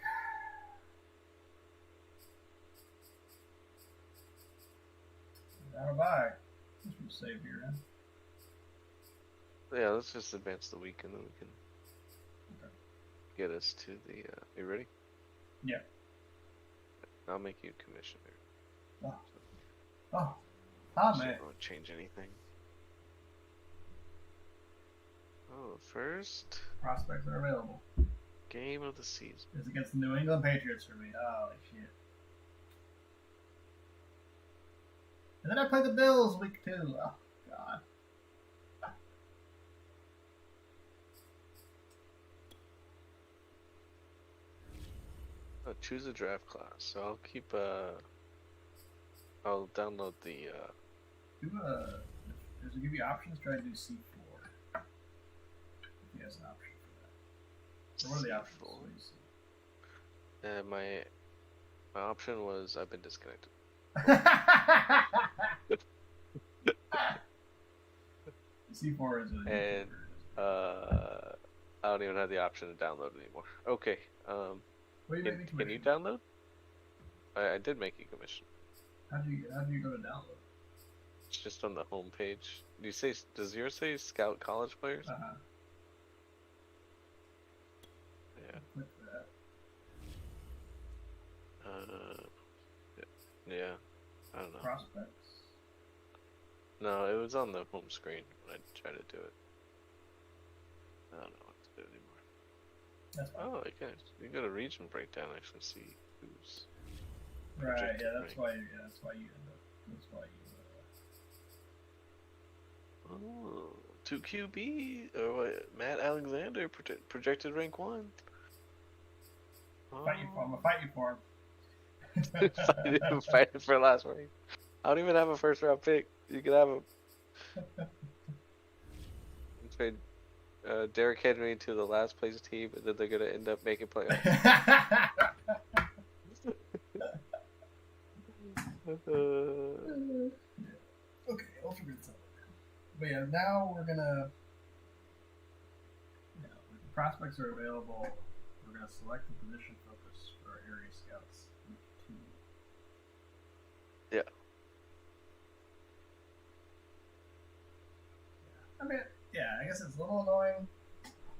How to buy? This will save here, huh? Yeah, let's just advance the week and then we can Okay. get us to the. You ready? Yeah. I'll make you commissioner. Oh, I man. don't change anything. Oh, first Prospects are available. game of the season. It's against the New England Patriots for me. Holy shit. And then I play the Bills week 2. Oh, God. Oh, choose a draft class. So I'll keep I'll download the Does it give you options? Try to do C4. If he has an option for that. So what are the options? C4. Let me see. My option was I've been disconnected. C4 is a And I don't even have the option to download it anymore. Okay. What do you make me Can you commission? download? I did make you commission. How do you go to download? It's just on the home page. Does yours say Scout College Players? Uh-huh. Yeah. Click that. Yeah. I don't know. Prospects. No, it was on the home screen when I tried to do it. I don't know what to do anymore. That's fine. Oh, you got a region breakdown. Actually, see who's Right, projected yeah, that's rank. why. Yeah, that's why you end up. That's why you. Oh, 2 QB or what? Matt Alexander projected rank 1. Fight you for. I'm gonna fight you for him. Fighting for last rank. I don't even have a first round pick. You can have him. Trade Derrick Henry to the last place team, and then they're gonna end up making playoffs. Okay, I'll figure this out. But yeah, now we're gonna. The prospects are available. We're we're gonna select the position focus for our area scouts. Two. Yeah. I mean, yeah, I guess it's a little annoying,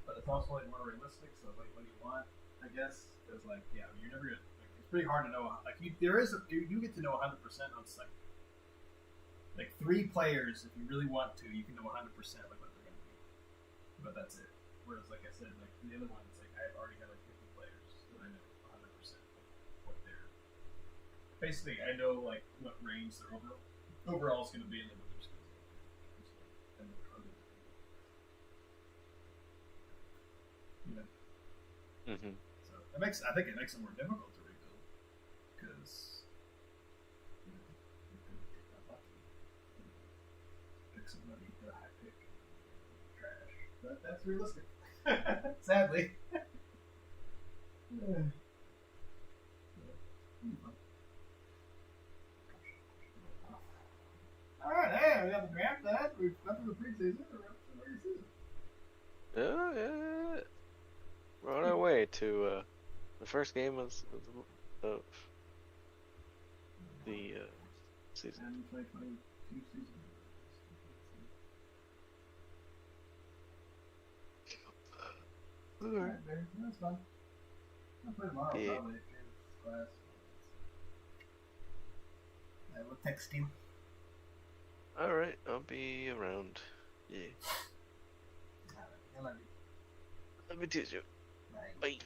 but it's also like more realistic. So like, what do you want? I guess because like, yeah, you're never gonna. Like, it's pretty hard to know. Like, you get to know 100% on like 3 players. If you really want to, you can know 100% like what they're gonna be. But that's it. Whereas, like I said, like the other ones, like I've already got like 50 players that I know 100% what they're. Basically, I know like what range their overall is gonna be and then what their skills are. And the target. You know. Mm-hmm. So I think it makes it more difficult to rebuild because you know you could get unlucky and pick somebody get a high pick trash. But that's realistic. Sadly. All right, hey, we got the draft done. We've gone through the preseason. We're up to the regular season. Yeah. We're on our way to the first game of the season. And 2022 season. Alright. Alright, Barry. That's fun. I'll play tomorrow, Yeah. probably. If you're in class. I will text you. Alright, I'll be around. Yeah. Alright, I love you. Let me teach you. Bye. Bye.